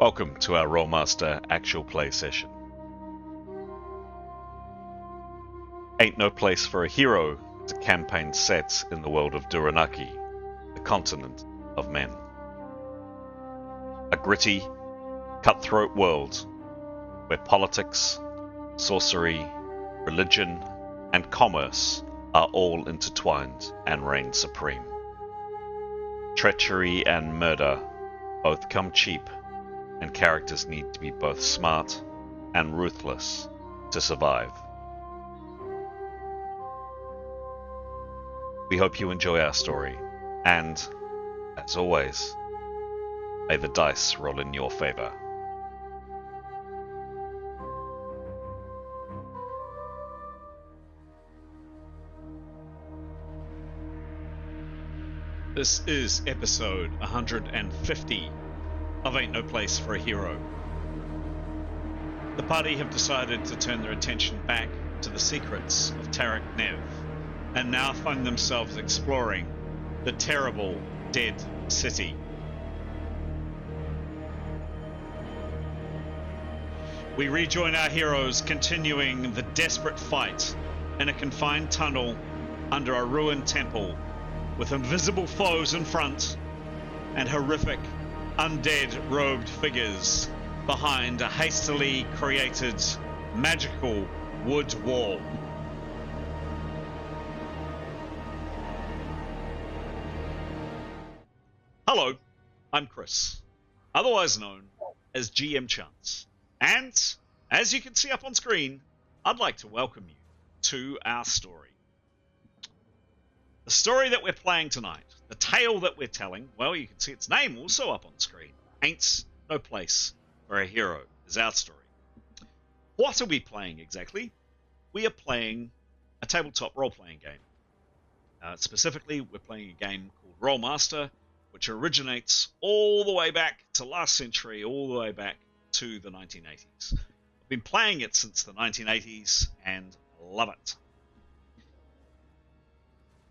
Welcome to our Rolemaster Actual play session. Ain't No Place for a Hero is a campaign set in the world of Duyranaki, the continent of men. A gritty, cutthroat world where politics, sorcery, religion, and commerce are all intertwined and reign supreme. Treachery and murder both come cheap, and characters need to be both smart and ruthless to survive. We hope you enjoy our story, and, as always, may the dice roll in your favor. This is episode 150 of Ain't No Place for a Hero. The party have decided to turn their attention back to the secrets of Tarak Nev, and now find themselves exploring the terrible Dead City. We rejoin our heroes, continuing the desperate fight in a confined tunnel under a ruined temple, with invisible foes in front and horrific undead robed figures behind a hastily created magical wood wall. Hello, I'm Chris, otherwise known as GM Chance, and as you can see up on screen, I'd like to welcome you to our story. The story that we're playing tonight, the tale that we're telling, well, you can see its name also up on screen. Ain't No Place for a Hero is our story. What are we playing exactly? We are playing a tabletop role-playing game. Specifically, we're playing a game called Rolemaster, which originates all the way back to last century, all the way back to the 1980s. I've been playing it since the 1980s and love it.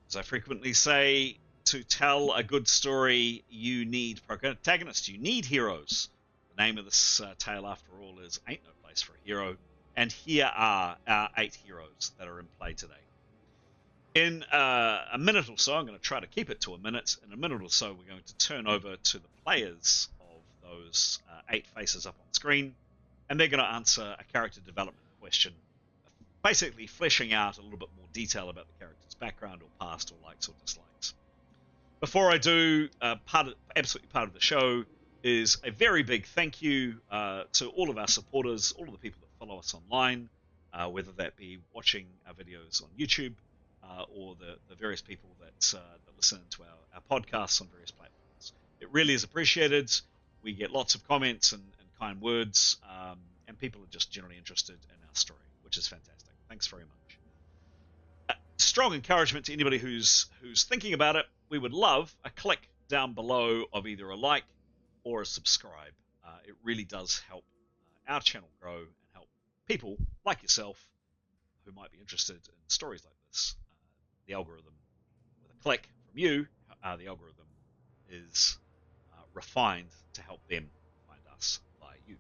As I frequently say, to tell a good story, you need protagonists, you need heroes. The name of this tale, after all, is Ain't No Place for a Hero, and here are our 8 heroes that are in play today. In a minute or so, I'm going to try to keep it to a minute. In a minute or so, we're going to turn over to the players of those 8 faces up on screen, and they're going to answer a character development question, basically fleshing out a little bit more detail about the character's background or past or likes or dislikes. Before I do, absolutely part of the show is a very big thank you to all of our supporters, all of the people that follow us online, whether that be watching our videos on YouTube or the various people that listen to our podcasts on various platforms. It really is appreciated. We get lots of comments and kind words, and people are just generally interested in our story, which is fantastic. Thanks very much. Strong encouragement to anybody who's thinking about it. We would love a click down below of either a like or a subscribe. It really does help our channel grow and help people like yourself who might be interested in stories like this. The algorithm, with a click from you, the algorithm is refined to help them find us by you.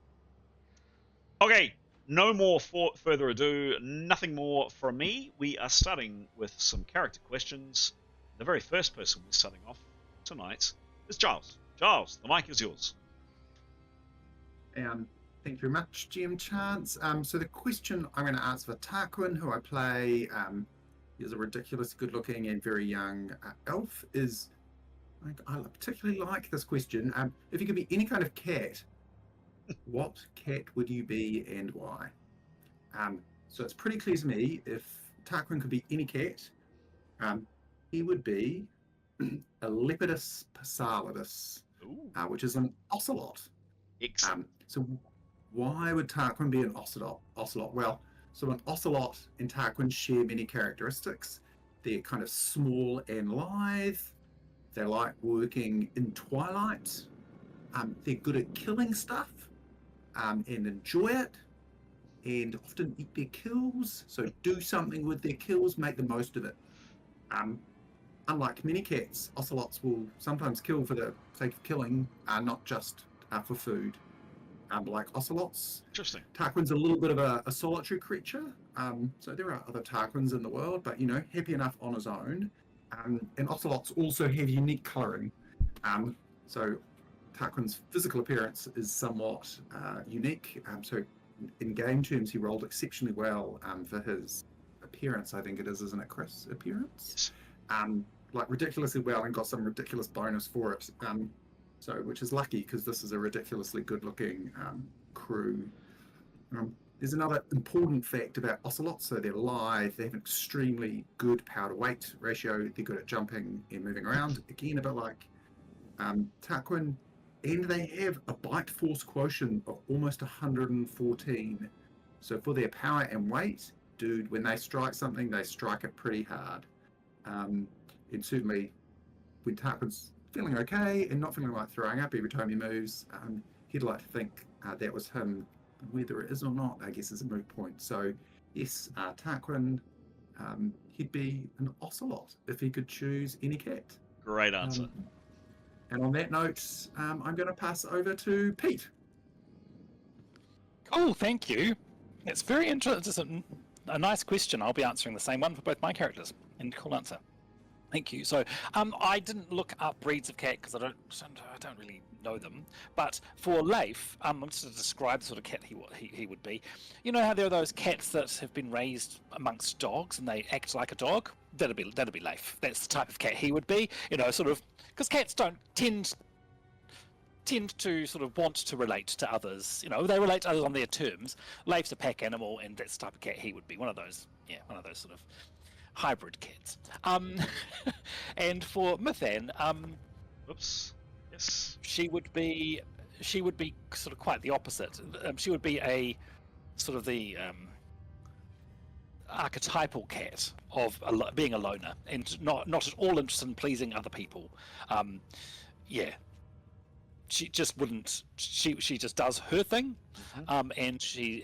Okay, no more further ado, nothing more from me. We are starting with some character questions. The very first person we're starting off tonight is Giles. Giles, the mic is yours. Thank you very much, GM Chance. So the question I'm going to ask for Tarquin, who I play, is a ridiculous, good-looking and very young elf, is, I particularly like this question. If you could be any kind of cat, what cat would you be and why? So it's pretty clear to me, if Tarquin could be any cat, he would be a Lepidus psalidus, which is an ocelot. So why would Tarquin be an ocelot? Well, so an ocelot and Tarquin share many characteristics. They're kind of small and lithe. They like working in twilight. They're good at killing stuff and enjoy it, and often eat their kills. So do something with their kills, make the most of it. Unlike many cats, ocelots will sometimes kill for the sake of killing, not just for food. like ocelots. Interesting. Tarquin's a little bit of a solitary creature. So there are other Tarquins in the world, but happy enough on his own. And ocelots also have unique colouring. So Tarquin's physical appearance is somewhat unique. So in game terms, he rolled exceptionally well for his appearance. I think it is, isn't it, Chris? Appearance. Yes. Like ridiculously well, and got some ridiculous bonus for it. So which is lucky because this is a ridiculously good-looking crew. There's another important fact about ocelots. So they're lithe. They have an extremely good power-to-weight ratio. They're good at jumping and moving around. Again, a bit like Tarquin. And they have a bite force quotient of almost 114. So for their power and weight, dude, when they strike something, they strike it pretty hard. And certainly when Tarquin's feeling okay and not feeling like throwing up every time he moves, he'd like to think that was him. Whether it is or not, I guess, is a moot point. So yes, Tarquin, he'd be an ocelot if he could choose any cat. Great answer. And on that note, I'm going to pass over to Pete. Cool, thank you. It's very interesting. A nice question. I'll be answering the same one for both my characters. And cool answer. Thank you. So, I didn't look up breeds of cat because I don't really know them. But for Leif, I'm just to describe the sort of cat he would be. You know how there are those cats that have been raised amongst dogs and they act like a dog? That'd be Leif. That's the type of cat he would be. Sort of because cats don't tend to sort of want to relate to others. They relate to others on their terms. Leif's a pack animal, and that's the type of cat he would be. One of those sort of hybrid cats. And for Mythan, Oops. Yes. she would be sort of quite the opposite. She would be a sort of the archetypal cat of being a loner and not at all interested in pleasing other people. She just wouldn't. She just does her thing, and she's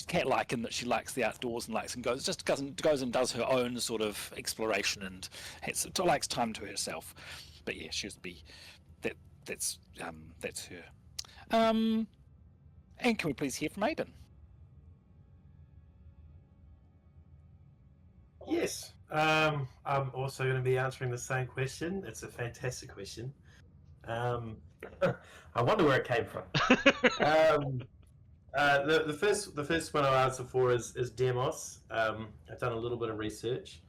cat-like in that she likes the outdoors and goes and does her own sort of exploration and likes time to herself. But yeah, she'd be that's her. And can we please hear from Aiden? Yes, I'm also going to be answering the same question. It's a fantastic question. I wonder where it came from. The first one I'll answer for is Demos. I've done a little bit of research.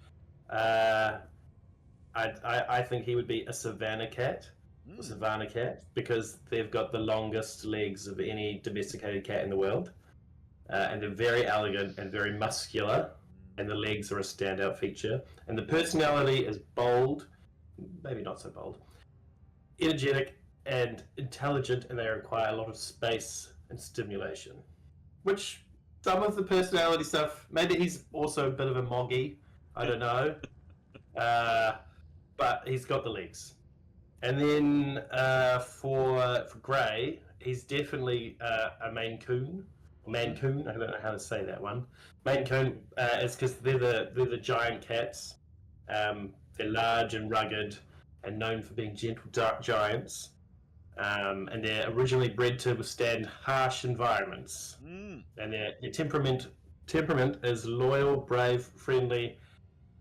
I think he would be a savannah cat, because they've got the longest legs of any domesticated cat in the world, and they're very elegant and very muscular, and the legs are a standout feature. And the personality is bold, maybe not so bold, energetic and intelligent, and they require a lot of space and stimulation. Which some of the personality stuff, maybe he's also a bit of a moggy, I don't know. But he's got the legs. And then for Grey, he's definitely a Maine Coon. Mancoon, I don't know how to say that one. Maine Coon is because they're the giant cats. They're large and rugged and known for being gentle giants. And they're originally bred to withstand harsh environments. And their temperament is loyal, brave, friendly,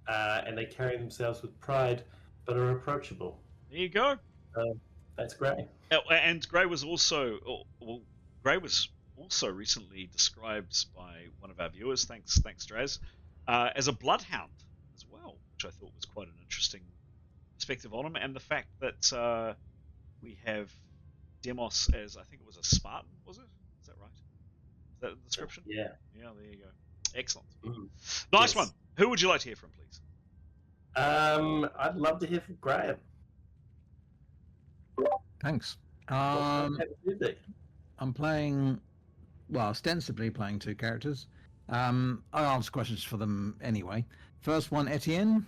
and they carry themselves with pride, but are approachable. There you go. That's Grey. And Grey was also recently described by one of our viewers, thanks Draz, as a bloodhound as well, which I thought was quite an interesting perspective on him. And the fact that we have Demos as, I think it was a Spartan, was it? Is that right? Is that the description? Yeah. Yeah, there you go. Excellent. Mm. Nice Yes. one. Who would you like to hear from, please? I'd love to hear from Graham. Thanks. Happy birthday. I'm playing, ostensibly playing two characters. I'll answer questions for them anyway. First one, Etienne.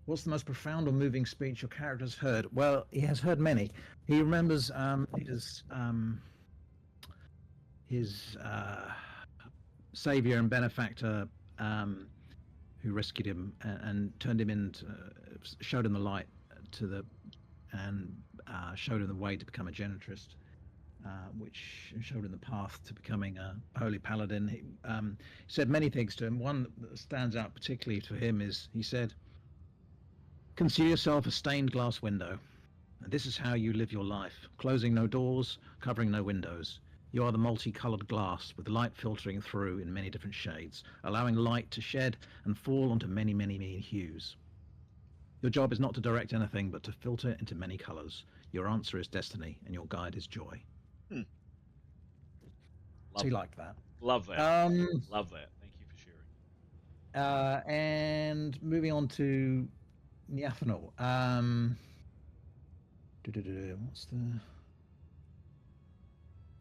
What's the most profound or moving speech your character has heard? Well, he has heard many. He remembers his savior and benefactor who rescued him and turned him into, showed him the light and showed him the way to become a genitrist, which showed him the path to becoming a holy paladin. He said many things to him. One that stands out particularly to him is he said, "Consider yourself a stained glass window. And this is how you live your life, closing no doors, covering no windows. You are the multicolored glass with light filtering through in many different shades, allowing light to shed and fall onto many, many, many hues. Your job is not to direct anything, but to filter into many colors. Your answer is destiny, and your guide is joy." Hmm. So he liked that. Love that. Love that. Thank you for sharing. And moving on to Niafanal.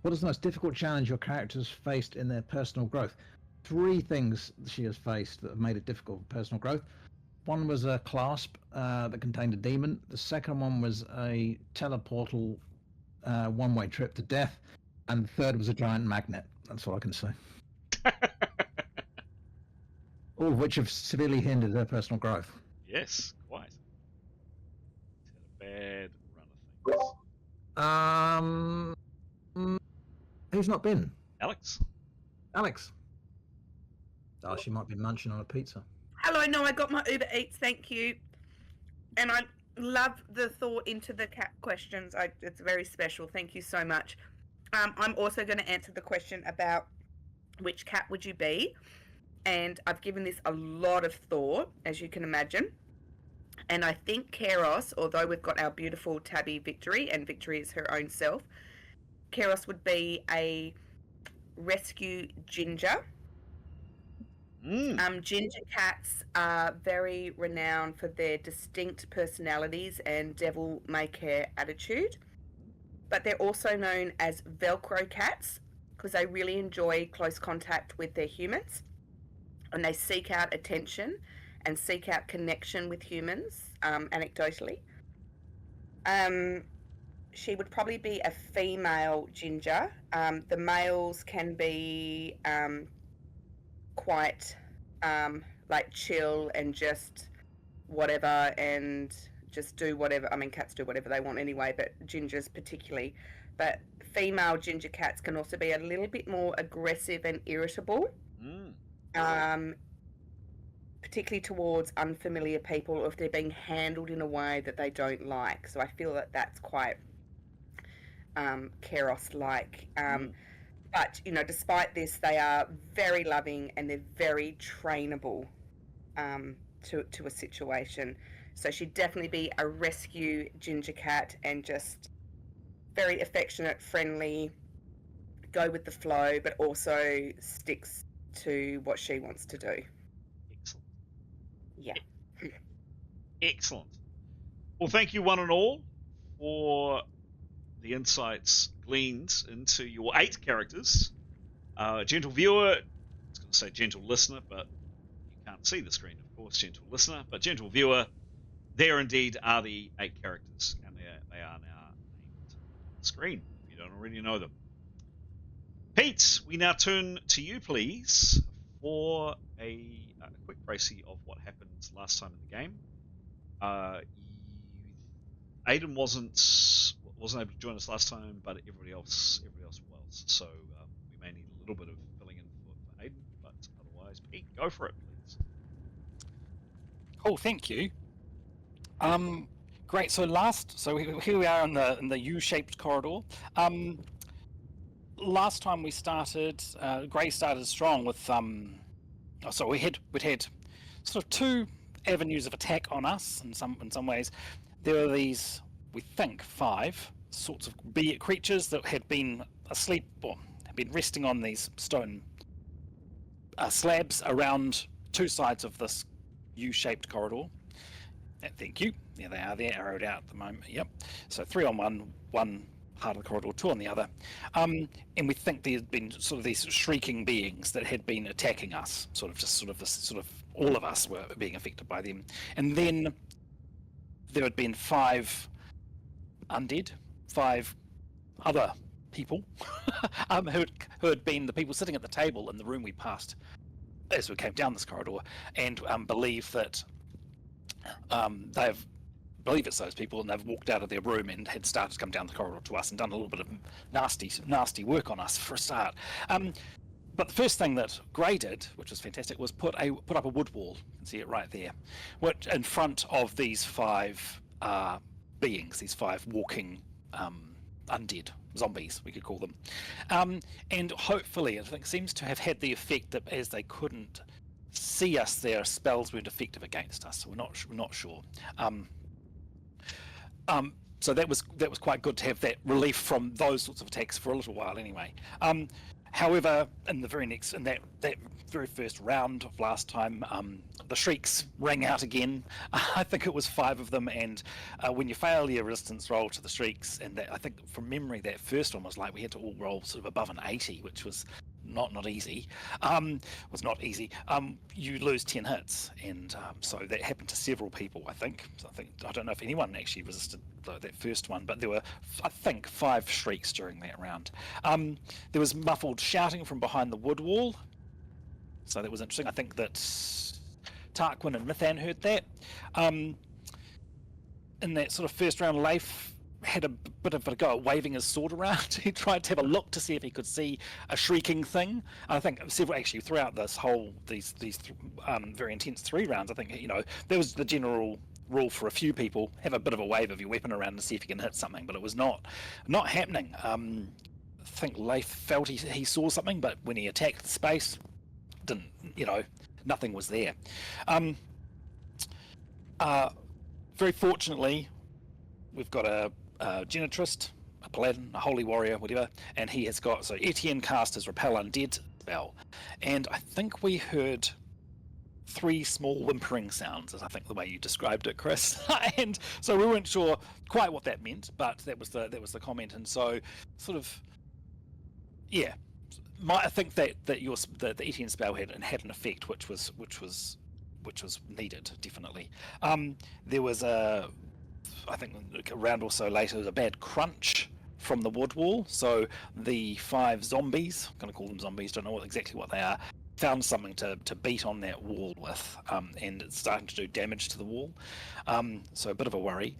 What is the most difficult challenge your characters faced in their personal growth? 3 things she has faced that have made it difficult for personal growth. One was a clasp that contained a demon. The second one was a teleportal one-way trip to death. And the third was a giant magnet. That's all I can say. All of which have severely hindered her personal growth. Yes, quite. He's had a bad run of things. Who's not been? Alex? Alex. Oh, she might be munching on a pizza. Hello, no, I got my Uber Eats, thank you. And I love the thought into the cat questions. It's very special. Thank you so much. I'm also going to answer the question about which cat would you be? And I've given this a lot of thought, as you can imagine. And I think Keros, although we've got our beautiful tabby Victory, and Victory is her own self, Keros would be a rescue ginger. Ginger cats are very renowned for their distinct personalities and devil-may-care attitude. But they're also known as Velcro cats because they really enjoy close contact with their humans. And they seek out attention and seek out connection with humans, anecdotally. She would probably be a female ginger. The males can be quite like chill and just whatever and just do whatever. I mean, cats do whatever they want anyway, but gingers particularly. But female ginger cats can also be a little bit more aggressive and irritable. Particularly towards unfamiliar people, or if they're being handled in a way that they don't like. So I feel that that's quite Keros-like. But, you know, despite this, they are very loving and they're very trainable to a situation. So she'd definitely be a rescue ginger cat and just very affectionate, friendly, go with the flow, but also sticks to what she wants to do. Excellent. Yeah. Excellent. Well, thank you one and all for the insights gleaned into your 8 characters. Gentle viewer, I was going to say gentle listener, but you can't see the screen, of course, gentle listener, but gentle viewer, there indeed are the 8 characters, and they are now named on the screen, if you don't already know them. Pete, we now turn to you, please, for a quick précis of what happened last time in the game. Aiden wasn't able to join us last time, but everybody else was. So we may need a little bit of filling in for Aiden, but otherwise, Pete, go for it, please. Oh, thank you. Great. So here we are in the U-shaped corridor. Last time we started, Grey started strong with we'd had sort of 2 avenues of attack on us in some ways. There were these, we think, 5 sorts of creatures that had been asleep or had been resting on these stone slabs around 2 sides of this U-shaped corridor. Thank you. There they are. They're arrowed out at the moment. Yep. So 3 on one part of the corridor, 2 on the other. And we think there had been sort of these shrieking beings that had been attacking us. Sort of all of us were being affected by them. And then there had been 5 undead, 5 other people who had been the people sitting at the table in the room we passed as we came down this corridor, and believe that they've believe it's those people, and they've walked out of their room and had started to come down the corridor to us and done a little bit of nasty work on us for a start. But the first thing that Gray did, which was fantastic, was put up a wood wall. You can see it right there, which in front of these 5 beings, these 5 walking undead zombies, we could call them, and hopefully, I think, seems to have had the effect that as they couldn't see us, their spells weren't effective against us. So we're not sure. So that was quite good to have that relief from those sorts of attacks for a little while, anyway. However, in that very first round of last time, the shrieks rang out again. I think it was 5 of them, and when you fail your resistance roll to the shrieks, and I think from memory that first one was like we had to all roll sort of above an 80, which was not easy. Was not easy. You lose 10 hits, and so that happened to several people. I think. So I don't know if anyone actually resisted that first one, but there were, I think, 5 shrieks during that round. There was muffled shouting from behind the wood wall, so that was interesting. I think that Tarquin and Mithan heard that. In that sort of first round, Leif had a bit of a go at waving his sword around. He tried to have a look to see if he could see a shrieking thing. I think several actually throughout these very intense 3 rounds. I think there was the general rule for a few people: have a bit of a wave of your weapon around to see if you can hit something. But it was not happening. I think Leif felt he saw something, but when he attacked the space, didn't. Nothing was there. Very fortunately, we've got a Genitrist, a Paladin, a Holy Warrior, whatever, and he has got, so Etienne cast his Repel Undead spell, and I think we heard 3 small whimpering sounds, is I think the way you described it, Chris. And so we weren't sure quite what that meant, but that was the comment, and so sort of, yeah, I think that the Etienne spell had an effect, which was needed, definitely. There was I think a round or so later, a bad crunch from the wood wall. So the 5 zombies, I'm going to call them zombies, don't know exactly what they are, found something to beat on that wall with, and it's starting to do damage to the wall. So a bit of a worry.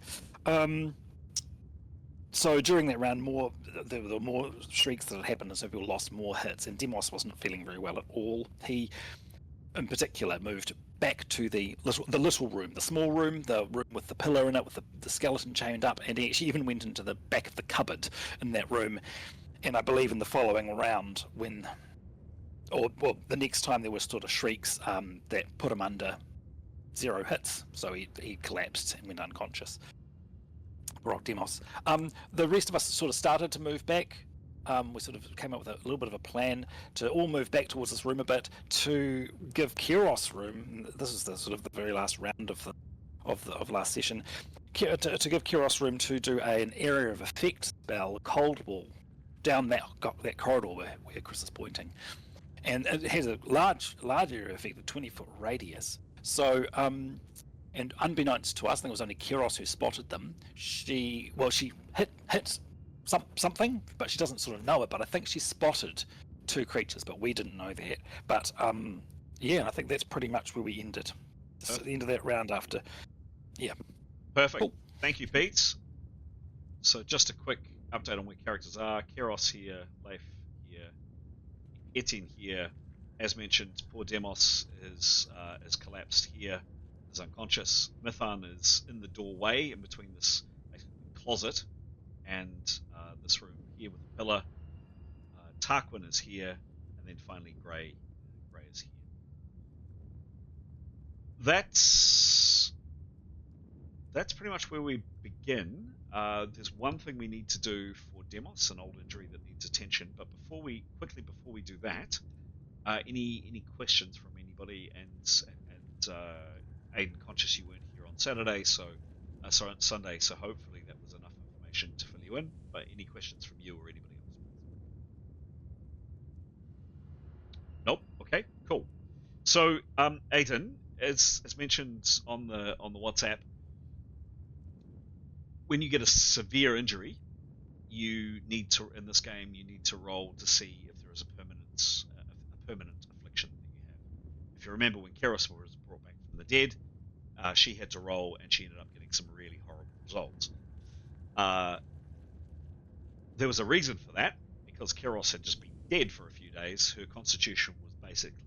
So during that round, there were more shrieks that had happened, and so people lost more hits, and Demos wasn't feeling very well at all. He, in particular, moved back to the little room, the small room, the room with the pillar in it, with the skeleton chained up, and he actually even went into the back of the cupboard in that room. And I believe in the following round, the next time there were sort of shrieks that put him under 0 hits, so he collapsed and went unconscious. Rock Demos. The rest of us sort of started to move back. We sort of came up with a little bit of a plan to all move back towards this room a bit to give Kiros room. This is the sort of the very last round of last session. To give Kiros room to do an area of effect spell, Cold Wall, down that corridor where Chris is pointing, and it has a large area of effect, a 20-foot radius. So, and unbeknownst to us, I think it was only Kiros who spotted them. She hit something, but she doesn't sort of know it. But I think she spotted 2 creatures, but we didn't know that. But yeah, I think that's pretty much where we ended. At the end of that round after. Yeah. Perfect. Cool. Thank you, Pete. So just a quick update on where characters are. Keros here, Leif here, Etienne here. As mentioned, poor Demos is collapsed here, is unconscious. Mithan is in the doorway in between this closet and this room here with the pillar. Tarquin is here, and then finally Gray is here. That's pretty much where we begin. There's one thing we need to do for Demos, an old injury that needs attention. But before we do that, any questions from anybody? And Aiden, conscious you weren't here on Saturday, on Sunday, so hopefully that was enough information to fill you in. But any questions from you or anybody else? Nope. Okay. Cool. So, Aiden, as mentioned on the WhatsApp, when you get a severe injury, you need to roll to see if there is a permanent affliction that you have. If you remember when Keros was brought back from the dead, she had to roll, and she ended up getting some really horrible results. There was a reason for that, because Keros had just been dead for a few days. Her constitution was basically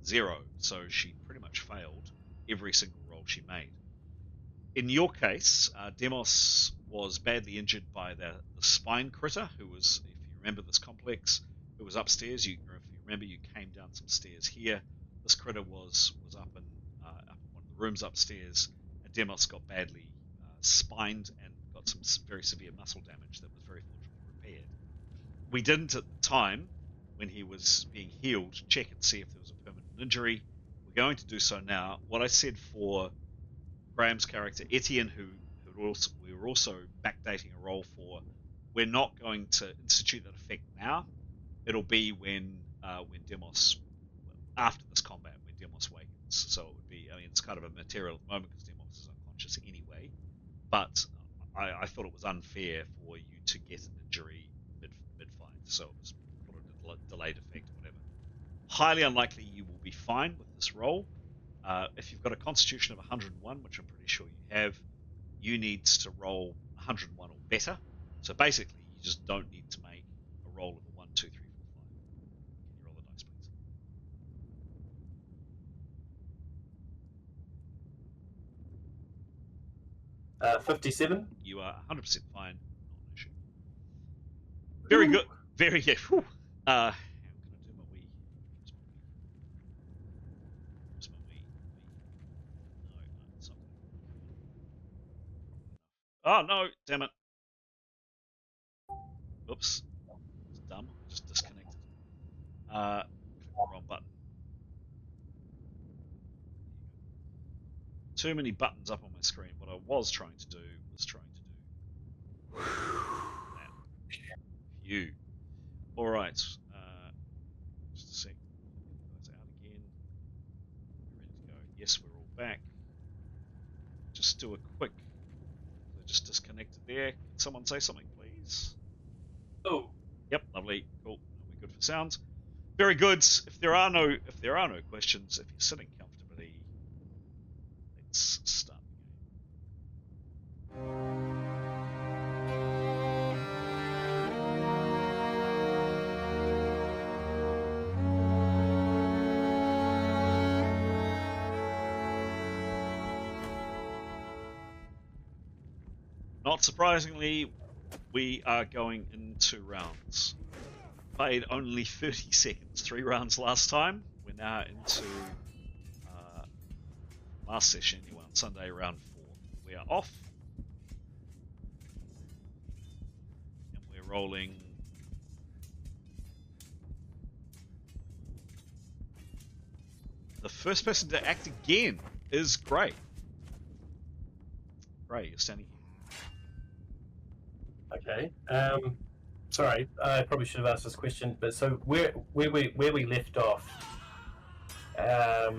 0, so she pretty much failed every single roll she made. In your case, Demos was badly injured by the spine critter, who was, if you remember this complex, who was upstairs. If you remember, you came down some stairs here. This critter was up in one of the rooms upstairs, and Demos got badly spined and got some very severe muscle damage that was very fortunately repaired. We didn't at the time, when he was being healed, check and see if there was a permanent injury. We're going to do so now. What I said for Graham's character Etienne, who we were also backdating a roll for, we're not going to institute that effect now. It'll be when Demos, after this combat, when Demos wakens. So it would be, I mean, it's kind of a material at the moment because Demos is unconscious anyway. But I thought it was unfair for you to get an injury mid fight, so it was put on a delayed effect or whatever. Highly unlikely you will be fine with this roll. If you've got a constitution of 101, which I'm pretty sure you have, you need to roll 101 or better. So basically, you just don't need to make a roll of a 1, 2, 3, 4, 5. Can you roll the dice, please? 57. You are 100% fine, not an issue. Very good. Very good. Whew. How can I do my wee? Where's my wee? No, it's not going to. Oh no! Damn it! Oops. It's dumb. I just disconnected. Click the wrong button. Too many buttons up on my screen. What I was trying to do that. Phew. All right. Just a sec. That's out again. We're ready to go. Yes, we're all back. Just do a quick. I just disconnected there. Can someone say something, please? Oh. Yep. Lovely. Cool. We're good for sound. Very good. If there are no questions, if you're sitting comfortably, let's start the game. Not surprisingly, we are going into rounds. Played only 30 seconds, 3 rounds last time. We're now into last session anyway, on Sunday, round 4. We are off. And we're rolling. The first person to act again is Gray. Gray, you're standing Okay. here. Sorry, I probably should have asked this question, but so where we left off, I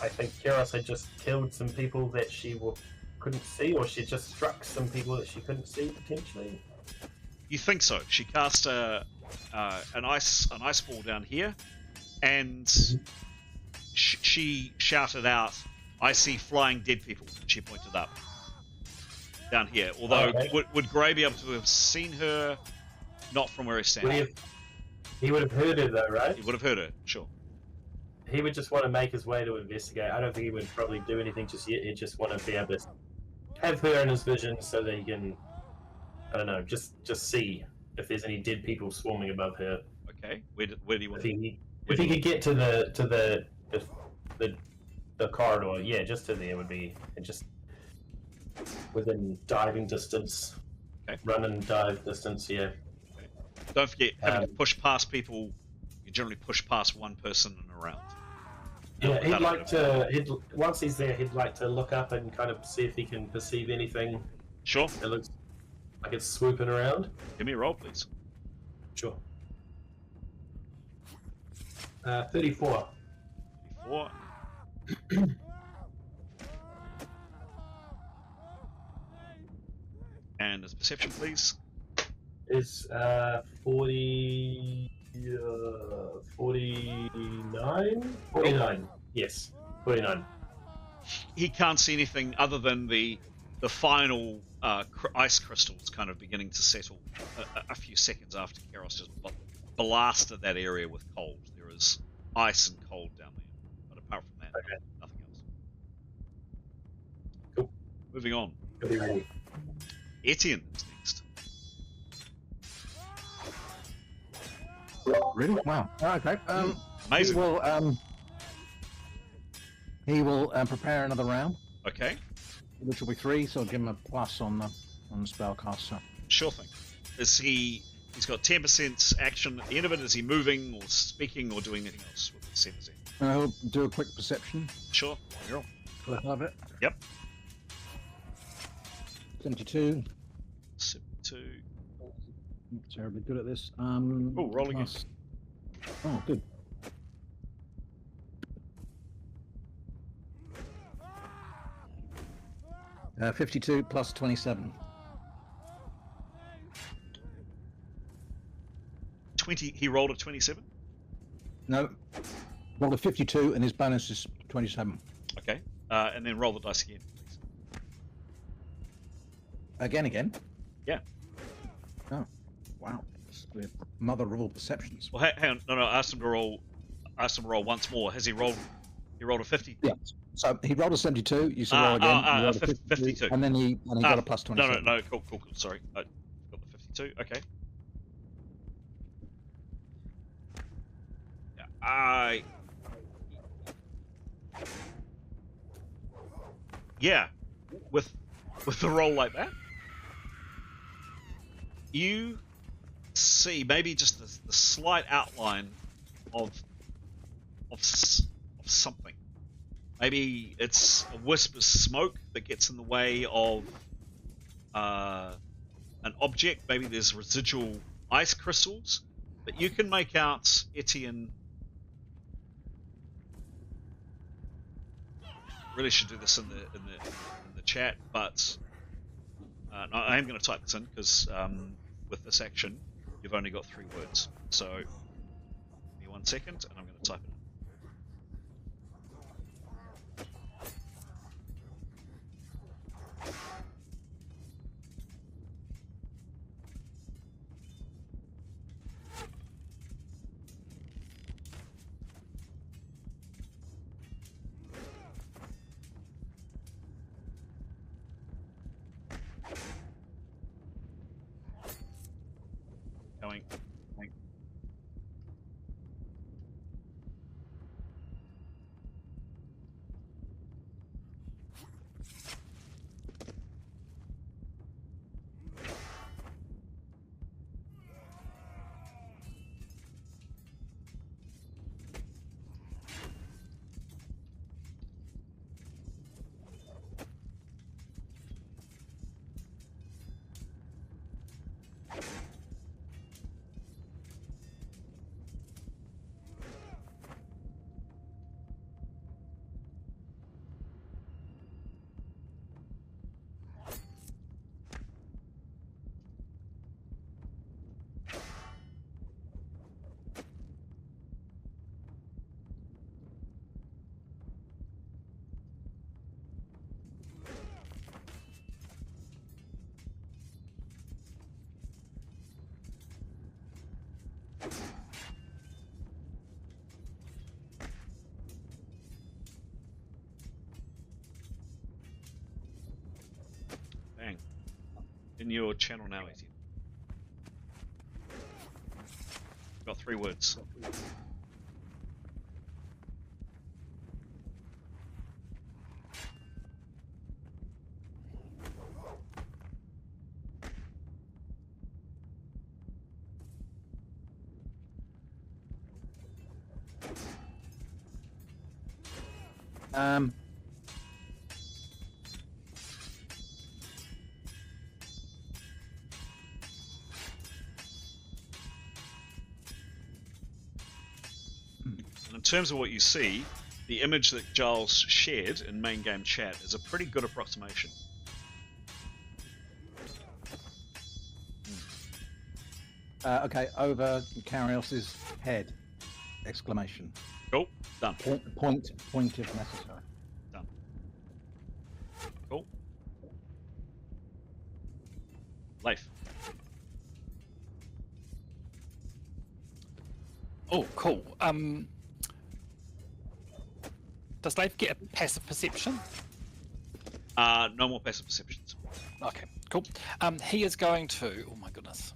think Keros had just killed some people that she couldn't see, or she just struck some people that she couldn't see potentially. You think so? She cast an ice ball down here, and she shouted out, "I see flying dead people." And she pointed up. Down here, although would Gray be able to have seen her? Not from where he's standing. He would have heard her though, right? He would have heard her, sure. He would just want to make his way to investigate. I don't think he would probably do anything just yet. He'd just want to be able to have her in his vision so that he can, I don't know, just see if there's any dead people swarming above her. Okay, where do you want? If he could get to the corridor, yeah, just to there would be, and just within diving distance, run and dive distance, yeah. Okay. Don't forget, having to push past people, you generally push past one person and around. Yeah, he'd like to, once he's there, he'd like to look up and kind of see if he can perceive anything. Sure. It looks like it's swooping around. Give me a roll, please. Sure. 34. 34. And as perception, please. Is 49? 49? Yes, 49. he can't see anything other than the final ice crystals kind of beginning to settle a few seconds after Keros just blasted that area with cold. There is ice and cold down there, but apart from that, Okay. nothing else. Cool. Moving on. I'll be ready. Etienne is next. Really? Wow. Okay. Amazing. He will prepare another round, Okay, which will be 3. So I'll give him a plus on the spellcaster. sure thing. He's got 10% action at the end of it. Is he moving or speaking or doing anything else with the 10%? He'll do a quick perception. Sure. You're on. Love it. Yep. 72. 72. Not terribly good at this. Roll again. Oh, good. Uh, 52 plus 27. 20. He rolled a 27. No. Rolled a 52 and his bonus is 27. Okay. And then roll the dice again, please. Again? Yeah. Oh, wow. It's the mother of all perceptions. Well, hang on. No. I asked him to roll once more. Has he rolled? He rolled a 50. Yeah. So he rolled a 72. You said roll again. He rolled a 52. And then he got a plus 27. No. Cool. Sorry. I got the 52. Okay. Yeah. With the roll like that, you see maybe just the slight outline of something. Maybe it's a wisp of smoke that gets in the way of an object. Maybe there's residual ice crystals, but you can make out Etienne. Really should do this in the chat, but I am going to type this in because with this action, you've only got 3 words. So give me 1 second, and I'm going to type it in. Going. Bang. In your channel now, Etienne. Got 3 words. And in terms of what you see, the image that Giles shared in main game chat is a pretty good approximation. Okay, over Carios's head! Exclamation. Cool. Done. Point if necessary. Done. Leif. Oh, cool. Does Leif get a passive perception? No more passive perceptions. Okay, cool. He is going to. Oh my goodness.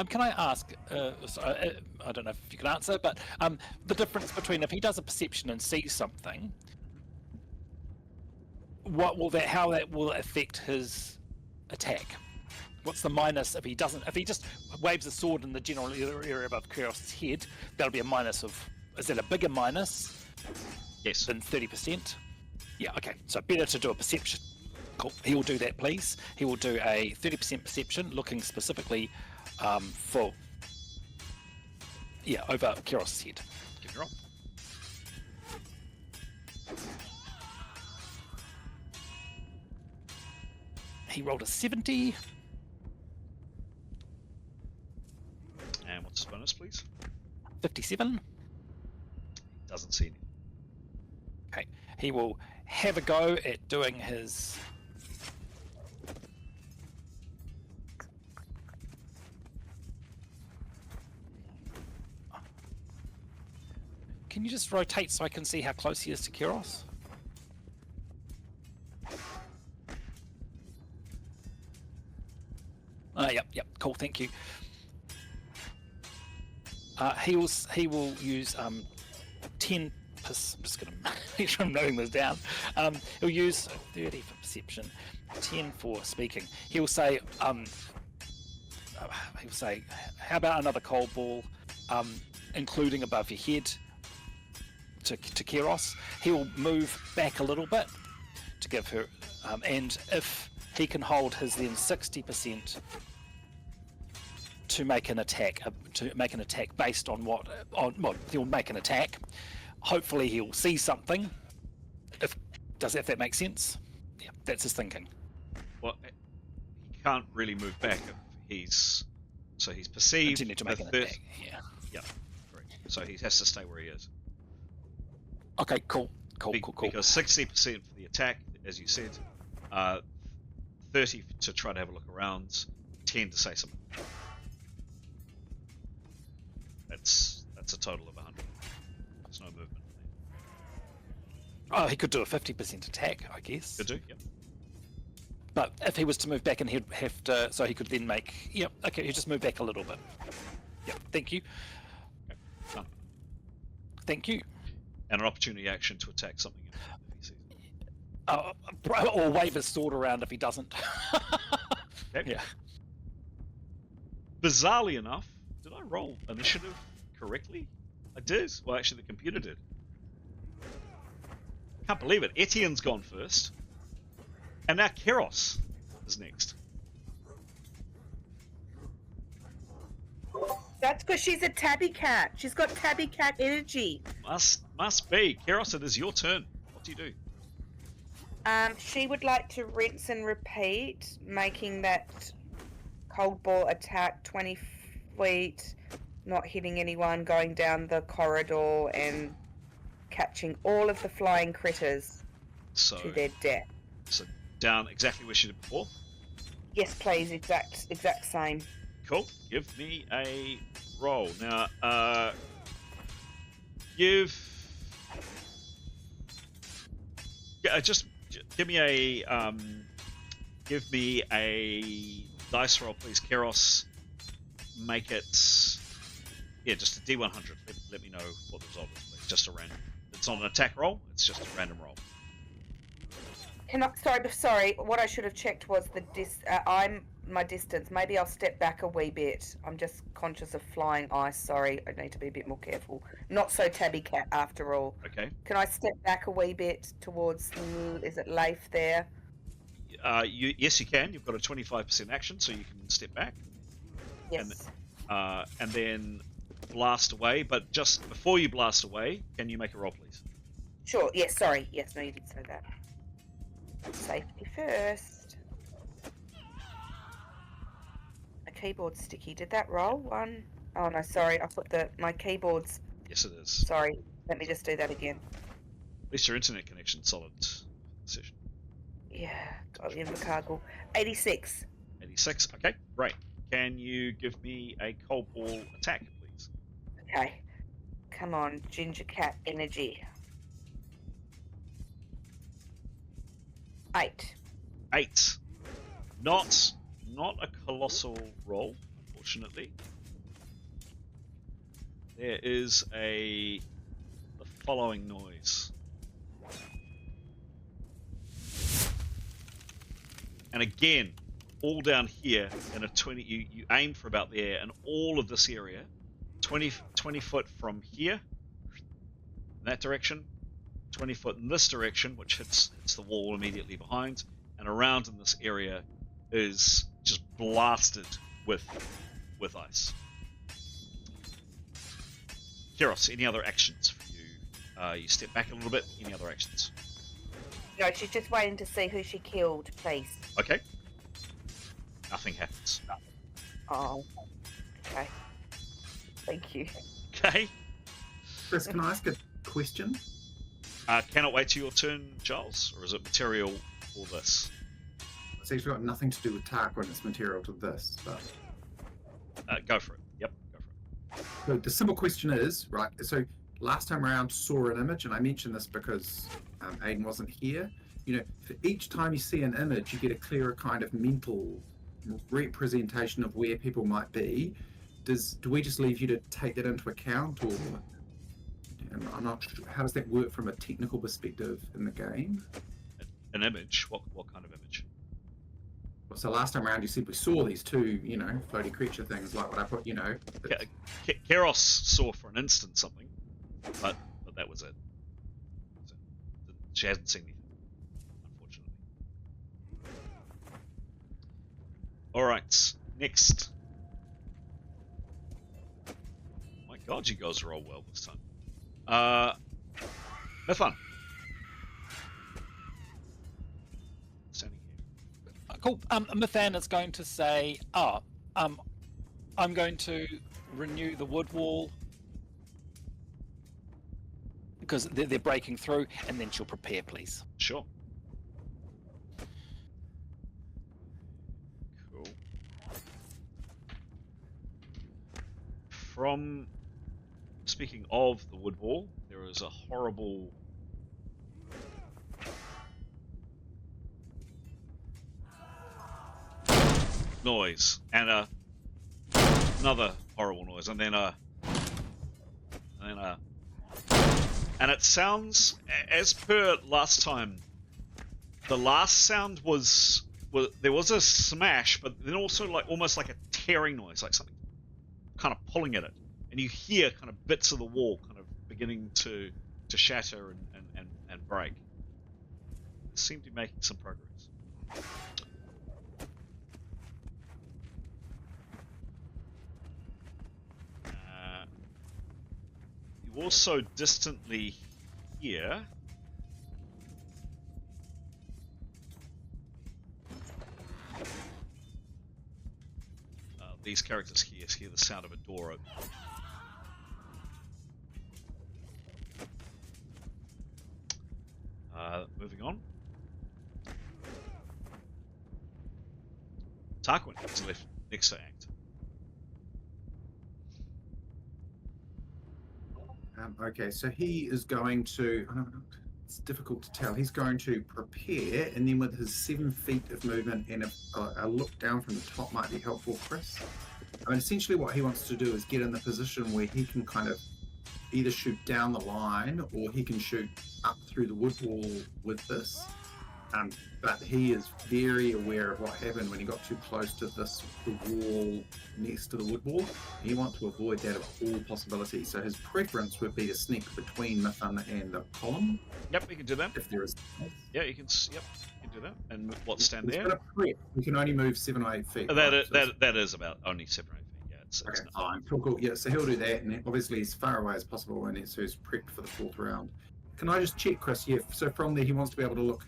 Can I ask? I don't know if you can answer, but the difference between if he does a perception and sees something, what will that? How that will affect his attack? What's the minus if he doesn't? If he just waves a sword in the general area above Kuros's head, that'll be a minus of. Is that a bigger minus? Yes. Than 30%? Yeah. Okay. So better to do a perception. Cool. He will do that, please. He will do a 30% perception, looking specifically for. Yeah, over Kuros's head. Give it a roll. He rolled a 70. And what's his bonus, please? 57. Doesn't see anything. Okay. He will have a go at doing his. Can you just rotate so I can see how close he is to Kuros? Yep, cool, thank you. He will use 10. I'm just going to make sure I'm noting this down. He'll use 30 for perception, 10 for speaking. He'll say, how about another cold ball, including above your head to Kuros. He will move back a little bit to give her, and if he can hold his then 60%. To make an attack, based on what? He'll make an attack. Hopefully, he'll see something. If that makes sense? Yeah, that's his thinking. Well, he can't really move back if he's perceived. Continue to make an attack. Yeah. Yeah, correct. So he has to stay where he is. Okay, cool. Because 60% for the attack, as you said, 30 to try to have a look around, 10 to say something. That's a total of 100. There's no movement. Oh, he could do a 50% attack, I guess. Could do, yep. But if he was to move back, and he'd have to, so he could then make. Yep. Okay, he just move back a little bit. Yep. Thank you. Okay. Done. Thank you. And an opportunity action to attack something if he sees. Or wave his sword around if he doesn't. Okay. Yeah. Bizarrely enough, did I roll initiative correctly? I did. Well, actually, the computer did. Can't believe it. Etienne's gone first. And now Keros is next. That's because she's a tabby cat. She's got tabby cat energy. Must be. Keros, it is your turn. What do you do? She would like to rinse and repeat, making that cold ball attack 20 feet, not hitting anyone, going down the corridor and catching all of the flying critters to their death. So down exactly where she did before? Yes, please. Exact same. Cool. Give me a roll. Now, just give me a dice roll, please, Keros. Make it, just a D100. Let me know what the result is, please. Just a random. It's not an attack roll. It's just a random roll. Sorry. What I should have checked was my distance. Maybe I'll step back a wee bit. I'm just conscious of flying ice. Sorry, I need to be a bit more careful. Not so tabby cat after all. Okay. Can I step back a wee bit towards? Is it Leif there? Yes, you can. You've got a 25% action, so you can step back. Yes. And then blast away. But just before you blast away, can you make a roll, please? Sure. Yes. Sorry. Yes. No, you did say that. Safety first. A keyboard sticky. Did that roll? One. Oh no, sorry. I put my keyboard's. Yes, it is. Sorry. Let me just do that again. At least your internet connection's solid. session. Yeah, got the Invocargle. 86. 86. Okay, great. Can you give me a cold ball attack, please? Okay. Come on, Ginger Cat energy. 8. 8. Not a colossal roll, unfortunately. There is the following noise. And again, all down here in a 20, you aim for about there, and all of this area, 20 foot from here, in that direction, 20 foot in this direction, which hits the wall immediately behind, and around in this area is just blasted with ice. Kiros, any other actions for you? You step back a little bit. Any other actions? No, she's just waiting to see who she killed, please. Okay. Nothing happens. Oh. Okay. Thank you. Okay. Chris, can I ask a question? Cannot wait till your turn, Giles, or is it material for this? It's actually got nothing to do with Tarquin, it's material to this, but... Go for it. Yep, go for it. So the simple question is, right, so last time around saw an image, and I mentioned this because Aiden wasn't here. You know, for each time you see an image, you get a clearer kind of mental representation of where people might be. Do we just leave you to take that into account, or I'm not sure, how does that work from a technical perspective in the game? An image? What kind of image? So last time around you said we saw these two, you know, floaty creature things, like what I put, you know. Keros saw for an instant something, but that was it. So, she hasn't seen anything, unfortunately. Alright, next. My god, you guys roll well this time. Mithun. Standing here. Cool. Mithan is going to say, I'm going to renew the wood wall because they're breaking through, and then she'll prepare, please. Sure. Cool. From speaking of the wood wall, there is a horrible noise and another horrible noise, and then and it sounds, as per last time, the last sound was there was a smash, but then also like almost like a tearing noise, like something kind of pulling at it, and you hear kind of bits of the wall kind of beginning to shatter and break. It seemed to be making some progress. You also distantly hear these characters hear the sound of a door open. Moving on. Tarquin is left next to Act. Okay, so he is going to, I don't know, it's difficult to tell, he's going to prepare, and then with his 7 feet of movement and a look down from the top might be helpful, Chris. I mean, essentially what he wants to do is get in the position where he can kind of either shoot down the line or he can shoot up through the wood wall with this. But he is very aware of what happened when he got too close to the wall next to the wood wall. He wants to avoid that of all possibilities. So his preference would be to sneak between Mithun and the column. Yep, we can do that. If there is. Yeah, you can. Yep, you can do that. And what, stand there? We can only move 7 or 8 feet. That is about only 7 or 8 feet. Yeah, it's okay, fine. Cool. Yeah, so he'll do that, and obviously as far away as possible, and so he's prepped for the 4th round. Can I just check, Chris? Yeah. So from there, he wants to be able to look.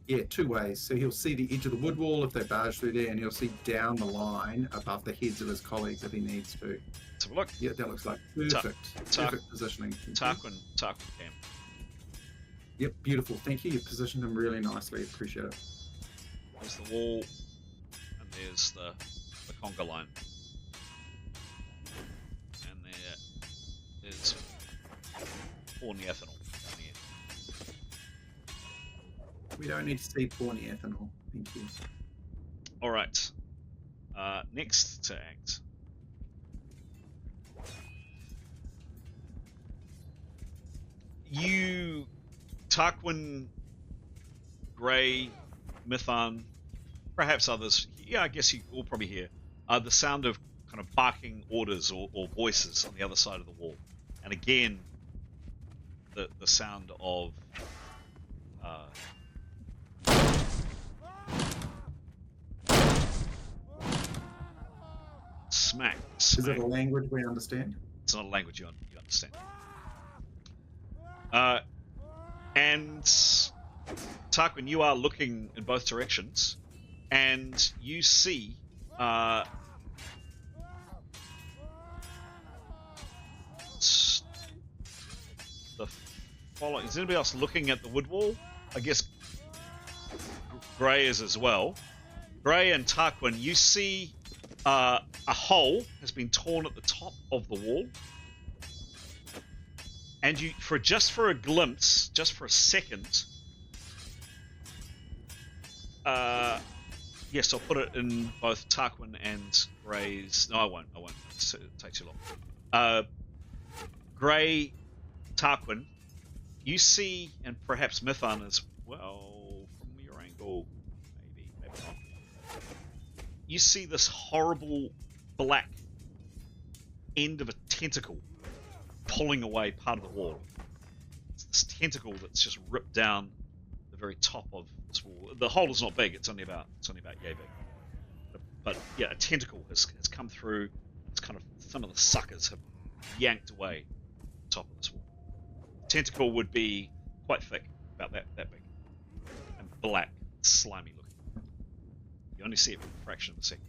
Yeah, 2 ways. So he'll see the edge of the wood wall if they barge through there, and he'll see down the line above the heads of his colleagues if he needs to. Let's have a look. Yeah, that looks like perfect positioning. Tarquin can. Yep, beautiful. Thank you. You positioned him really nicely. Appreciate it. There's the wall, and there's the conga line. And there is polyethanol down here. We don't need to see polyethanol. Thank you. All right. Next to act. You, Tarquin, Grey, Mython, perhaps others. Yeah, I guess you all probably hear the sound of kind of barking orders or voices on the other side of the wall, and again, the sound of smack. Is it a language we understand? It's not a language you understand. And Tarquin, you are looking in both directions, and you see the following. Is anybody else looking at the wood wall? I guess Grey is as well. Grey and Tarquin, you see a hole has been torn at the top of the wall. And you, just for a glimpse, just for a second, yes, I'll put it in both Tarquin and Grey's. No, I won't. It takes too long. Grey, Tarquin, you see, and perhaps Mython as well from your angle, maybe not. You see this horrible black end of a tentacle pulling away part of the wall. It's this tentacle that's just ripped down the very top of this wall. The hole is not big; it's only about yay big. But yeah, a tentacle has come through. It's kind of, some of the suckers have yanked away the top of this wall. The tentacle would be quite thick, about that big, and black, slimy looking. You only see it for a fraction of a second.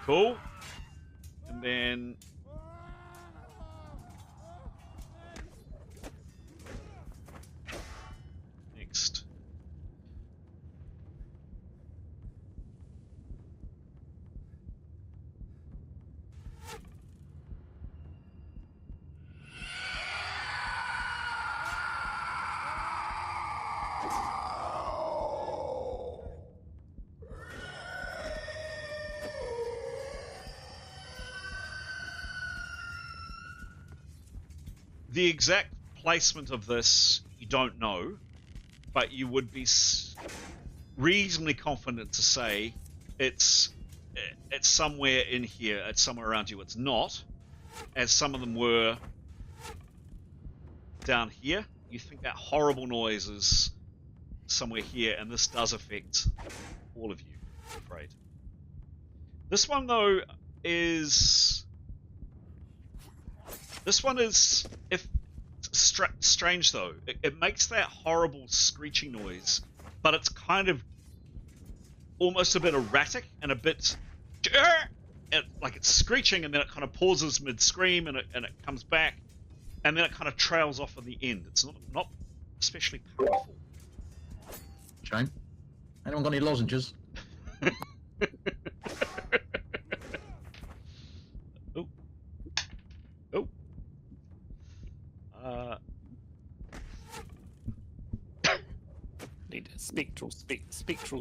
Cool. And then next. The exact placement of this, you don't know, but you would be reasonably confident to say it's somewhere in here, it's somewhere around you. It's not, as some of them were down here. You think that horrible noise is somewhere here, and this does affect all of you, I'm afraid. This one, though, is... This one is, if strange though, it makes that horrible screeching noise, but it's kind of almost a bit erratic and a bit like it's screeching, and then it kind of pauses mid-scream, and it comes back, and then it kind of trails off at the end. It's not especially powerful. Shane, anyone got any lozenges? Need spectral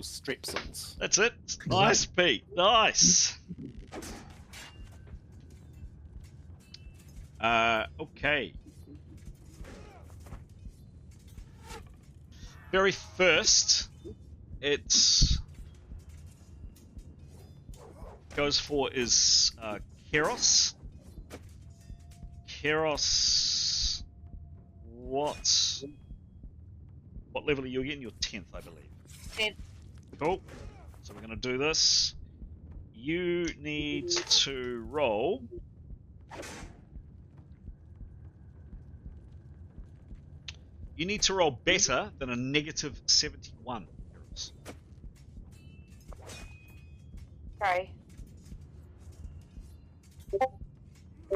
strepsils. That's it. Nice, Pete. Nice. Okay. Very first, it's goes for is Keros. Keros, what level are you again? You're 10th, I believe. 10th. Cool. So we're going to do this. You need to roll. You need to roll better than a -71. Keros. Okay.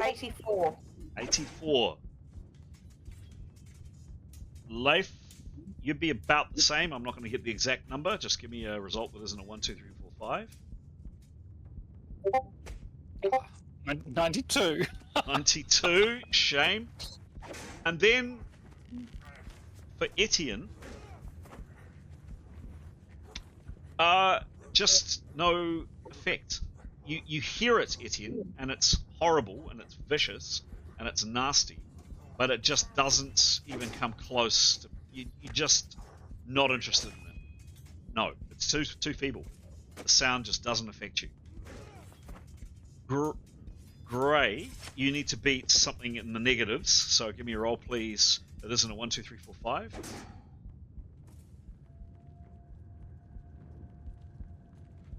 84. 84. Leif, you'd be about the same. I'm not going to hit the exact number. Just give me a result that isn't a 1, 2, 3, 4, 5. 92. 92. Shame. And then for Etienne, just no effect. You hear it, Etienne, and it's horrible, and it's vicious, and it's nasty, but it just doesn't even come close to you. You're just not interested in it. No, it's too feeble. The sound just doesn't affect you. Gray, you need to beat something in the negatives, so give me a roll, please. That isn't a 1, 2, 3, 4, 5.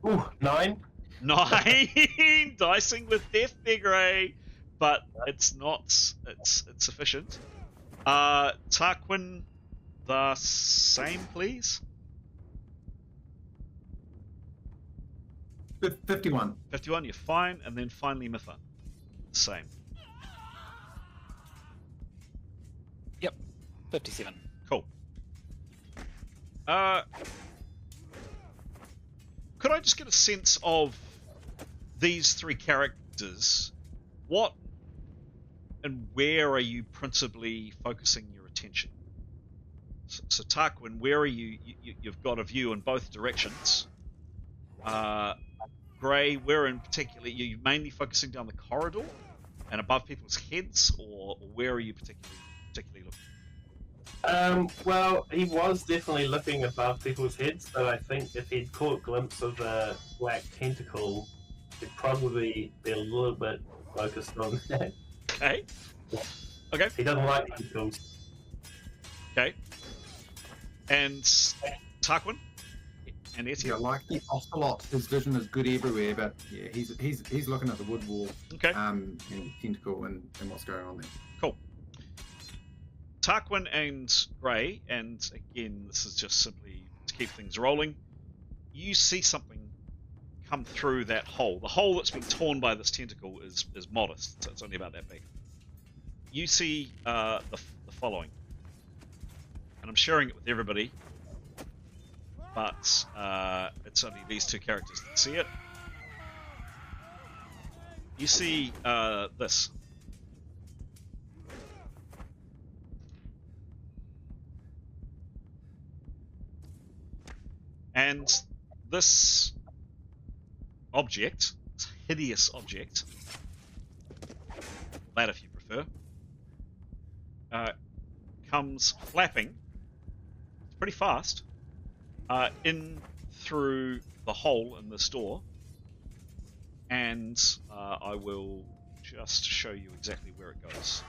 Ooh, 9. 9. Dicing with death there, Gray, but it's not. It's sufficient. Tarquin, the same, please. 51. 51, you're fine, and then finally Mitha, the same. Yep, 57. Cool. Could I just get a sense of these three characters? What and where are you principally focusing your attention? So Tarquin, where are you? You've got a view in both directions. Gray, where in particular? Are you mainly focusing down the corridor and above people's heads, or where are you particularly looking? Well, he was definitely looking above people's heads, but I think if he'd caught a glimpse of the black tentacle, he'd probably be a little bit focused on that. Okay. Okay. He doesn't like tentacles. Okay. And Tarquin and Yeah, Etienne. like the ocelot, his vision is good everywhere, but yeah, he's looking at the wood wall, Okay. and tentacle and what's going on there. Cool. Tarquin and Gray, and again, this is just simply to keep things rolling. You see something come through that hole. The hole that's been torn by this tentacle is modest, so it's only about that big. You see the following, and I'm sharing it with everybody, but it's only these two characters that see it. You see this. And this object, this hideous object, that if you prefer, comes flapping pretty fast in through the hole in this door, and I will just show you exactly where it goes.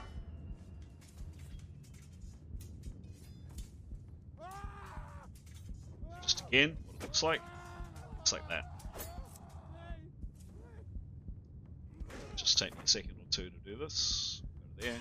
Just again, what it looks like that. Just take me a second or two to do this. Go there.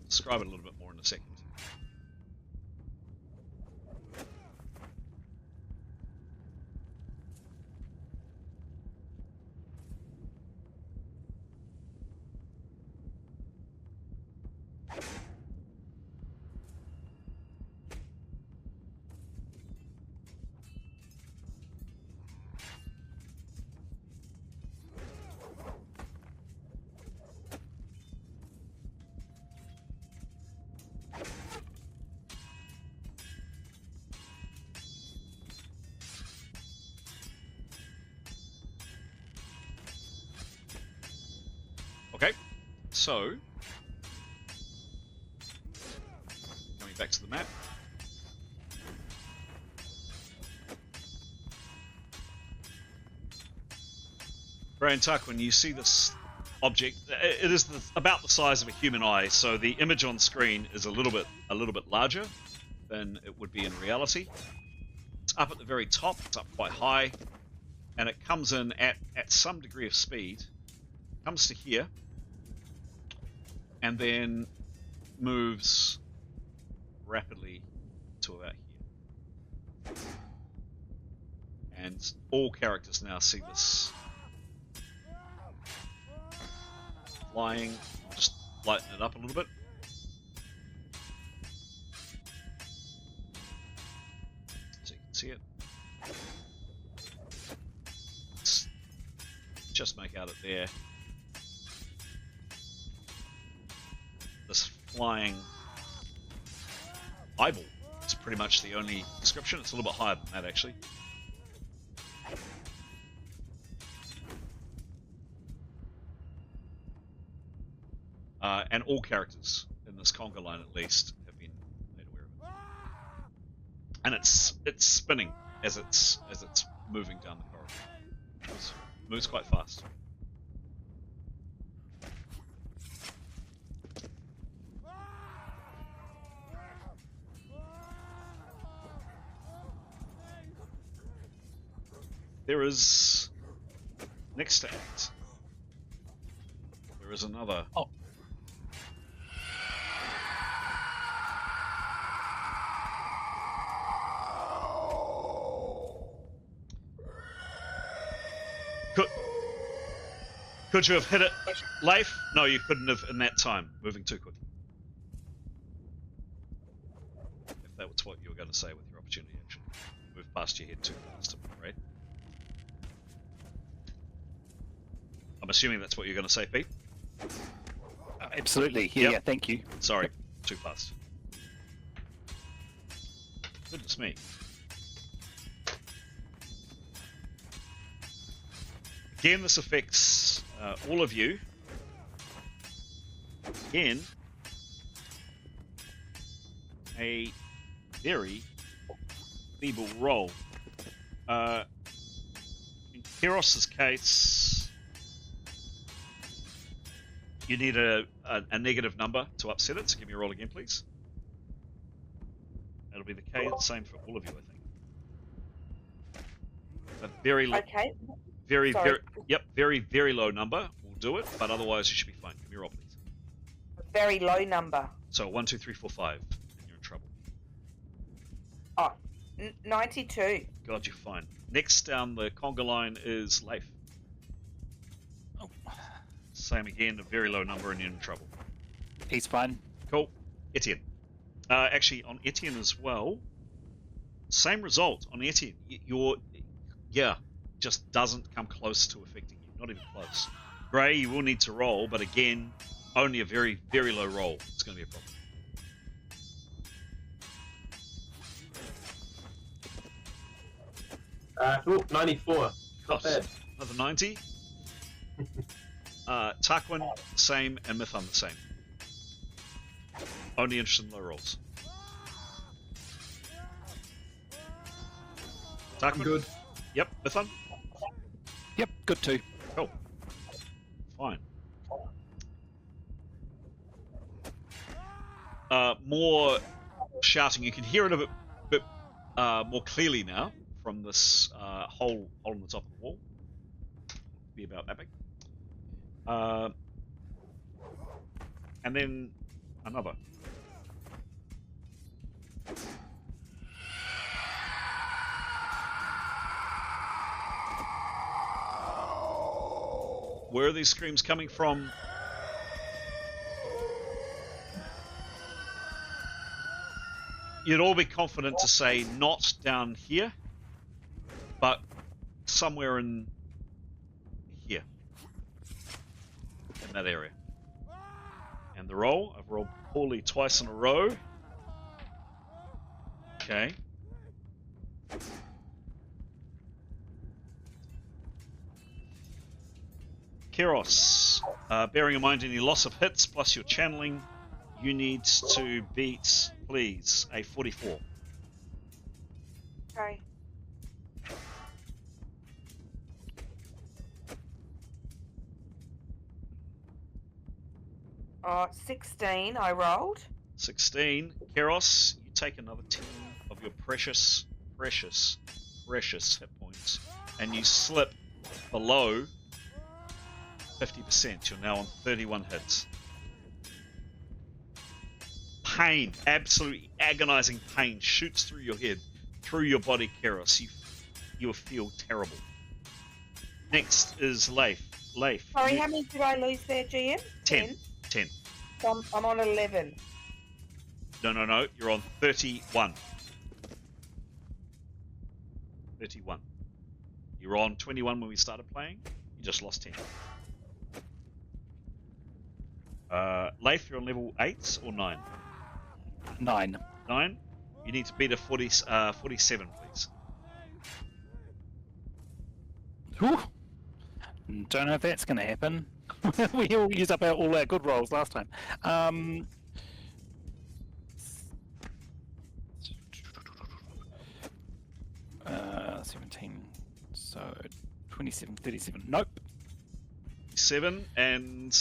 Describe it a little bit more in a second. Okay, so coming back to the map. Ray and Tuck, when you see this object, it is about the size of a human eye, so the image on screen is a little bit larger than it would be in reality. It's up at the very top, it's up quite high, and it comes in at some degree of speed, comes to here, and then moves rapidly to about here. And all characters now see this flying. Just lighten it up a little bit. So you can see it. Just make out it there. This flying eyeball is pretty much the only description. It's a little bit higher than that, actually. And all characters in this conga line, at least, have been made aware of it. And it's spinning as it's moving down the corridor. It moves quite fast. There is next to it. There is another. Oh. Could you have hit it, Leif? No, you couldn't have in that time. Moving too quickly. If that was what you were going to say with your opportunity action. Move past your head too fast, right? I'm assuming that's what you're going to say, Pete? Absolutely. Yeah, Yep. yeah, thank you. Sorry, too fast. Goodness me. Again, this affects all of you. Again, a very feeble roll. In Kiros's case, you need a negative number to upset it, so give me a roll again, please. That'll be the same for all of you, I think. A very low, Okay. very, Sorry. very low number will do it, but otherwise you should be fine. Give me a roll, please. A very low number. So 1, 2, 3, 4, 5, and you're in trouble. Oh, 92. God, you're fine. Next down the conga line is Leif. Oh. Same again, a very low number, and you're in trouble. He's fine. Cool. Etienne. Actually, on Etienne as well, same result on Etienne. Just doesn't come close to affecting you. Not even close. Gray, you will need to roll, but again, only a very, very low roll. It's going to be a problem. 94. Not bad. Another 90. Tarquin, the same, and Mithun, the same. Only interested in low rolls. Tarquin? Good. Yep, Mithun? Yep, good too. Cool. Fine. More shouting. You can hear it a bit more clearly now from this hole in the top of the wall. Be about that big. And then another. Where are these screams coming from? You'd all be confident to say not down here, but somewhere in here, in that area. And the roll, I've rolled poorly twice in a row. Okay. Kiros, bearing in mind any loss of hits plus your channeling, you need to beat, please, a 44. Okay. 16 I rolled. 16. Keros, you take another 10 of your precious hit points, and you slip below 50%. You're now on 31 hits. Pain, absolutely agonizing pain, shoots through your head, through your body, Keros. You feel terrible. Next is Leif. Leif. Sorry, how many did I lose there, GM? 10. So I'm on 11. No. You're on 31. 31. You were on 21 when we started playing. You just lost 10. Leif, you're on level 8 or 9? 9. 9. You need to beat a 47, please. Whew. Don't know if that's going to happen. We all used up all our good rolls last time. 17. So 27, 37. Nope. 7, and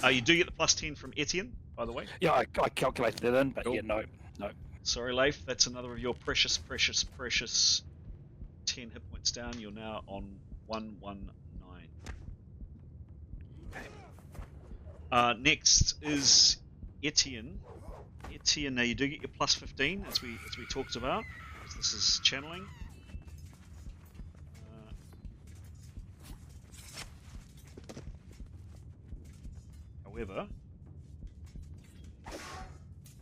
you do get the plus 10 from Etienne, by the way. Yeah, I calculated that in, but Cool. yeah, no. Sorry, Leif, that's another of your precious 10 hit points down. You're now on 119. Okay. Next is Etienne. Etienne, now you do get your plus 15 as we talked about, because this is channeling. However,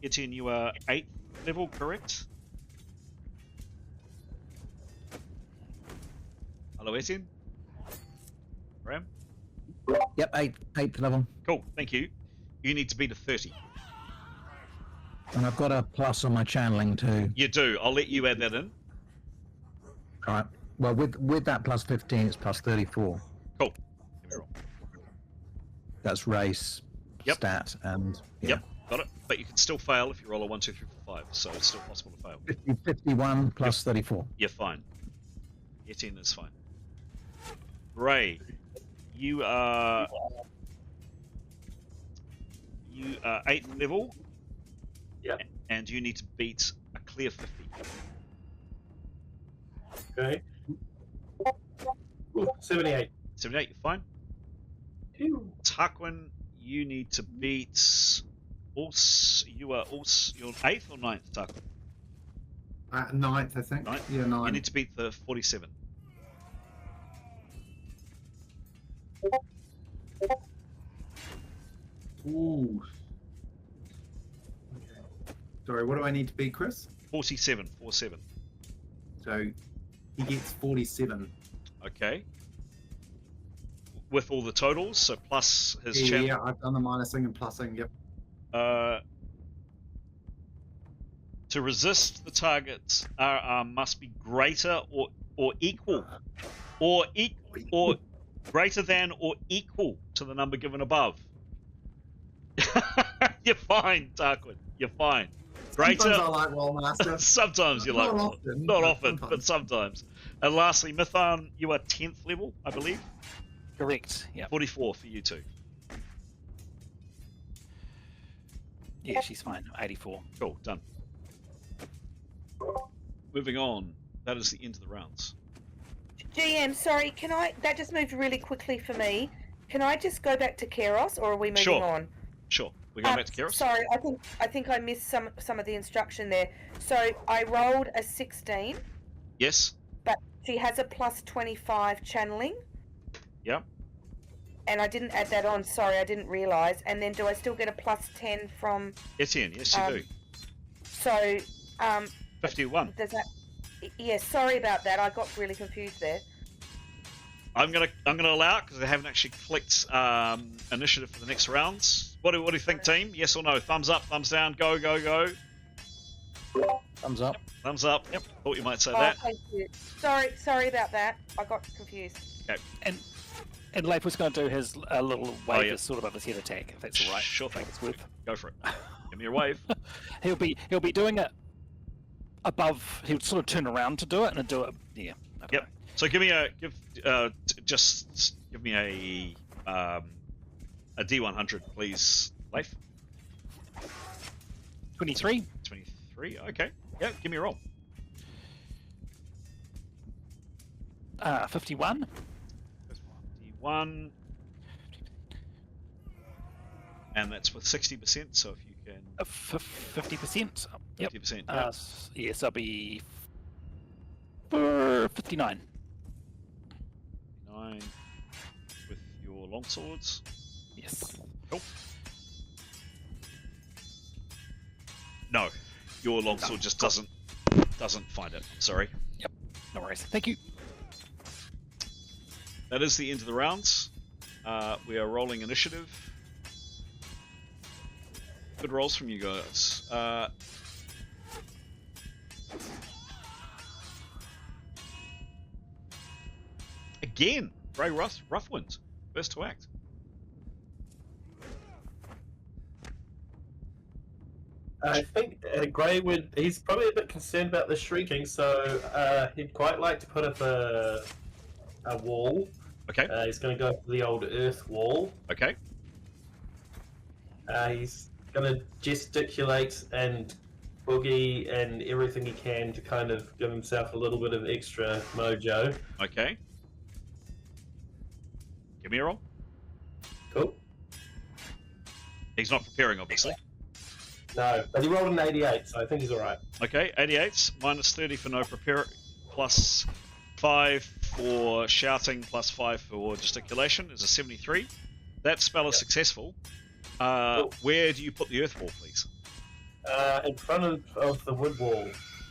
Etienne, you are 8th level, correct? Hello, Etienne? Graham? Yep, 8th level. Cool, thank you. You need to beat a 30. And I've got a plus on my channeling too. You do. I'll let you add that in. All right. Well, with that plus 15, it's plus 34. Cool. Give me a roll. That's race, Yep. stat, and yeah. Yep, got it. But you can still fail if you roll a 1, 2, 3, 4, 5, so it's still possible to fail. 51 plus 34. You're fine. Etienne is fine. Ray, you are 8th level. Yep. And you need to beat a clear 50. Okay. Ooh, 78. 78, you're fine. Ew. Tarquin, you need to beat. You're 8th or 9th, Tarquin? 9th, I think. 9th? Yeah, 9. You need to beat the 47. Ooh. Okay. Sorry, what do I need to be, Chris? 47. So he gets 47. Okay. With all the totals, so plus his Yeah, channel. yeah, I've done the minusing and plussing, yep. To resist the target's RR must be greater or equal, or greater than or equal to the number given above. You're fine, Tarquin. You're fine. Greater. Sometimes I like Rolemaster. Sometimes you like. Not often. Not but often, but sometimes. And lastly, Mython, you are 10th level, I believe. Correct. Yeah. 44 for you two. Yeah, she's fine. 84. Cool, done. Moving on. That is the end of the rounds. GM, sorry, that just moved really quickly for me. Can I just go back to Keros, or are we moving on? Sure. We're going back to Keros? Sorry, I think I missed some of the instruction there. So I rolled a 16. Yes. But she has a plus 25 channeling. Yep. And I didn't add that on. Sorry, I didn't realise. And then do I still get a plus 10 from... Etienne, yes you do. So... 51. Does that... Yeah, sorry about that. I got really confused there. I'm gonna allow it because I haven't actually clicked initiative for the next rounds. What do you think, team? Yes or no? Thumbs up, thumbs down, go. Thumbs up. Thumbs up. Yep. Thought you might say Oh, that. thank you. Sorry about that. I got confused. Okay. And Leif was going to do his little wave, yeah. sort of above his head attack, if that's all right. Sure thing. It's worth. Go for it. Give me your wave. He'll be doing it above. He'll sort of turn around to do it and do it. Yeah. Okay. Yep. So give me a D100, please, Leif? 23. 23. Okay. Yeah, give me a roll. 51. 51. And that's with 60%, so if you can... 50%. Yep. 50%, yeah. Yes, I'll be 59. 9 with your longswords. Yes. Cool. No, your longsword just doesn't find it. I'm sorry. Yep. No worries. Thank you. That is the end of the rounds. We are rolling initiative. Good rolls from you guys. Again, Grey Roughwind, first to act. I think Grey he's probably a bit concerned about the shrieking, so he'd quite like to put up a wall. Okay. He's going to go for the old earth wall. Okay. He's going to gesticulate and boogie and everything he can to kind of give himself a little bit of extra mojo. Okay. Give me a roll. Cool. He's not preparing, obviously. No, but he rolled an 88, so I think he's alright. Okay, 88s, minus 30 for no prepare, plus 5 for shouting, plus 5 for gesticulation is a 73. That spell is successful. Cool. Where do you put the earth wall, please? In front of the wood wall,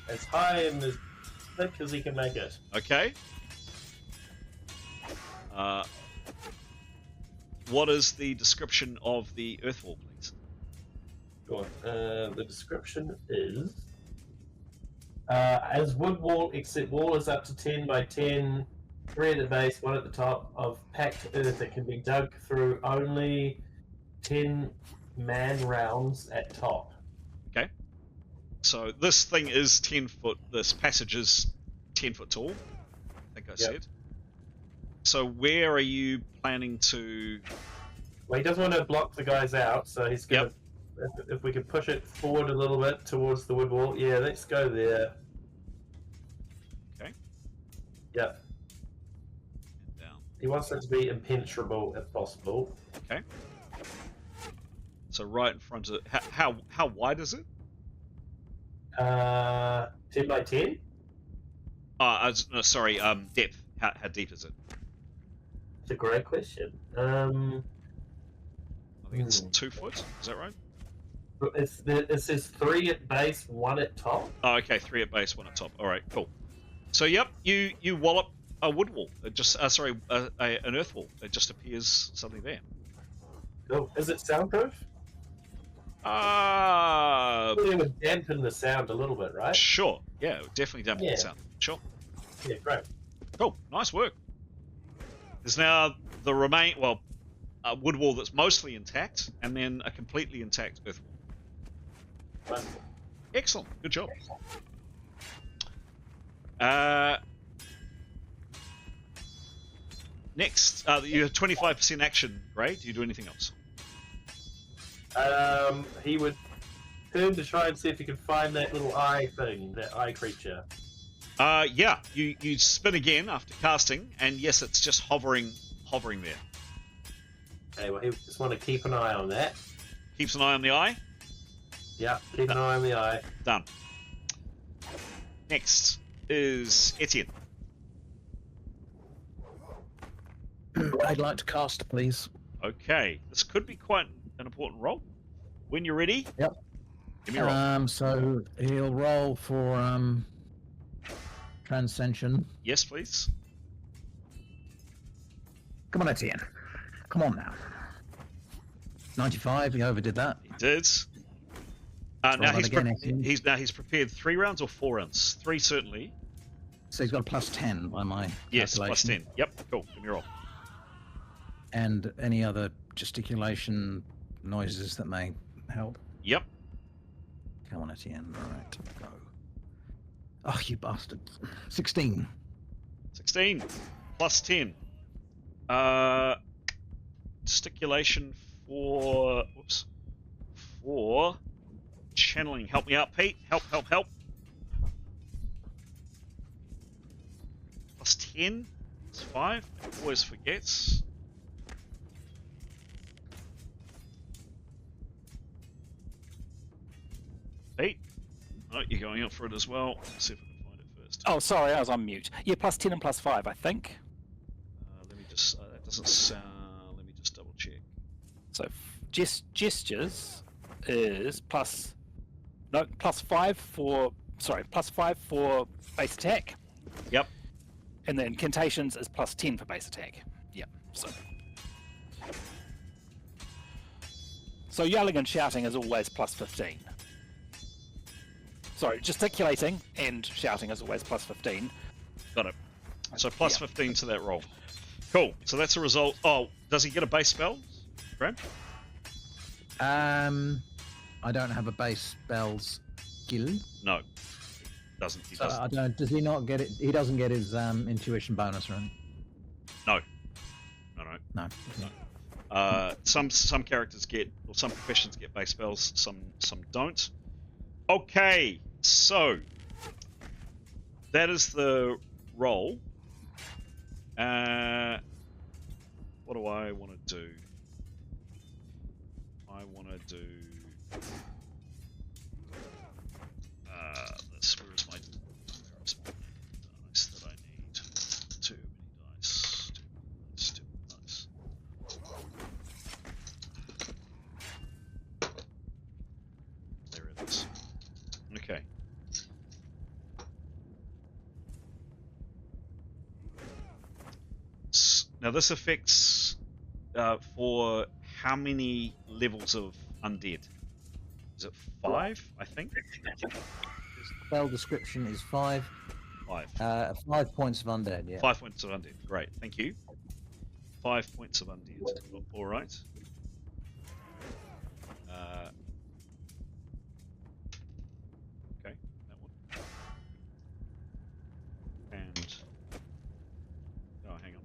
as high and as thick as he can make it. Okay. What is the description of the earth wall, please? Sure. The description is as wood wall, except wall is up to 10 by 10, 3 at the base, 1 at the top, of packed earth that can be dug through only 10 man rounds at top. Okay. So this thing is 10 foot, this passage is 10 foot tall, I think I said. So where are you planning to... Well, he doesn't want to block the guys out, so he's going to... If we could push it forward a little bit towards the wood wall. Yeah, let's go there. Okay. Yep. And down. He wants it to be impenetrable if possible. Okay. So right in front of... How wide is it? 10 by 10? No, sorry, depth. How deep is it? It's a great question. I think it's 2 foot, is that right? It says 3 at base, 1 at top. Oh, okay, 3 at base, 1 at top. All right, cool. So, yep, you wallop a wood wall. It just, an earth wall. It just appears suddenly there. Cool. Is it soundproof? It would dampen the sound a little bit, right? Sure. Yeah, it would definitely dampen the sound. Sure. Yeah, great. Cool. Nice work. There's now the a wood wall that's mostly intact, and then a completely intact earth wall. Wonderful. Excellent. Good job. Next, you have 25% action, Gray. Do you do anything else? He would turn to try and see if he can find that little eye thing, that eye creature. Yeah. You spin again after casting, and yes, it's just hovering there. Okay, well, he just want to keep an eye on that. Keeps an eye on the eye. Yeah, keep an eye on the eye. Done. Next is Etienne. I'd like to cast, please. Okay, this could be quite an important roll. When you're ready. Yep. Give me a roll. So he'll roll for Transcension. Yes, please. Come on, Etienne. Come on now. 95. He overdid that. He did. Now he's prepared 3 rounds or 4 rounds. 3 certainly. So he's got a plus 10 by my yes, calculation. plus 10. Yep, cool. Give me a roll. And any other gesticulation noises that may help. Yep. Come on, Etienne. All right, go. Oh, you bastard. 16. 16 plus 10. Gesticulation for... Whoops. channeling. Help me out, Pete. Help, help, help. Plus 10. Plus 5. Always forgets. Pete. Oh, you're going up for it as well. Let's see if I can find it first. Oh, sorry, I was on mute. Yeah, plus 10 and plus 5, I think. Let me just. That doesn't sound. Let me just double check. So gestures is plus 5 for base attack. Yep. And then incantations is plus 10 for base attack. Yep. So yelling and shouting is always plus 15. Sorry, gesticulating and shouting is always plus 15. Got it. So plus 15 to that roll. Cool. So that's a result. Oh, does he get a base spell, Graham? I don't have a base spells skill. No. Doesn't. He So doesn't. I don't. Does he not get it? He doesn't get his intuition bonus, right? No. No. Some characters get, or some professions get base spells. Some don't. Okay. So that is the roll. What do I want to do? I want to do this. Where is my dice that I need? Too many dice. Too many dice. There it is. Okay. Now this affects for how many levels of undead? Is it 5? I think. Spell description is 5. 5. 5 points of undead. Yeah. 5 points of undead. Great, thank you. 5 points of undead. All right. Okay, that one. And oh, hang on.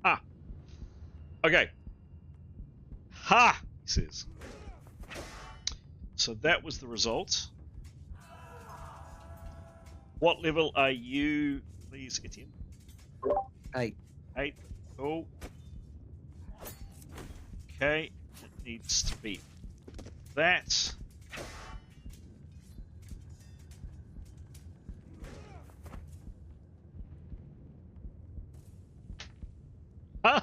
Ah. Okay. Ha! He says. So that was the result. What level are you, please, Etienne? 8. 8. Cool. Okay. It needs to be that. Huh?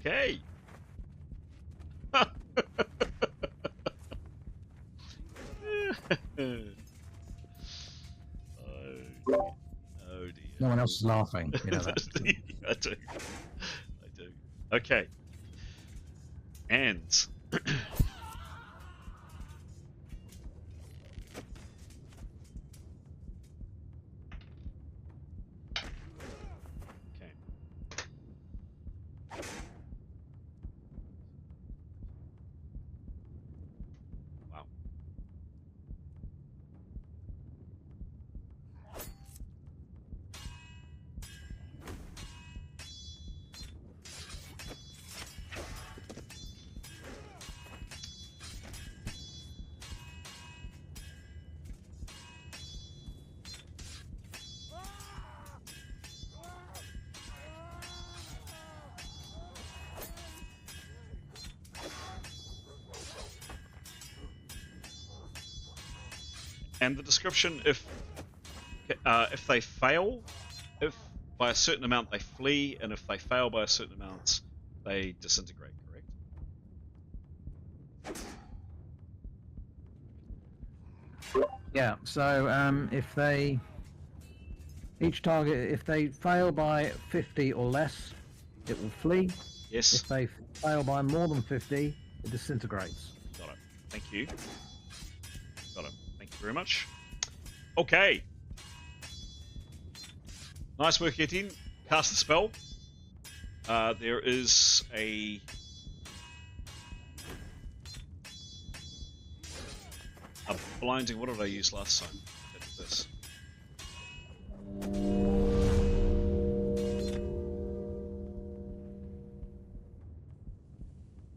Okay. Oh dear. No one else is laughing. You know that. I do. Okay. And okay. Wow. And the description, if they fail, if by a certain amount they flee, and if they fail by a certain amount, they disintegrate, correct? Yeah. So if they each target, if they fail by 50 or less, it will flee. Yes. If they fail by more than 50, it disintegrates. Got it. Thank you. Got it. Thank you very much. Okay. Nice work, Etienne. Cast the spell. There is a blinding. What did I use last time? This.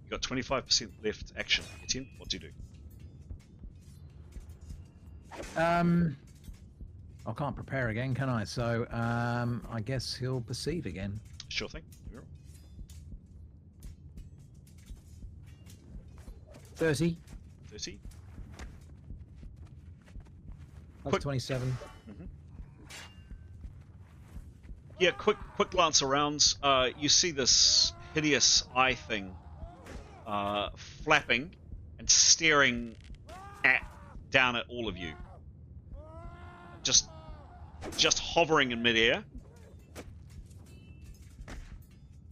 You got 25% left action. Etienne, what do you do? I can't prepare again, can I? So I guess he'll perceive again. Sure thing. You're all. 30. 30. That's Quick. 27. Yeah, quick glance around. You see this hideous eye thing flapping and staring down at all of you. Just hovering in midair.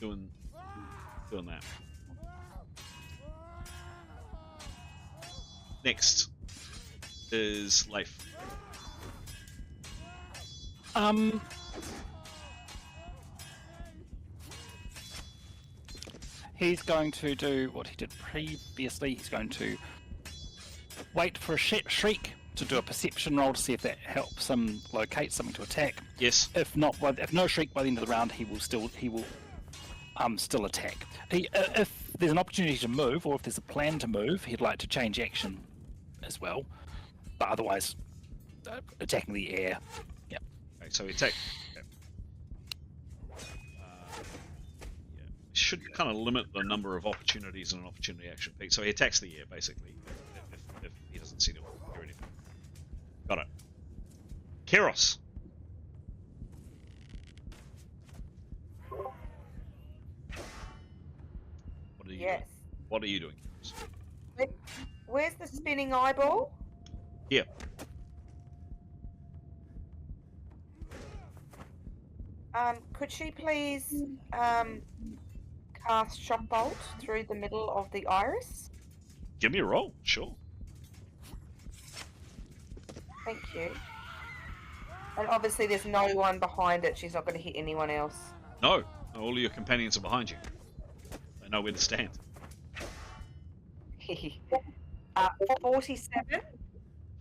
Doing that. Next is Leif. He's going to do what he did previously. He's going to wait for a Shriek to do a perception roll to see if that helps him locate something to attack. Yes. If not, if no Shriek by the end of the round, he will still attack. If there's an opportunity to move, or if there's a plan to move, he'd like to change action as well. But otherwise, attacking the air. Yeah. Okay, so he attack. Okay. Should kind of limit the number of opportunities in an opportunity action piece. So he attacks the air, basically, if he doesn't see to hear anything. Got it. Keros. What are you doing? What are you doing, Keros? Where's the spinning eyeball? Here. Could she please cast Shock Bolt through the middle of the iris? Give me a roll, sure. Thank you. And obviously there's no one behind it. She's not going to hit anyone else. No, all of your companions are behind you. They know where to stand. 47.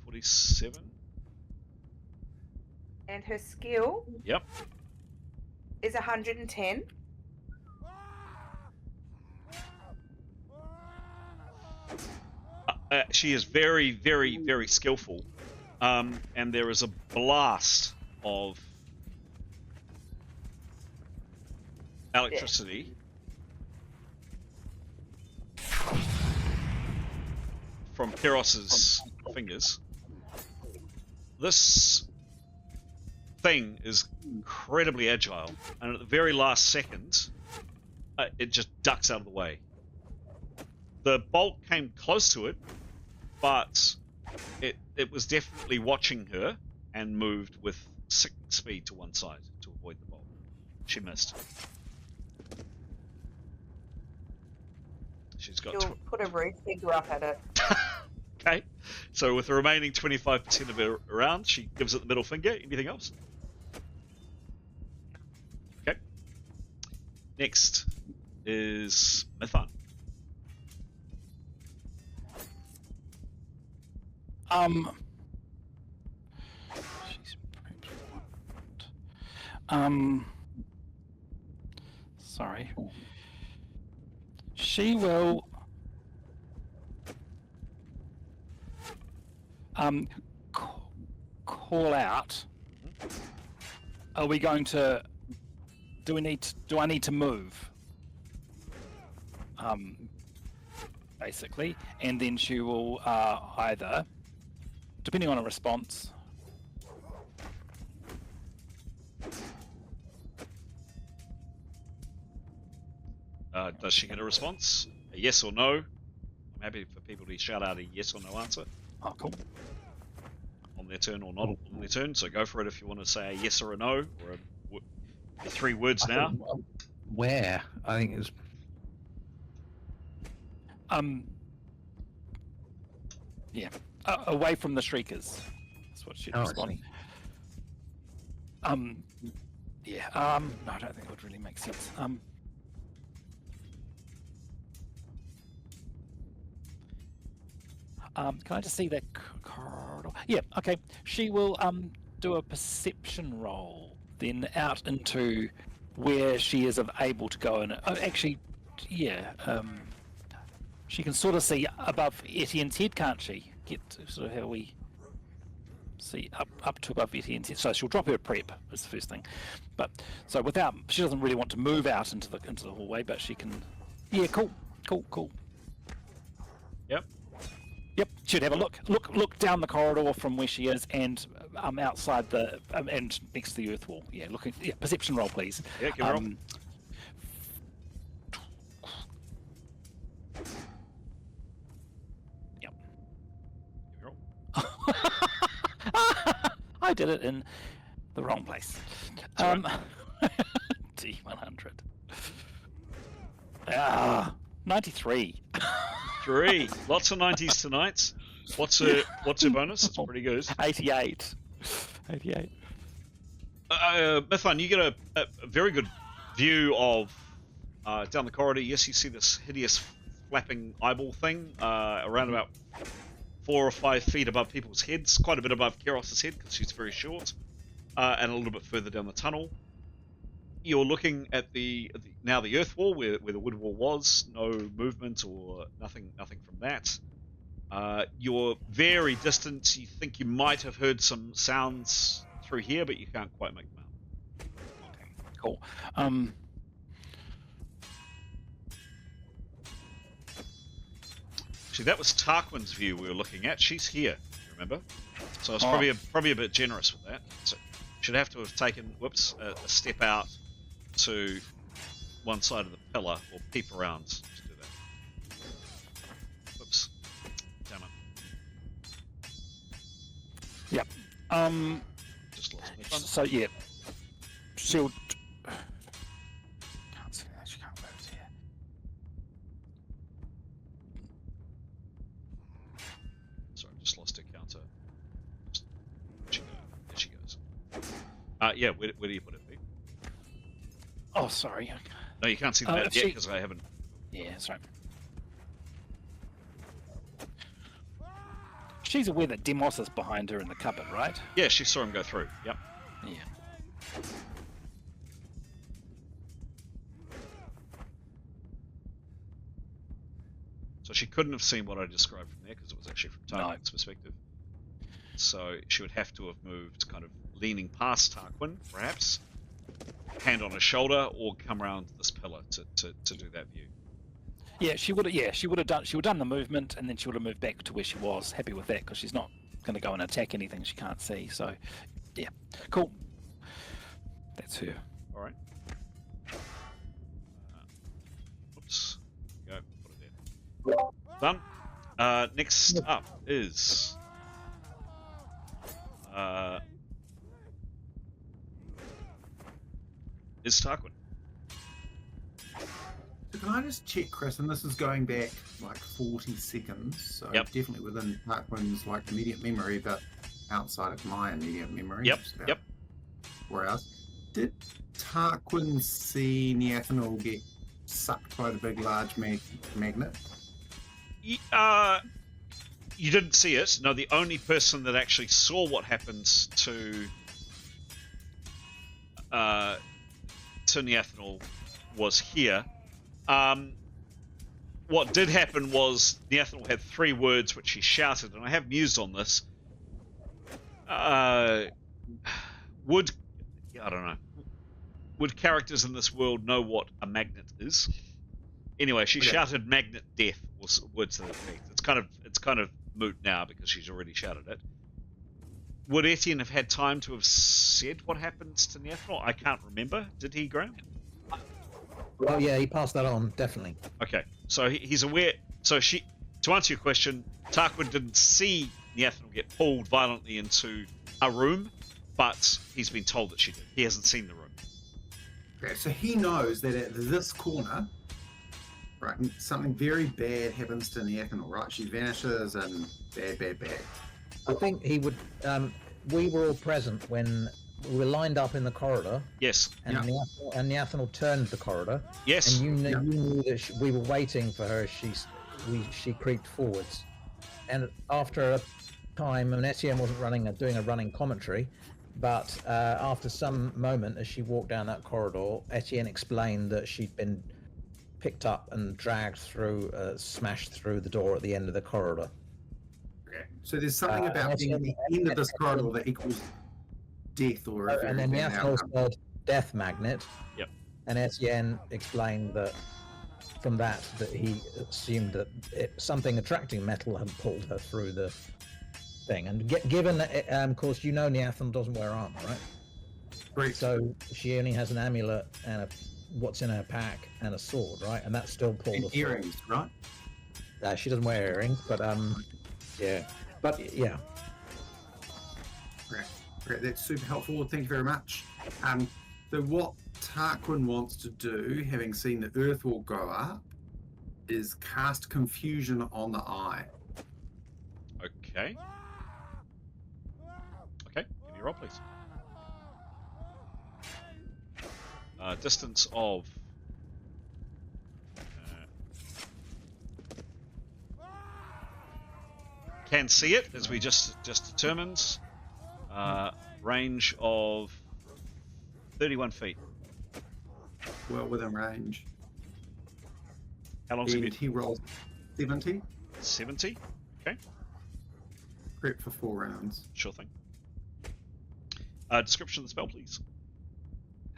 47. And her skill Yep. is 110. She is very, very, very skillful. And there is a blast of electricity from Keros's fingers. This thing is incredibly agile, and at the very last second, it just ducks out of the way. The bolt came close to it, but it was definitely watching her and moved with sickening speed to one side to avoid the bolt. She missed. She's got. She'll put a rude finger up at it. Okay, so with the remaining 25% of her round, she gives it the middle finger. Anything else? Okay. Next is Mython. Sorry. She will call out. Are we going to? Do I need to move? Basically, and then she will either, depending on a response. Does she get a response? A yes or no? I'm happy for people to shout out a yes or no answer. Oh, cool. On their turn or not on their turn. So go for it if you want to say a yes or a no, or a 3 words now. Where? I think it's. Yeah. Away from the shriekers. That's what she'd respond. Yeah. No, I don't think it would really make sense. Can I just see that Yeah, okay. She will do a perception roll, then out into where she is able to go. And actually, yeah, she can sort of see above Etienne's head, can't she? Get to sort of how we see up to above Etienne's head. So she'll drop her prep is the first thing. But so without, she doesn't really want to move out into the hallway, but she can. Yeah, cool. Yep. Yep, should have a look down the corridor from where she is, and outside the and next to the earth wall. Yeah, looking. Yeah, perception roll, please. Yeah, give a roll. Yep. Give a roll. I did it in the wrong place. D100. 93. 3. Lots of 90s tonight. What's her bonus? It's pretty good. 88. Mython, you get a very good view of down the corridor. Yes, you see this hideous flapping eyeball thing around about 4 or 5 feet above people's heads, quite a bit above Keros's head because she's very short, and a little bit further down the tunnel. You're looking at the earth wall where the wood wall was. No movement or nothing from that. You're very distant. You think you might have heard some sounds through here, but you can't quite make them out. Okay, cool. Actually, that was Tarquin's view we were looking at. She's here, remember? So I was probably a bit generous with that. So should have to have taken a step out to one side of the pillar or peep around to do that. Whoops. Damn it. Yep. Just lost my fun. So yeah, she'll. Can't see that. She can't move here. Sorry, just lost her counter. There she goes. Yeah, where do you put it, Pete? Oh, sorry. No, you can't see the map yet because I haven't. Yeah, that's right. She's aware that Demos is behind her in the cupboard, right? Yeah, she saw him go through. Yep. Yeah. So she couldn't have seen what I described from there because it was actually from Tarquin's perspective. So she would have to have moved kind of leaning past Tarquin, perhaps, hand on her shoulder, or come around this pillar to do that view. Yeah, she would have done the movement, and then she would have moved back to where she was. Happy with that because she's not going to go and attack anything she can't see. So, yeah, cool. That's her. All right. Oops. Go. Put it there. Done. Next up is Tarquin. So can I just check, Chris, and this is going back like 40 seconds, so Yep. definitely within Tarquin's like immediate memory, but outside of my immediate memory. Yep. just about Yep. 4 hours. Did Tarquin see Neathanol get sucked by the big, large magnet? You didn't see it. No, the only person that actually saw what happened to Neathanol was here. What did happen was Neathanol had 3 words which he shouted, and I have mused on this. Would characters in this world know what a magnet is? Anyway, she shouted "magnet death" or words to that effect. It's kind of moot now because she's already shouted it. Would Etienne have had time to have said what happened to Neathanol? I can't remember. Did he, Graham? Oh yeah, he passed that on, definitely. Okay, so he's aware. So to answer your question, Tarquin didn't see Neathanol get pulled violently into a room, but he's been told that she did. He hasn't seen the room. Okay, so he knows that at this corner, right, something very bad happens to Neathanol, right? She vanishes and bad. I think he would. We were all present when we were lined up in the corridor. Yes. And Neathanol turned the corridor. Yes. And you knew that we were waiting for her. She creeped forwards, and after time, and Etienne wasn't doing a running commentary, but after some moment, as she walked down that corridor, Etienne explained that she'd been picked up and dragged through, smashed through the door at the end of the corridor. Okay. So there's something about being at the end of this corridor that equals death or a And very then bad Yathnos outcome. said death magnet. Yep. And Etienne explained that from that he assumed that something attracting metal had pulled her through the thing. And given that, of course, you know Niathon doesn't wear armor, right? Great. So she only has an amulet and what's in her pack and a sword, right? And that still pulled her And through. earrings, right? She doesn't wear earrings, but yeah. But yeah. Great. That's super helpful. Thank you very much. So what Tarquin wants to do, having seen the earth wall go up, is cast confusion on the eye. Okay. Okay, give me a roll, please. Distance of... can see it, as we just determined. Range of 31 feet. Well within range. How long's it And he rolls 70. 70? Okay, Prep for 4 rounds. sure thing. Description of the spell, please.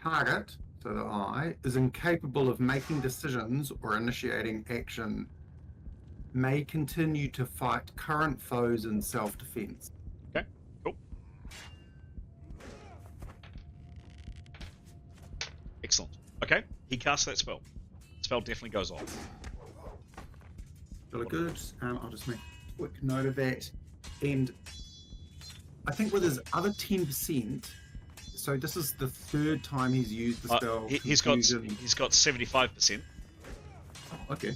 Target, so the eye, is incapable of making decisions or initiating action. May continue to fight current foes in self-defense. Okay, cool. Excellent. Okay, he casts that spell. Spell definitely goes off. Really good. I'll just make a quick note of that. And I think with his other 10%, so this is the third time he's used the spell. He's got 75%. Oh, okay.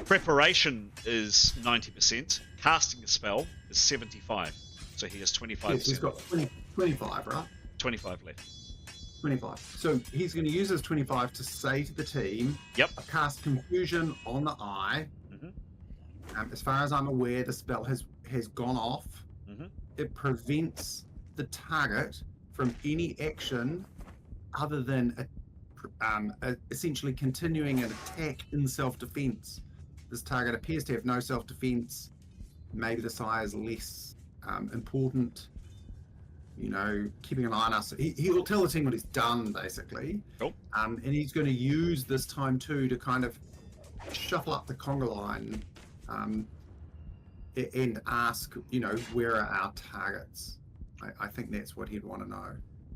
Preparation is 90%. Casting a spell is 75. So he has 25%. Yes, he's got 25, right? 25 left. 25. So he's going to use his 25 to say to the team, Yep. I cast confusion on the eye. Mhm. As far as I'm aware, the spell has gone off. Mhm. It prevents the target from any action other than essentially continuing an attack in self-defense. This target appears to have no self-defense. Maybe the eye is less important. You know, keeping an eye on us. He will tell the team what he's done, basically. Cool. And he's going to use this time too to kind of shuffle up the conga line and ask, you know, where are our targets? I think that's what he'd want to know.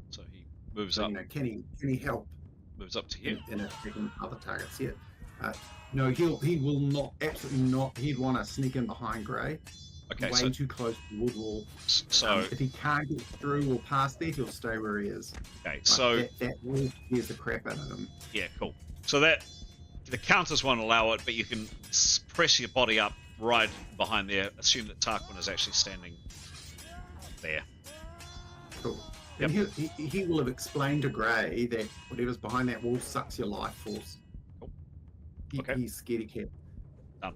So he moves So, up. you know, can he help Moves up to here. in attacking other targets? Yeah. No, he will not. Absolutely not. He'd want to sneak in behind Grey. Okay, Way so too close to the wood wall. so If he can't get through or past there, he'll stay where he is. okay, Like, so that wall scares the crap out of him. yeah, cool. So that the counters won't allow it, but you can press your body up right behind there. Assume that Tarquin is actually standing there. Cool. And he will have explained to Grey that whatever's behind that wall sucks your life force. Cool. Okay. He's scaredy cat. Done.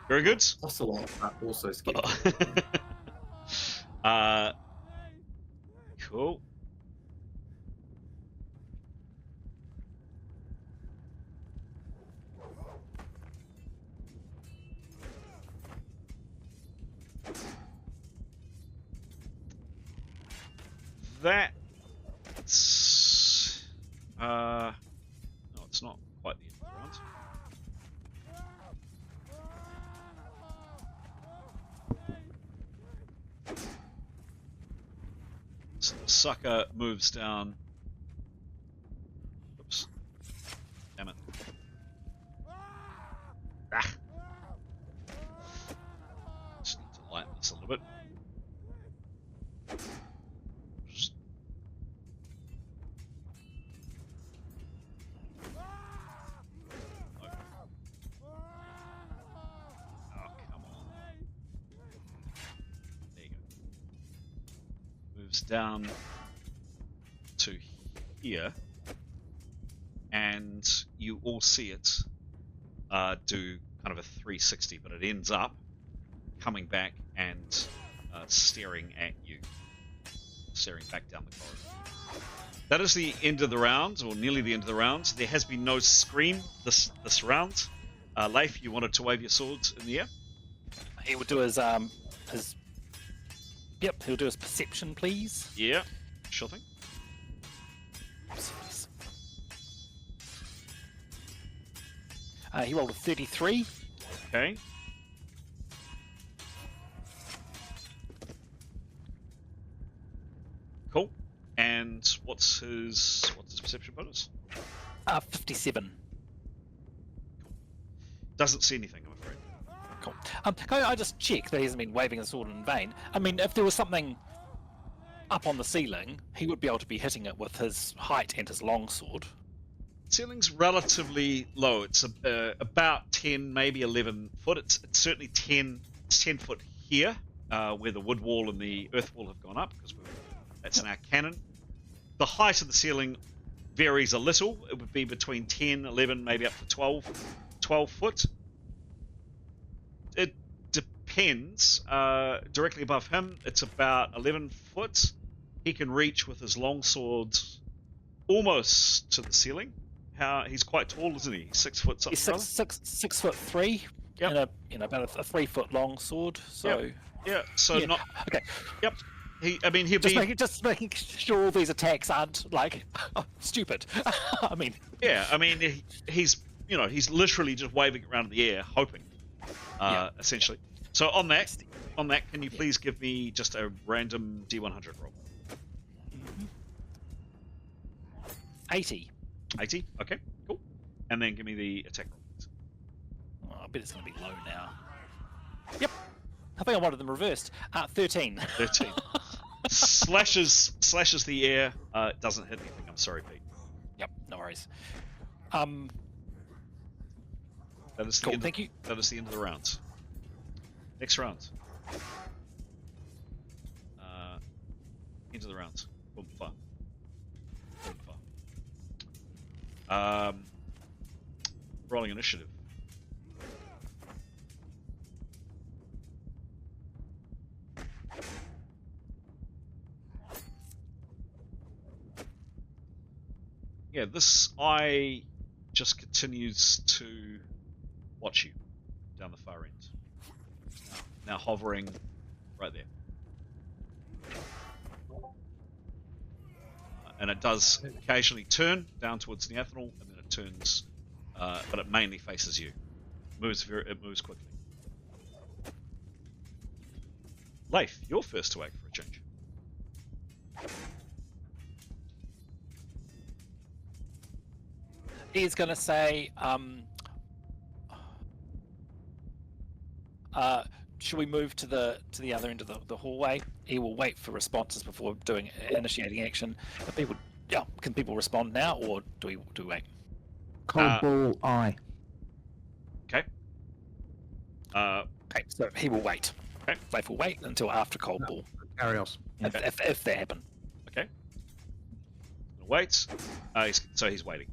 Very good. Ocelot, but also scaredy cat. Cool. That's no, it's not quite the end of the round. So the sucker moves down. Oops. Damn it. Ah. Just need to lighten this a little bit. Just... Oh, come on. There you go. Moves down to here, and you all see it do kind of a 360, but it ends up coming back and staring at you, staring back down the corridor. That is the end of the round, or nearly the end of the round. There has been no scream this round. Leif, you wanted to wave your swords in the air? He would do his Yep, he'll do his perception, please. Yeah, sure thing. He rolled a 33. Okay. Cool. And what's his perception bonus? 57. Doesn't see anything, I'm afraid. Cool. Can I just check that he hasn't been waving his sword in vain? I mean, if there was something up on the ceiling, he would be able to be hitting it with his height and his longsword. Ceiling's relatively low. It's about 10, maybe 11 foot. It's certainly 10. It's 10 foot here, where the wood wall and the earth wall have gone up, because that's in our cannon. The height of the ceiling varies a little. It would be between 10, 11, maybe up to 12 foot. It depends. Directly above him, it's about 11 foot. He can reach with his longsword almost to the ceiling. He's quite tall, isn't he? 6 foot something. He's 6'3". Yep. About a 3 foot long sword. So yeah. So not okay. Yep. He'll just making sure all these attacks aren't like stupid. I mean. Yeah. I mean, he's literally just waving it around in the air, hoping. Essentially. So on that, can you please give me just a random D100 roll? 80. 80. Okay. Cool. And then give me the attack roll, please. Oh, I bet it's going to be low now. Yep. I think I wanted them reversed. 13. 13. Slashes the air. Doesn't hit anything. I'm sorry, Pete. Yep. No worries. That is the Cool. end Thank you. That is the end of the round. Next round. Into the round. Boom, fire. Boom, fire. Rolling initiative. Yeah, this eye just continues to watch you down the far end. Now hovering right there. And it does occasionally turn down towards Neathanol, and then it turns, but it mainly faces you. It moves quickly. Leif, you're first to act for a change. He's going to say, should we move to the other end of the hallway? He will wait for responses before initiating action. Can people respond now, or do we wait? Cold ball eye. Okay. Okay, so he will wait. Okay. Leif will wait until after cold ball, Arios. if that happen. Okay. Wait. He's waiting.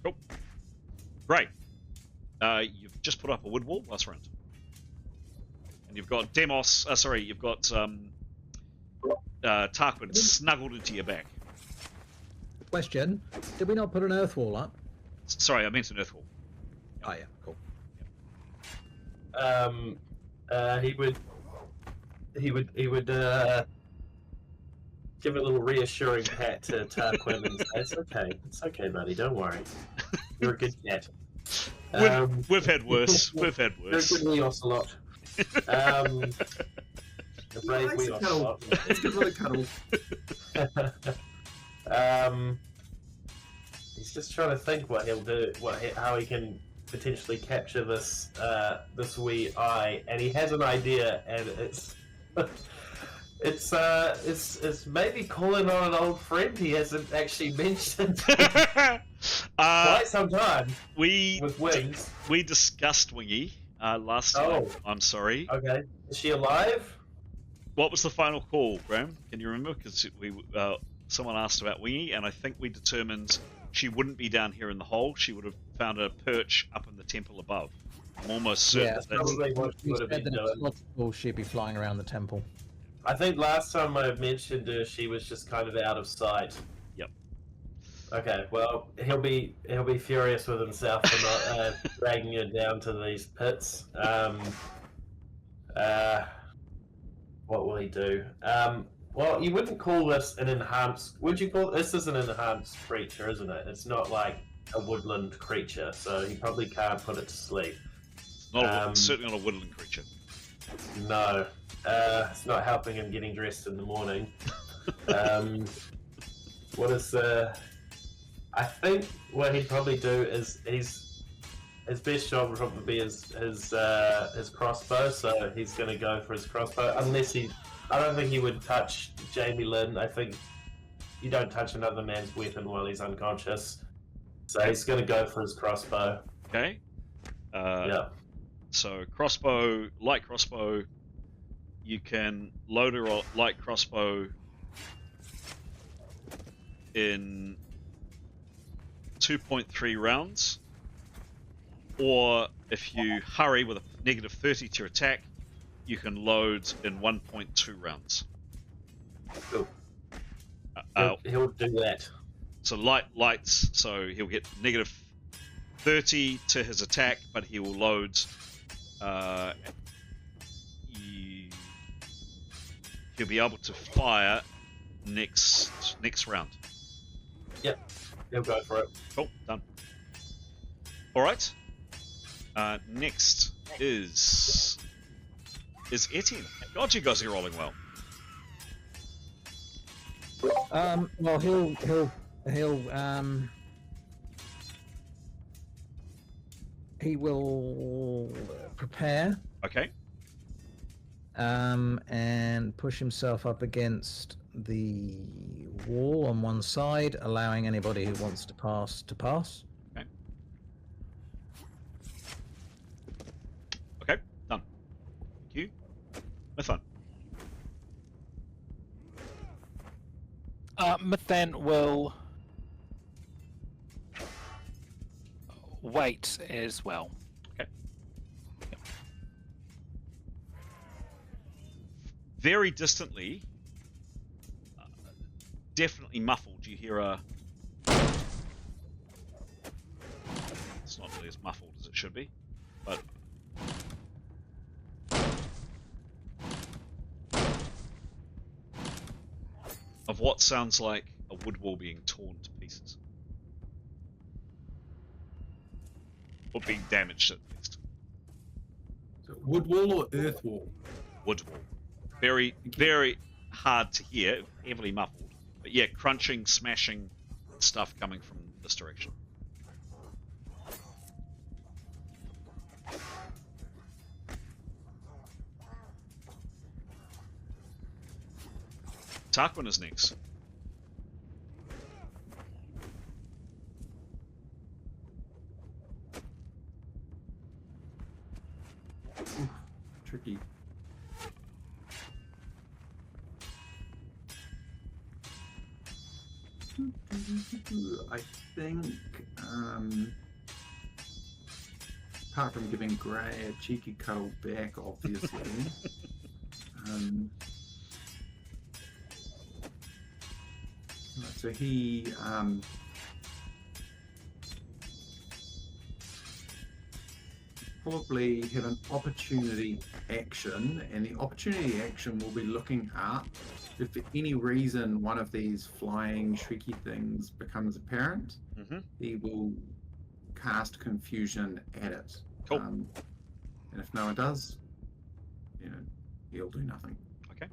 Cool. Great. You've just put up a wood wall last round. And you've got Demos, you've got Tarquin snuggled into your back. Question: did we not put an earth wall up? Sorry, I meant an earth wall. Oh yeah, cool. He would give a little reassuring pat to Tarquin and say, it's okay, buddy, don't worry. You're a good cat. We've had worse. We've had You're a worse. good wee ocelot. A brave wee ocelot. It's good for the cuddle. He's just trying to think what he'll do, how he can potentially capture this wee eye, and he has an idea, and it's maybe calling on an old friend he hasn't actually mentioned quite some time. With wings. We discussed Wingy last time. I'm sorry. Okay. Is she alive? What was the final call, Graham? Can you remember? Because someone asked about Wingy, and I think we determined she wouldn't be down here in the hole. She would have found a perch up in the temple above. I'm almost certain That's that's probably what she We would have said been that it's doing. logical she'd be flying around the temple. I think last time I mentioned her, she was just kind of out of sight. Yep. Okay, well, he'll be furious with himself for not dragging her down to these pits. What will he do? Well, you wouldn't call this an enhanced. Would you call this is an enhanced creature, isn't it? It's not like a woodland creature, so he probably can't put it to sleep. It's certainly not a woodland creature. No, it's not helping him getting dressed in the morning. What is I think what he'd probably do is his best shot would probably be his crossbow. So he's going to go for his crossbow, unless I don't think he would touch Jamie Lynn. I think you don't touch another man's weapon while he's unconscious. So he's going to go for his crossbow. Okay. Yeah. So light crossbow, you can load a light crossbow in 2.3 rounds, or if you hurry with a negative 30 to your attack, you can load in 1.2 rounds. Cool. He'll do that. So lights, so he'll get negative 30 to his attack, but he will load. He'll be able to fire next round. Yep, he'll go for it. Cool, done. All right. Next is Etienne. God, you guys are rolling well. Well, he will prepare. Okay. And push himself up against the wall on one side, allowing anybody who wants to pass to pass. Okay. Okay, done. Thank you. Mython. Mythan will wait as well. Okay. Very distantly, definitely muffled, you hear a... It's not really as muffled as it should be, but... of what sounds like a wood wall being torn to pieces. Or being damaged at least. So wood wall or earth wall? Wood wall. Very, very hard to hear, heavily muffled. But yeah, crunching, smashing stuff coming from this direction. Tarquin is next. Tricky. I think, apart from giving Gray a cheeky cuddle back, obviously, so he probably have an opportunity action, and the opportunity action will be looking up. If for any reason one of these flying shrieky things becomes apparent, he will cast confusion at it. Cool. And if no one does, he'll do nothing. Okay.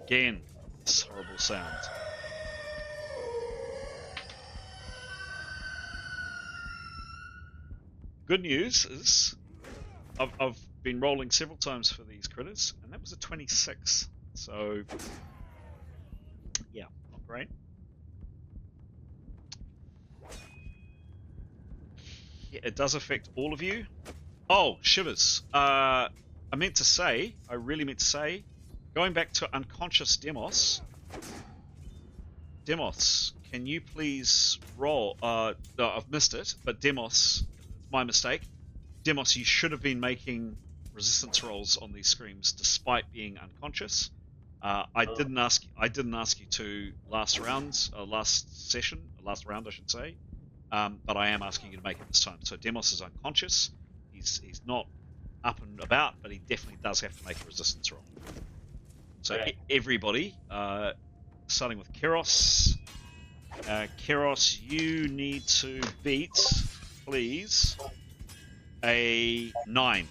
Again, this horrible sound. Good news is I've been rolling several times for these critters, and that was a 26. So, yeah, not great. it does affect all of you. Oh, shivers. I really meant to say, going back to unconscious Demos. Demos, can you please roll? No, I've missed it, but Demos, it's my mistake. Demos, you should have been making resistance rolls on these screams despite being unconscious. I didn't ask you to last round, last round, I should say. But I am asking you to make it this time. So Demos is unconscious. He's not up and about, but he definitely does have to make a resistance roll. So Okay. Everybody, starting with Keros. Keros, you need to beat, please, a 9.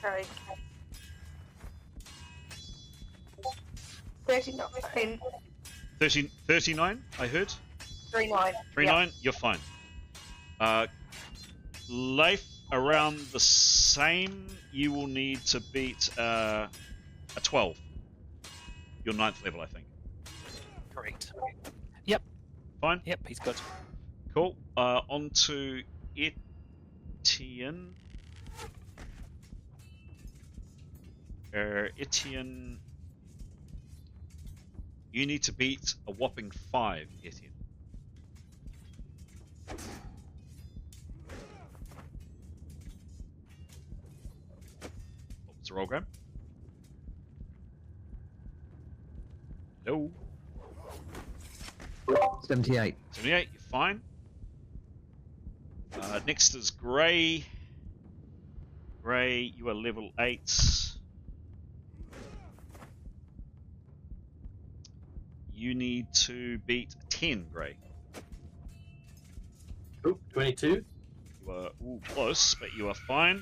Sorry. 39. 39, I heard. 39. 39, you're fine. Leif, around the same, you will need to beat a 12. Your 9th level, I think. Correct. Yep. Fine? Yep, he's good. Cool. On to Etienne. Etienne, you need to beat a whopping 5, Etienne. What's the roll, Graham? Hello? 78. 78, you're fine. Next is Grey. Grey, you are level 8. You need to beat 10, Grey. Oop, 22. You are close, but you are fine.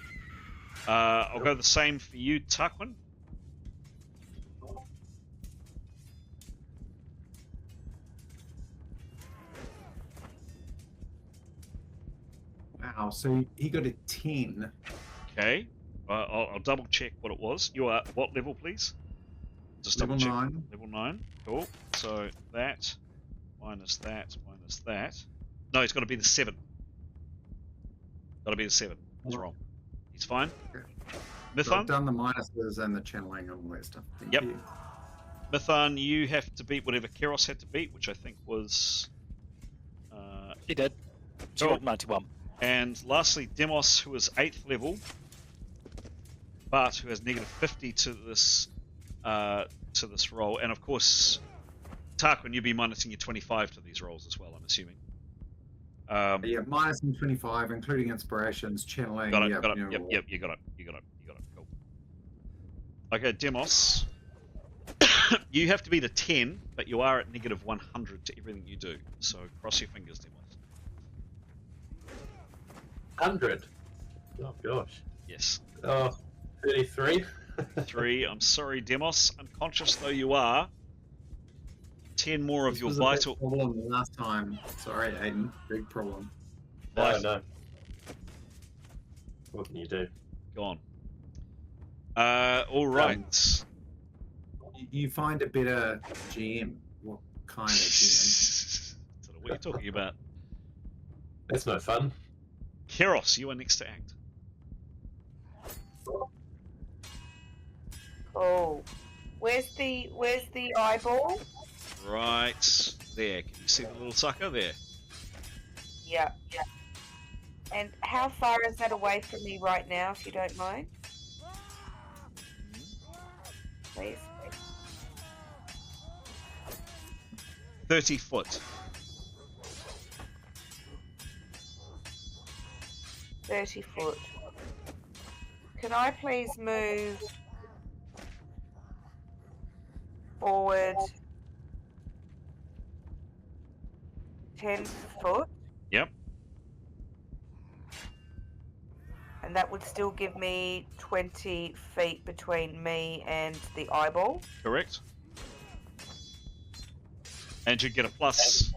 I'll go the same for you, Tarquin. Wow, so he got a 10. Okay. I'll double check what it was. You are what level, please? Just Level double check. 9. Level 9. Cool. So that minus that minus that. No, it's got to be the 7. Got to be the 7. That's wrong. He's fine. Okay. So I've Mython? done the minuses and the channeling and all that stuff. Thank Yep. you. Mython, you have to beat whatever Keros had to beat, which I think was... He did. She Cool. got 91. And lastly, Demos, who is 8th level, but who has negative 50 to this roll. And of course, Tarquin, you'll be minusing your 25 to these rolls as well, I'm assuming. Yeah, minus 25, including inspirations, channeling. Got it, yeah, got it. you know, Yep, you got it. Cool. Okay, Demos. You have to beat a 10, but you are at negative 100 to everything you do. So cross your fingers, Demos. 100. Oh, gosh. Yes. Oh, 33. 3. I'm sorry, Demos. Unconscious though you are, 10 more of this your was a big vital... problem last time. Sorry, Aiden. Big problem. No. What can you do? Gone. All right. You find a better GM. What kind of GM? Don't know what you're talking about. That's no fun. Keros, you are next to act. Oh, where's the eyeball? Right there. Can you see the little sucker there? Yeah. And how far is that away from me right now, if you don't mind? Please. 30 foot. 30 foot. Can I please move forward 10 foot? Yep. And that would still give me 20 feet between me and the eyeball. Correct. And you get a plus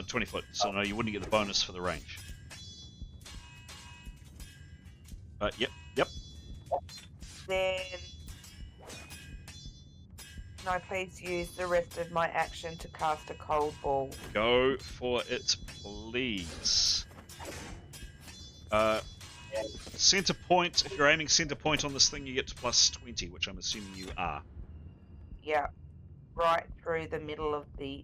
20 foot. So no, you wouldn't get the bonus for the range. Yep. Then can I please use the rest of my action to cast a cold ball? Go for it, please. Center point. If you're aiming center point on this thing, you get to plus 20, which I'm assuming you are. Yeah, right through the middle of the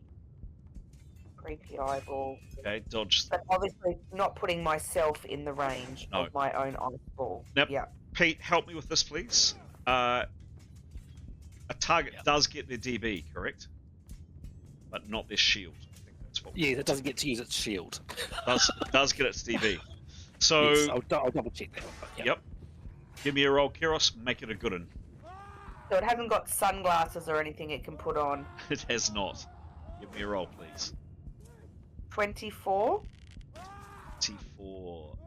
creepy eyeball. Okay, dodge. But obviously not putting myself in the range No. of my own eyeball. Yep. Yeah. Pete, help me with this, please. A target does get their DB, correct? But not their shield. I think that's what. Yeah, it doesn't get to use its shield. Does get its DB. So. Yes, I'll double check that. But yeah. Yep. Give me a roll, Keros. Make it a good one. So it hasn't got sunglasses or anything it can put on. It has not. Give me a roll, please. 24. 24.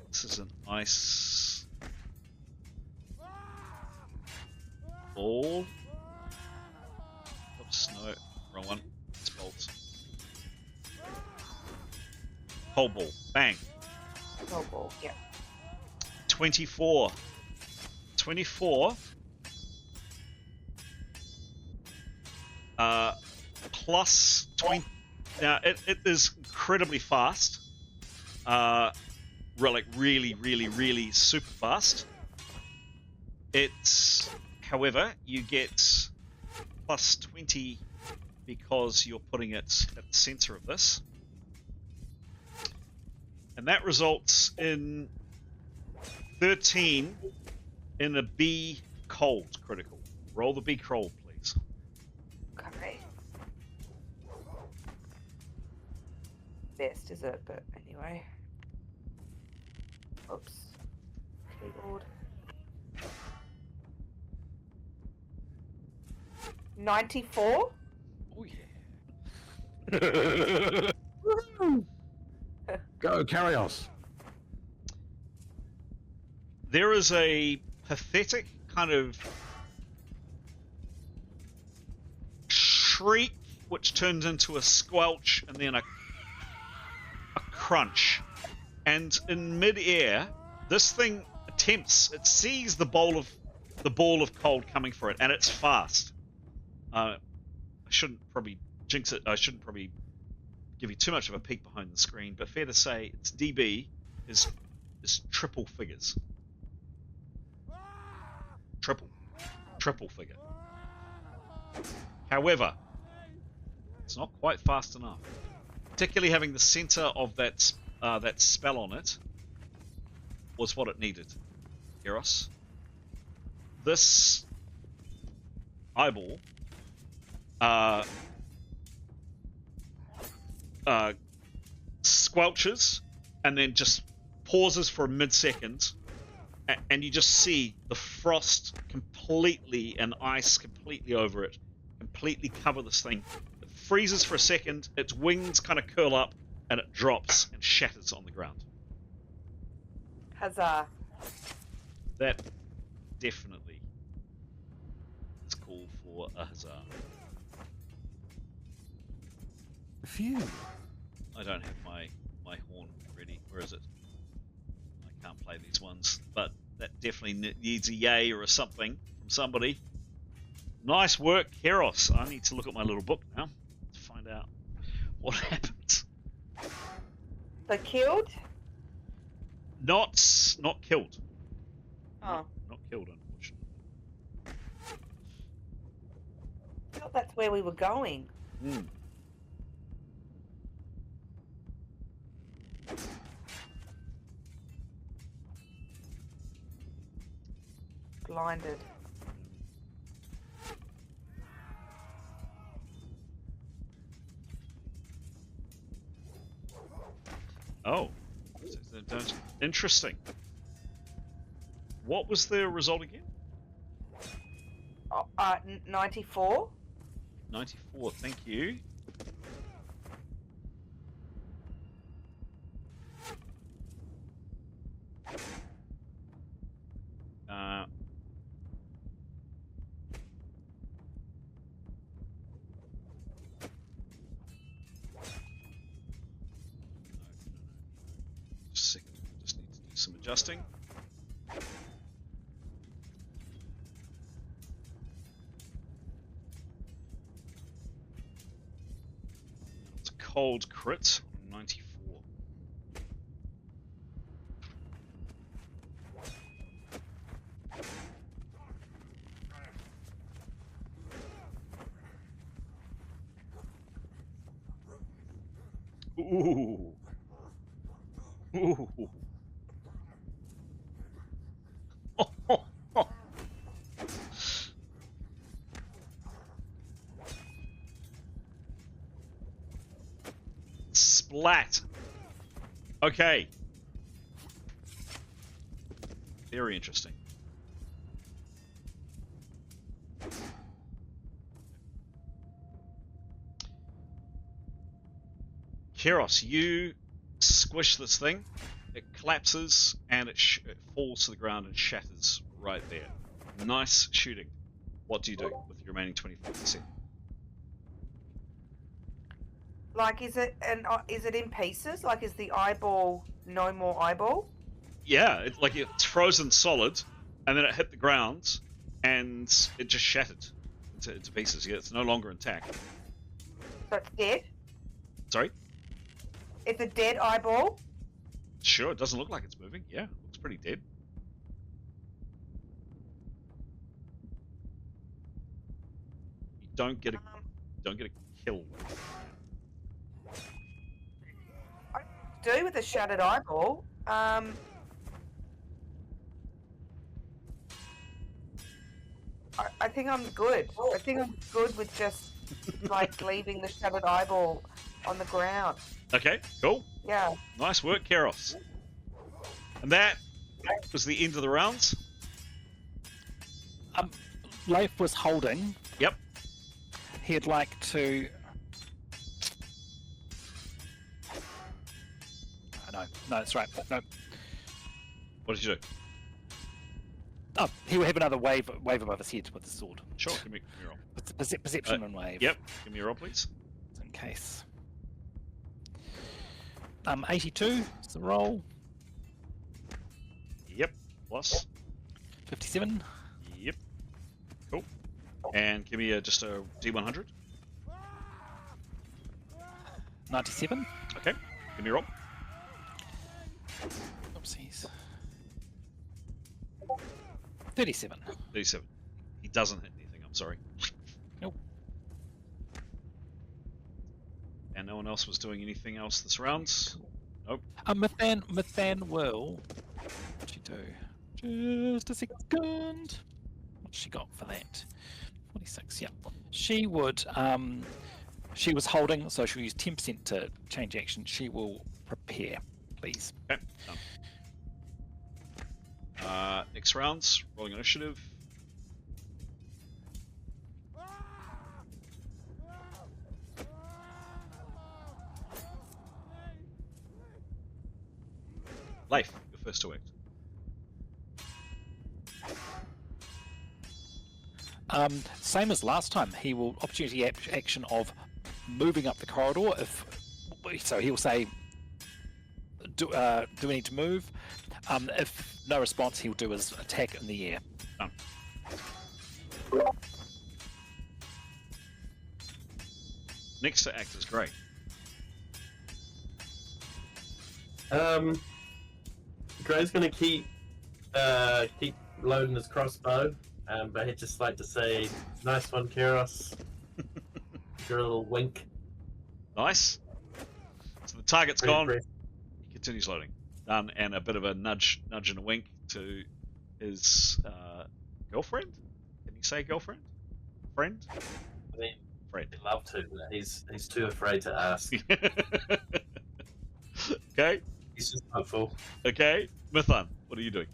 This is an ice ball. Oops, no, wrong one. It's bolts. Cold ball. Bang. Oh, ball. Yeah. 24. 24. Plus 20. Now, it is incredibly fast. Really super fast. It's, however, you get plus 20 because you're putting it at the center of this. And that results in 13 in a B cold critical. Roll the B cold, please. Okay. Best, is it? But anyway. Oops. Keyboard. 94? Oh yeah. Go, Carrios. There is a pathetic kind of shriek which turns into a squelch and then a crunch. And in mid-air, this thing attempts, it sees the ball of cold coming for it, and it's fast. I shouldn't probably jinx it. I shouldn't probably give you too much of a peek behind the screen, but fair to say its DB is triple figures. Triple figure. However, it's not quite fast enough. Particularly having the center of that spell on it was what it needed. Eros. This eyeball squelches and then just pauses for a mid-second, and you just see the frost completely and ice completely over it, completely cover this thing. It freezes for a second, its wings kind of curl up, and it drops and shatters on the ground. Huzzah. That definitely is call for a huzzah. Phew. I don't have my horn ready. Where is it? I can't play these ones, but that definitely needs a yay or a something from somebody. Nice work, Keros. I need to look at my little book now to find out what happens. So killed? Not killed. Oh. Not killed, unfortunately. I thought that's where we were going. Hmm. Blinded. Oh. Interesting. What was the result again? 94? 94, thank you. Just a second, just need to do some adjusting. cold crit on 94. Ooh. Ooh. Splat. Okay. Very interesting. Keros, you squish this thing, it collapses, and it falls to the ground and shatters right there. Nice shooting. What do you do with your remaining 24%? Like, is it in pieces? Like, is the eyeball no more eyeball? Yeah, it's frozen solid, and then it hit the ground, and it just shattered into pieces. Yeah, it's no longer intact. So it's dead? Sorry? It's a dead eyeball? Sure, it doesn't look like it's moving. Yeah, it looks pretty dead. You don't get a kill. I do with a shattered eyeball. I think I'm good. I think I'm good with just like leaving the shattered eyeball on the ground. Okay, cool. Yeah. Nice work, Keros. And that was the end of the rounds. Leif was holding. Yep. He'd like to. Oh, no, that's right. No. What did you do? Oh, he will have another wave above his head with the sword. Sure, give me a roll. Perception and wave. Yep, give me a roll, please. In case. 82 is the roll. Yep, plus. 57. Yep. Cool. And give me just a D100. 97. Okay, give me a roll. Oopsies. 37. 37. He doesn't hit anything, I'm sorry. Nope. And no one else was doing anything else this round? Nope. Mathan will. What'd she do? Just a second. What's she got for that? 46, yeah. She would, she was holding, so she'll use 10% to change action. She will prepare, please. Okay, done. Next rounds, rolling initiative. Leif, your first to act. Same as last time, he will opportunity action of moving up the corridor. So he'll say, do we need to move? If no response, he'll do his attack in the air. Done. Next to act is great. Gray's gonna keep loading his crossbow, but he'd just like to say, "Nice one, Keros." Give a little wink. Nice. So the target's Pretty gone. impressive. He continues loading. Done, and a bit of a nudge and a wink to his girlfriend. Can you say girlfriend? Friend? I mean, Friend. he'd love to, but he's too afraid to ask. Okay. He's just hopeful. Okay. Mithan, what are you doing?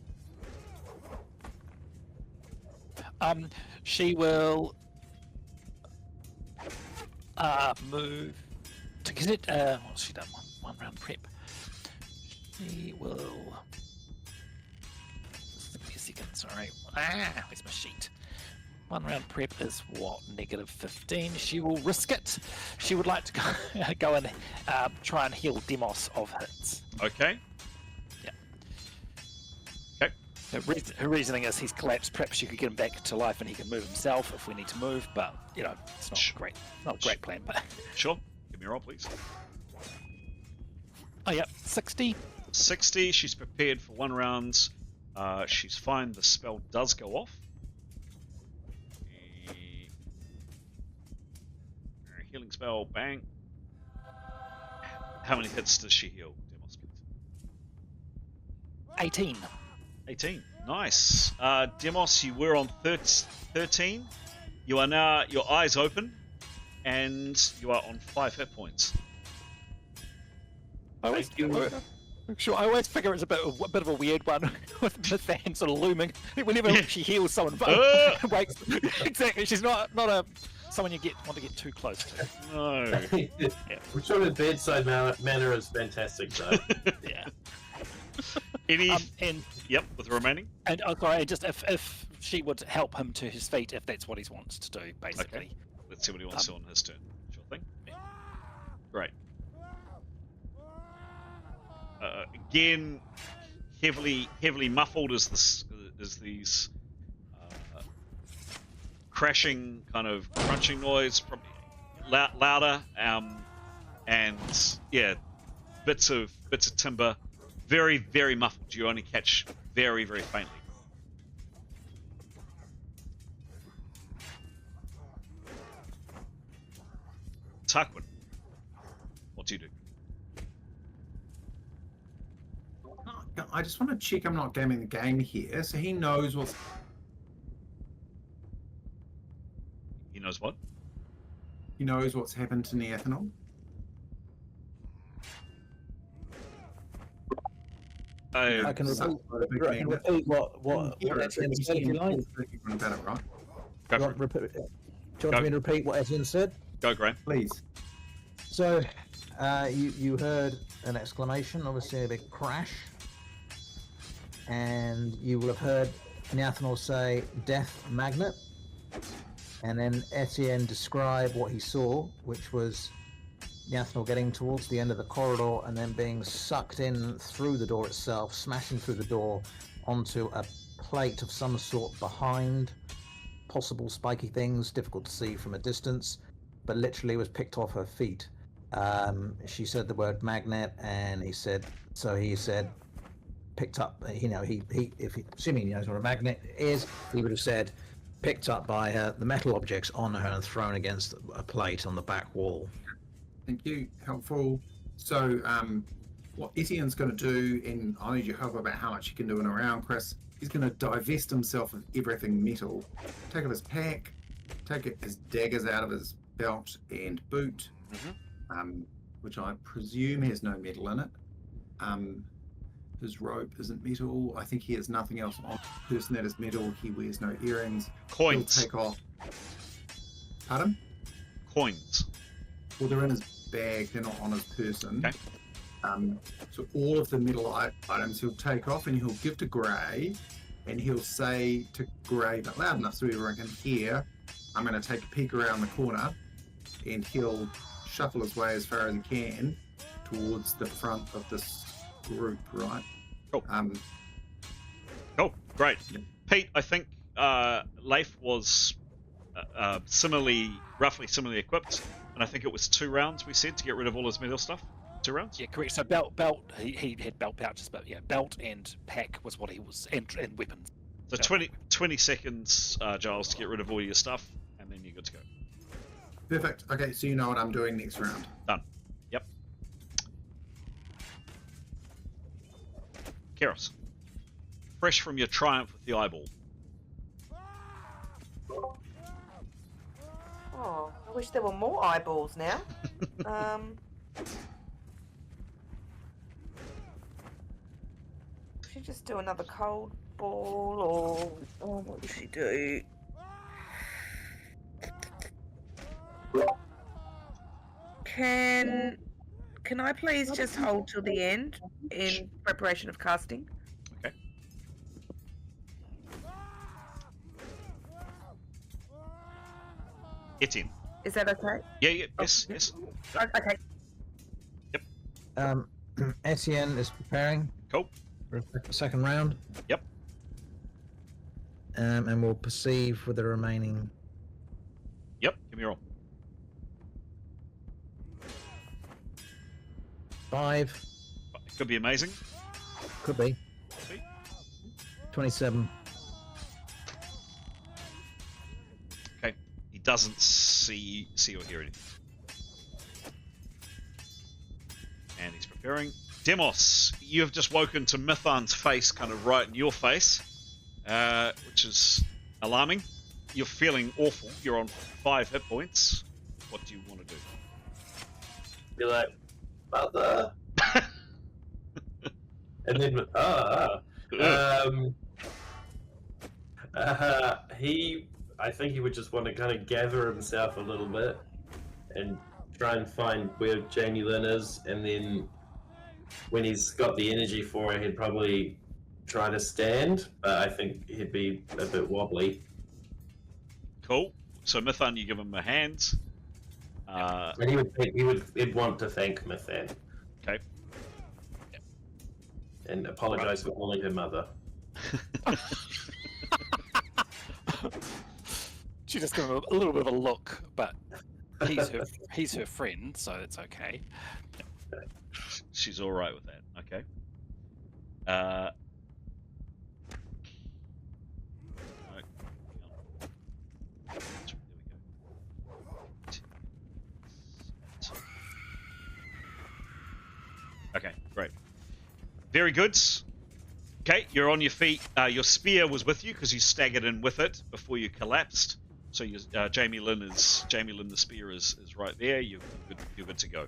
She will move to get it. What's she done? One round prep. She will. Just give me a second. Sorry. Where's my sheet? One round prep is what? -15. She will risk it. She would like to go and try and heal Demos of hits. Okay. Yeah. Okay. Her reasoning is he's collapsed. Perhaps you could get him back to life and he can move himself if we need to move. But it's not great. Not a great plan. But Sure. Give me a roll, please. Oh, yeah, 60. 60. She's prepared for 1 round. She's fine. The spell does go off. Healing spell, bang. How many hits does she heal, Demos, please? 18. 18. Nice. Demos, you were on 13. You are now, your eyes open, and you are on 5 hit points. I always figure it's a bit of a weird one with the fan sort of looming. Whenever she heals someone, wakes. Exactly, she's not someone you want to get too close to. No. We're sure the bedside manner is fantastic, though. Yeah. Any? And with the remaining. And sorry, just if she would help him to his feet, if that's what he wants to do, basically. Okay. Let's see what he wants to do on his turn. Sure thing. Great. Again, heavily muffled as these crashing kind of crunching noise, probably louder, and yeah, bits of timber, very very muffled. You only catch very very faintly. Tarquin, what do you do? I just want to check I'm not gaming the game here. So he knows what's... He knows what? He knows what's happened to Neathanol. I can repeat what Etienne said if you like. About it, right? Go Do for it. you want me to repeat what Etienne said? Go, Graham. Please. So, you heard an exclamation, obviously a big crash, and you will have heard Neathanol say, "Death magnet," and then Etienne describe what he saw, which was Neathanol getting towards the end of the corridor and then being sucked in through the door itself, smashing through the door onto a plate of some sort behind, possible spiky things, difficult to see from a distance, but literally was picked off her feet. She said the word magnet, and he said picked up. Assuming he knows what a magnet is, he would have said picked up by the metal objects on her and thrown against a plate on the back wall. Thank you. Helpful. So, what Etienne's going to do, and I need your help about how much he can do in a round, Chris. He's going to divest himself of everything metal, take off his pack, take his daggers out of his belt and boot, which I presume has no metal in it. His rope isn't metal. I think he has nothing else on the person that is metal. He wears no earrings. Coins. He'll take off. Pardon? Coins. Well, they're in his bag. They're not on his person. Okay. So all of the metal items he'll take off and he'll give to Gray, and he'll say to Gray, but loud enough so everyone can hear, "I'm going to take a peek around the corner," and he'll shuffle his way as far as he can towards the front of this group, right? Cool. Great. Yep. Pete, I think Leif was roughly similarly equipped, and I think it was 2 rounds we said to get rid of all his metal stuff. 2 rounds? Yeah, correct. So belt, he had belt pouches, but yeah, belt and pack was what he was, and weapons. So 20 seconds, Giles, to get rid of all your stuff, and then you're good to go. Perfect. Okay, so you know what I'm doing next round. Done. Yep. Keros, fresh from your triumph with the eyeball. Oh, I wish there were more eyeballs now. Should she just do another cold ball, or what does she do? Can I please just hold till the end in preparation of casting? Okay. Etienne. Is that okay? Yeah. Yes. Okay. Etienne is preparing. Cool. For a second round. Yep. And we'll perceive with the remaining. Yep. Give me a roll. 5. It could be amazing. Could be. Could be. 27. Okay. He doesn't see or hear anything. And he's preparing. Demos, you have just woken to Mythan's face kind of right in your face, which is alarming. You're feeling awful. You're on 5 hit points. What do you want to do? Be like, mother. And then, I think he would just want to kind of gather himself a little bit and try and find where Jamie Lynn is, and then when he's got the energy for it, he'd probably try to stand, but I think he'd be a bit wobbly. Cool. So Mythan, you give him a hand. And he'd want to thank Mythan. Okay. And apologise for calling her mother. She just gives him a little bit of a look, but he's her friend, so it's okay. She's all right with that. Okay. Right, hang on. There we go. Okay, great. Very good. Okay, you're on your feet. Your spear was with you because you staggered in with it before you collapsed. So Jamie Lynn, the spear is right there. You're good to go.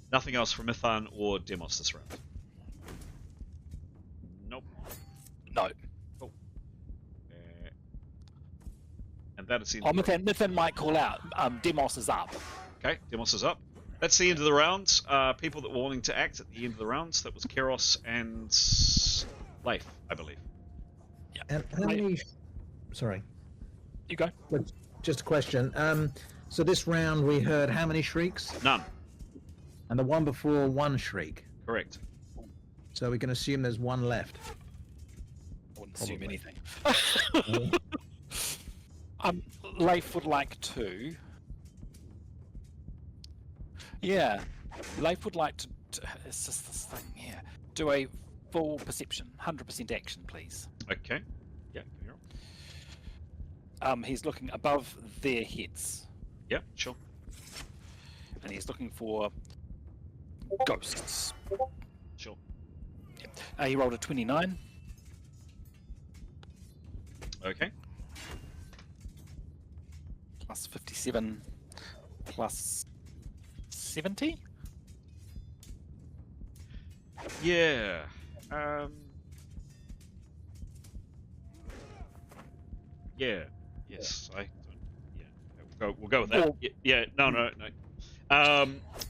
Nothing else from Mythan or Demos this round. Nope. No. Cool. And that is the end. Mythan might call out. Demos is up. Okay, Demos is up. That's the end of the round. People that were wanting to act at the end of the rounds. That was Keros and Leif, I believe. Yeah. And how many? Sorry. You go. Just a question. So this round we heard how many shrieks? None. And the one before, one shriek. Correct. So we can assume there's one left. I wouldn't assume anything. Leif would like to. Yeah, Leif would like to. It's just this thing here. Do a full perception, 100% action, please. Okay. Yeah. He's looking above their heads. Yeah, sure. And he's looking for ghosts. Sure. Yeah. He rolled a 29. Okay. Plus 57. Plus 70? Yeah. Yeah. Yes. We'll go with that. Yeah. No.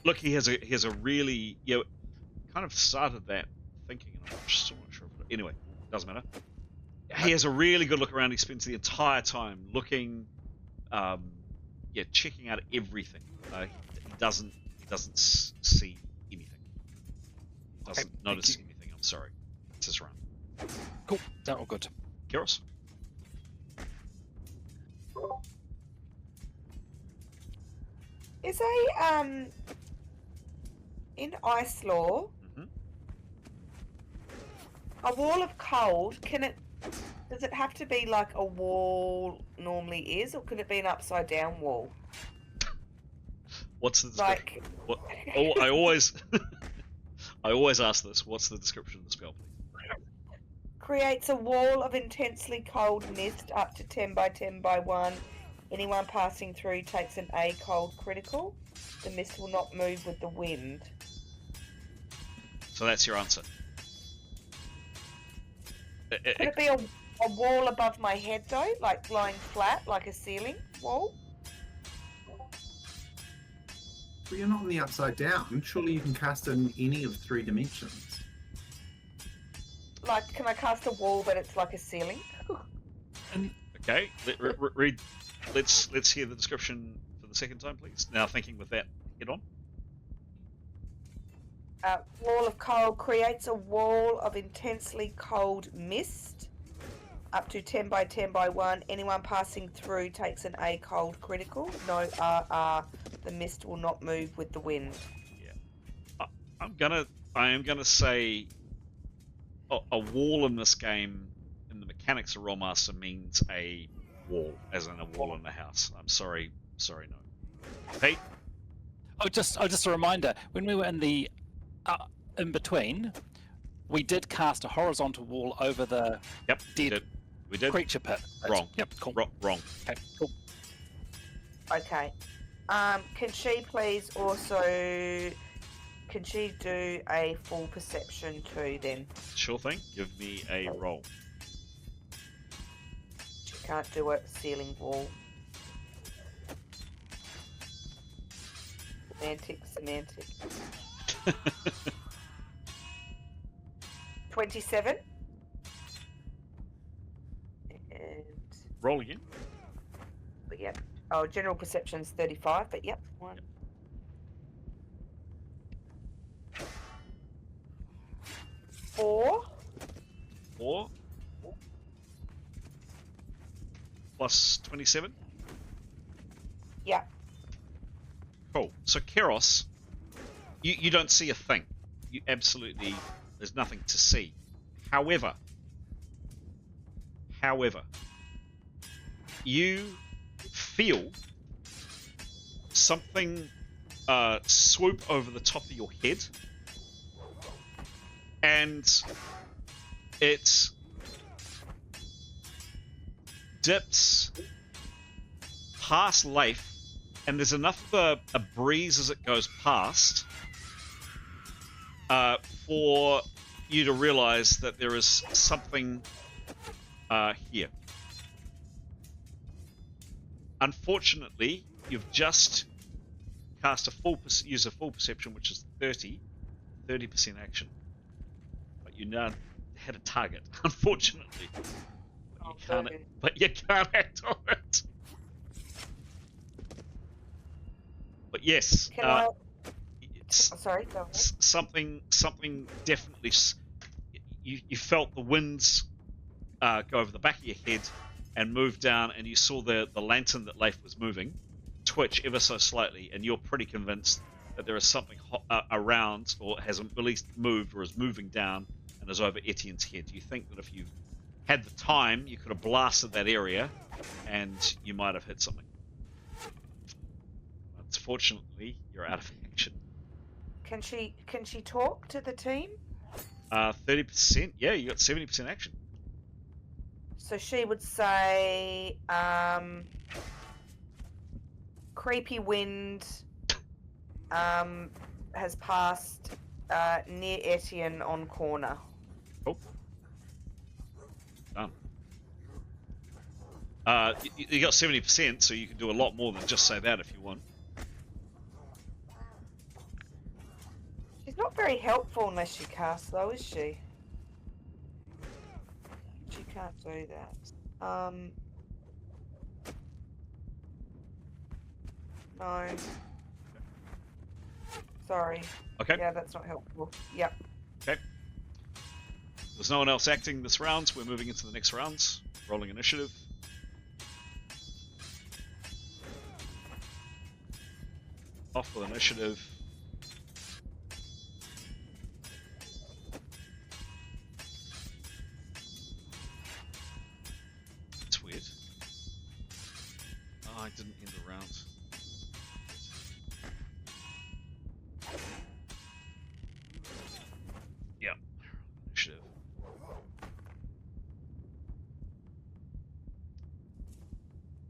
Look, he has a really kind of started that thinking, and I'm still not sure. Anyway, doesn't matter. He has a really good look around. He spends the entire time looking, checking out everything. He doesn't see anything. Doesn't notice anything. I'm sorry. It's his round. Cool. That all good. Keros. Is in ice law, a wall of cold, does it have to be like a wall normally is, or could it be an upside down wall? What's the description? I always ask this. What's the description of the spell, please? Creates a wall of intensely cold mist up to 10 by 10 by 1. Anyone passing through takes an A cold critical. The mist will not move with the wind. So that's your answer. Could it be a wall above my head though, like lying flat, like a ceiling wall? Well, you're not on the upside down. Surely you can cast in any of 3 dimensions. Like, can I cast a wall but it's like a ceiling? Okay, read. Let's hear the description for the second time, please. Now thinking with that head on. Wall of cold creates a wall of intensely cold mist up to 10 by 10 by 1. Anyone passing through takes an A cold critical. No RR. The mist will not move with the wind. Yeah. I'm I am going to say a wall in this game, in the mechanics of Rolemaster, means a wall, as in a wall in a house. I'm sorry, no. Pete? Oh, just a reminder. When we were in the in between, we did cast a horizontal wall over the Yep, dead we did. creature pit. Wrong. Yep, cool. Wrong. Okay, cool. Okay. Can she please also? Can she do a full perception too? Then Sure thing. Give me a roll. she can't do a ceiling wall. Semantic. 27. And Roll again. but yep. Oh, general perception's 35. But yep, one. Four. 4 plus 27. Yeah. Cool. So Keros, you don't see a thing. You absolutely, there's nothing to see. However, you feel something swoop over the top of your head, and it dips past Leif, and there's enough of a breeze as it goes past for you to realize that there is something here. Unfortunately, you've just cast use a full perception, which is 30% action, but you now had a target. Unfortunately, but you can't act on it. But yes, Can I? Sorry, go ahead. something definitely. You felt the winds go over the back of your head and move down, and you saw the lantern that Leif was moving twitch ever so slightly, and you're pretty convinced that there is something around, or has at least moved, or is moving down, and is over Etienne's head. You think that if you had the time, you could have blasted that area, and you might have hit something. Unfortunately, you're out of action. Can she talk to the team? 30%. Yeah, you got 70% action. So she would say, creepy wind has passed near Etienne on corner. Oh. Done. You got 70%, so you can do a lot more than just say that if you want. She's not very helpful unless she casts, though, is she? She can't do that. No. Sorry. Okay. Yeah, that's not helpful. Yep. Okay. There's no one else acting this round, so we're moving into the next rounds. Rolling initiative. Off with initiative. It's weird. Oh, I didn't end the round. Yeah. Initiative.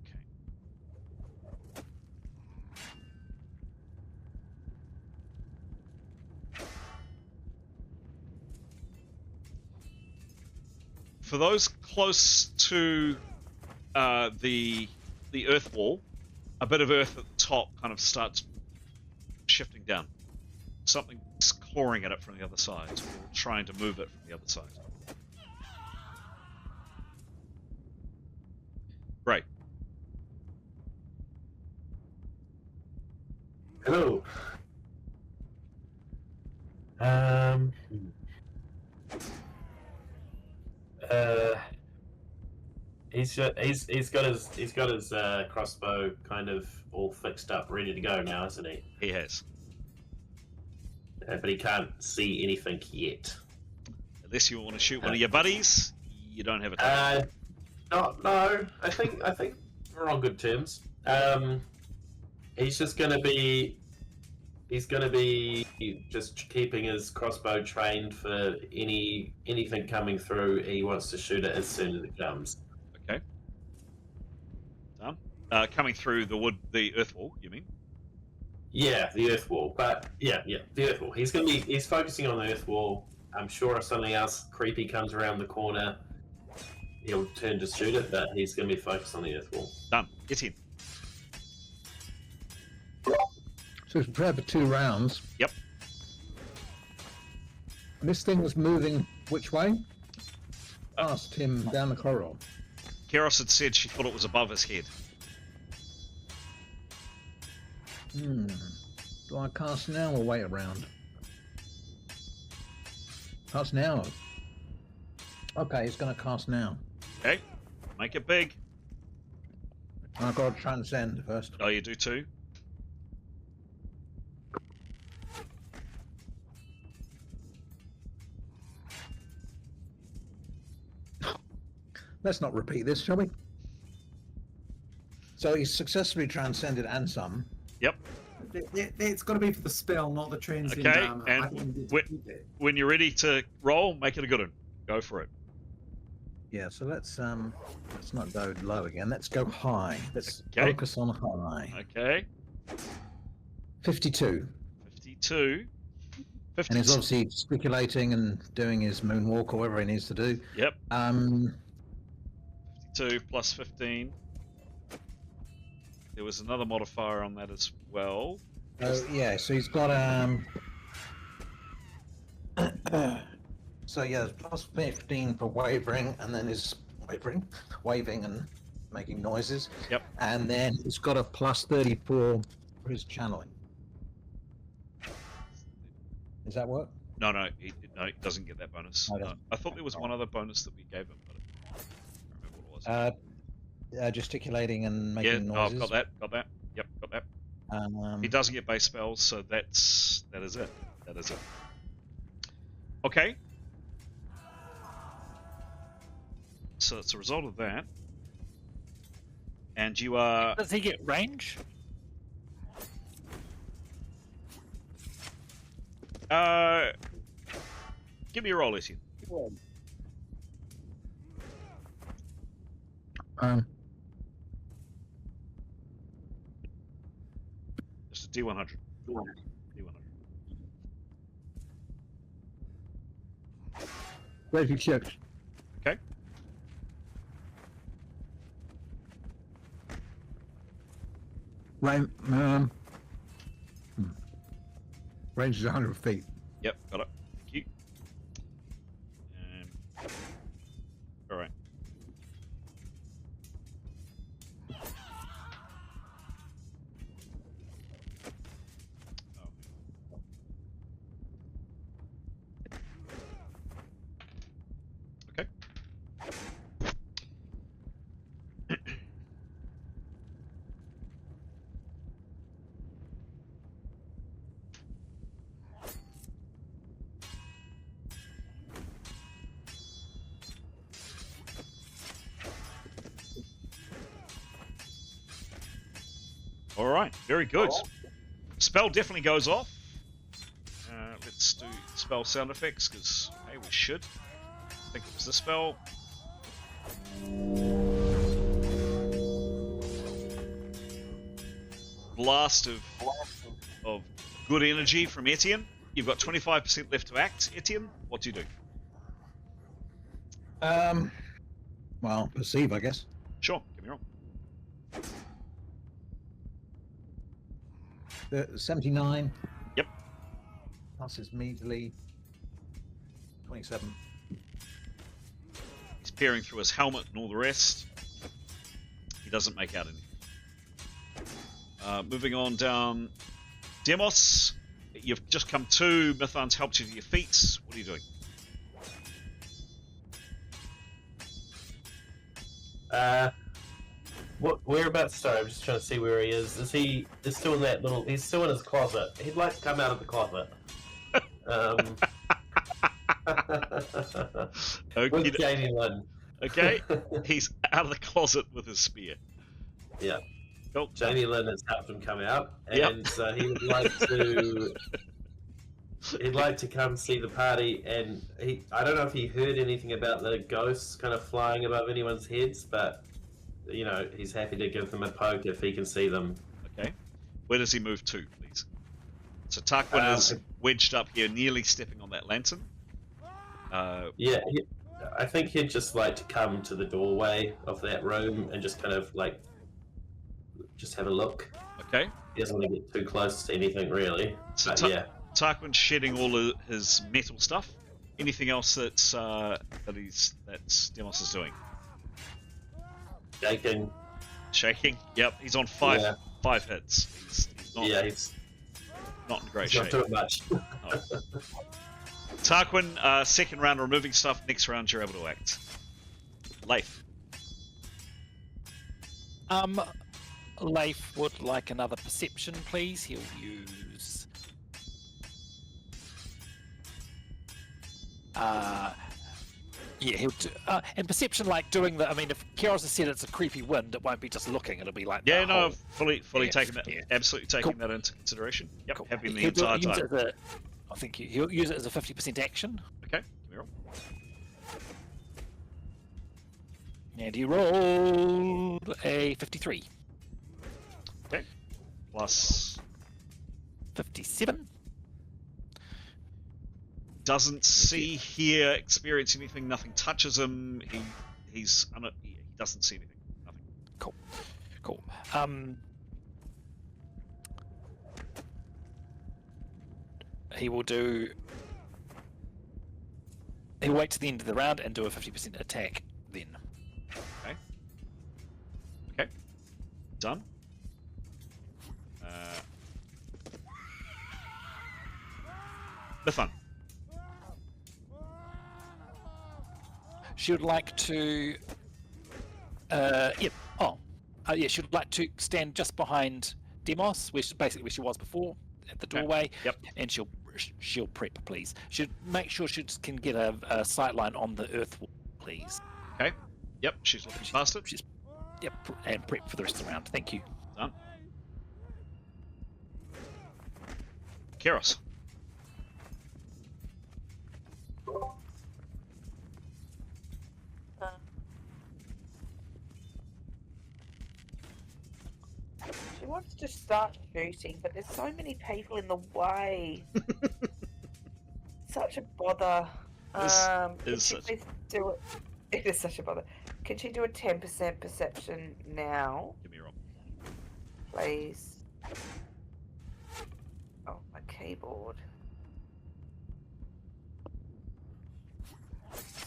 Okay. For those close to the earth wall, a bit of earth at the top kind of starts shifting down. Something's clawing at it from the other side, or trying to move it from the other side. Right. Hello. He's got his crossbow kind of all fixed up, ready to go now, isn't he? He has. but he can't see anything yet. Unless you want to shoot one of your buddies, you don't have a target. No. I think we're on good terms. He's just going to be. He's going to be just keeping his crossbow trained for anything coming through. He wants to shoot it as soon as it comes. Okay. Done. Coming through the earth wall, you mean? Yeah, the earth wall. But the earth wall. He's focusing on the earth wall. I'm sure if something else creepy comes around the corner, he'll turn to shoot it, but he's going to be focused on the earth wall. Done. Get in. So it's prepared for 2 rounds. Yep. This thing was moving which way? Past him down the corridor. Keros had said she thought it was above his head. Do I cast now or wait around? Cast now. Okay, he's going to cast now. Okay. Make it big. I've got to transcend first. Oh, you do too? Let's not repeat this, shall we? So he's successfully transcended and some. Yep. It's got to be for the spell, not the transcend Okay, armor. and I think it's that. When you're ready to roll, make it a good one. Go for it. Yeah, so let's not go low again. Let's go high. Let's Okay. focus on high. Okay. 52. 52. And he's obviously speculating and doing his moonwalk or whatever he needs to do. Yep. 52 52 plus 15. There was another modifier on that as well. yeah, so he's got so yeah, there's plus 15 for wavering, and then his waving and making noises. Yep. And then he's got a plus 34 for his channeling. Does that work? No, he doesn't get that bonus. No, doesn't. I thought there was one other bonus that we gave him, but I can't remember what it was. Gesticulating and Yeah, making noises. I've got that. Yep, got that. He doesn't get base spells, so that is it. That is it. Okay. So it's a result of that. And you are... Does he get range? Give me a roll, Etienne. Just a D100. D100. Where's your chips? Okay. Range is 100 feet. Yep, got it. Thank you. All right. Okay. All right, very good. Spell definitely goes off. Let's do spell sound effects because hey, we should. I think it was the spell. Blast of good energy from Etienne. You've got 25% left to act, Etienne. What do you do? Well, perceive, I guess. Sure, get me wrong. 79. Yep. Plus his measly 27. He's peering through his helmet and all the rest. He doesn't make out anything. Moving on down. Demos, you've just come to. Mithan's helped you to your feet. What are you doing? Whereabouts? Sorry, I'm just trying to see where he is. Is he still in that little? He's still in his closet. He'd like to come out of the closet. Okay, With Jamie Lynn. okay. He's out of the closet with his spear. Yeah. Cool. Jamie Lynn has helped him come out, Yep. and so he would like to. He'd like to come see the party, and I don't know if he heard anything about the ghosts kind of flying above anyone's heads, but he's happy to give them a poke if he can see them. Okay. Where does he move to, please? So Tarquin is wedged up here, nearly stepping on that lantern. Yeah, I think he'd just like to come to the doorway of that room and just kind of just have a look. Okay. He doesn't want to get too close to anything, really. So But yeah. Tarquin's shedding all of his metal stuff. Anything else that Demos is doing? Shaking. Shaking. Yep. He's on five hits. He's not in great shape. Not doing much. Oh. Tarquin, second round removing stuff. Next round you're able to act. Leif. Leif would like another perception, please. He'll use. He'll do. And perception, like doing the. I mean, if Kieros has said it's a creepy wind, it won't be just looking. It'll be like. Yeah, no, whole... fully taking that. Yeah. Absolutely taking that into consideration. Yep, have been the entire time. I think he'll use it as a 50% action. Okay, give me a roll. And he rolled a 53. Okay. Plus 57. Doesn't see, hear, experience anything. Nothing touches him. He doesn't see anything. Nothing. Cool. He will do. He'll wait to the end of the round and do a 50% attack then. Okay. Done. Lithun. She would like to. She would like to stand just behind Demos, which is basically where she was before, at the doorway. Okay. Yep. And she'll prep, please. She'll make sure she can get a sight line on the earth wall, please. Okay. Yep. She's looking past it. And prep for the rest of the round. Thank you. Done. Kieros. She wants to start shooting, but there's so many people in the way. Such a bother. Can she please do it? It is such a bother. Can she do a 10% perception now? Give me a roll. Please. Oh, my keyboard.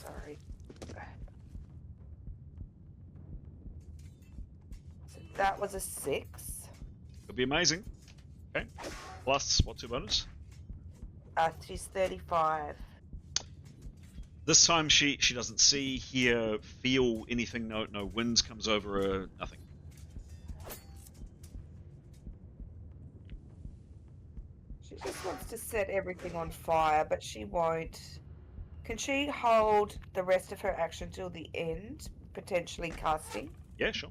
Sorry. So that was a 6. Could be amazing. Okay. Plus, what's your bonus? She's 35. This time she doesn't see, hear, feel anything. No winds comes over her. Nothing. She just wants to set everything on fire, but she won't. Can she hold the rest of her action till the end, potentially casting? Yeah, sure.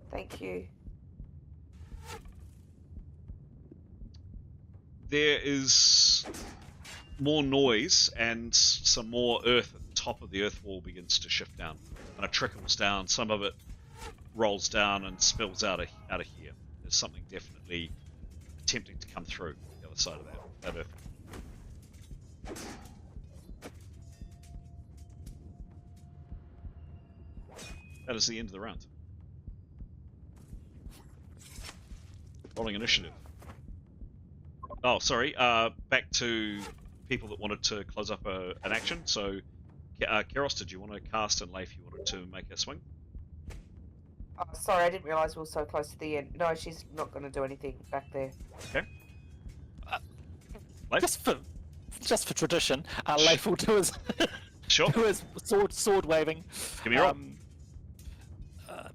Thank you. There is more noise and some more earth at the top of the earth wall begins to shift down. And it trickles down. Some of it rolls down and spills out of here. There's something definitely attempting to come through the other side of that earth. That is the end of the round. Rolling initiative. Oh, sorry. Back to people that wanted to close up an action. So, Kieros, did you want to cast, and Leif, you wanted to make a swing? Oh, sorry, I didn't realise we were so close to the end. No, she's not going to do anything back there. Okay. Leif? Just for tradition, Leif will do his sure. do his sword waving. Give me a roll.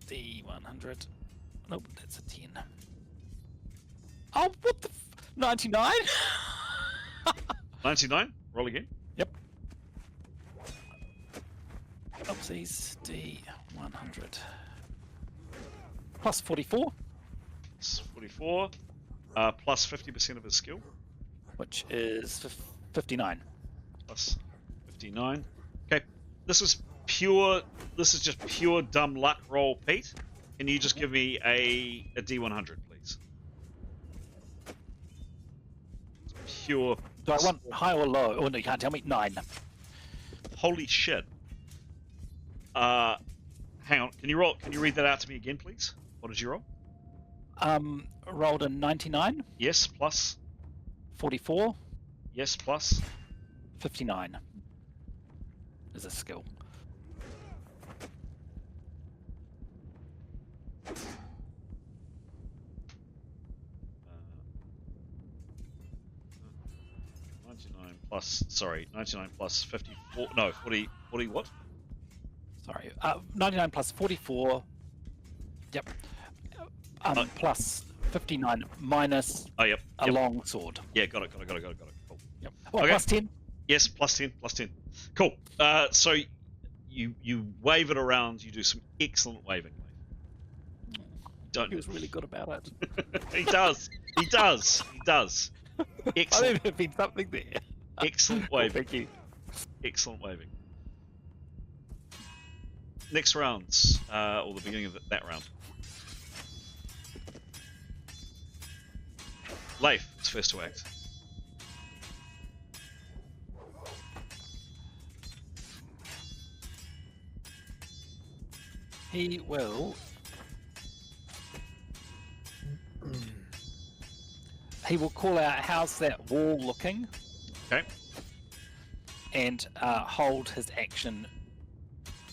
D100. Nope, that's a 10. Oh, what the 99? 99. Roll again. Yep. Oopsies. D100. Plus 44. It's 44. Plus 50% of his skill. Which is 59. Plus 59. Okay. This is just pure dumb luck roll, Pete. Can you just give me a D100, please? Pure. Do I want high or low? Oh, no, you can't tell me. 9. Holy shit. Hang on. Can you read that out to me again, please? What did you roll? Rolled a 99. Yes, plus. 44. Yes, plus. 59. Is a skill. Plus, sorry, 99 plus 54, no, 40 what? Sorry, 99 plus 44, yep, plus 59 minus yep. a long sword. Yeah, got it, cool. Yep. Oh, Okay. plus 10? Yes, plus 10. Cool. So you wave it around, you do some excellent waving. He was really good about it. He does. Excellent. I think there'd been something there. Excellent waving. Thank you. Excellent waving. Next round, or the beginning of that round. Leif is first to act. He will. He will call out, how's that wall looking? Okay. And hold his action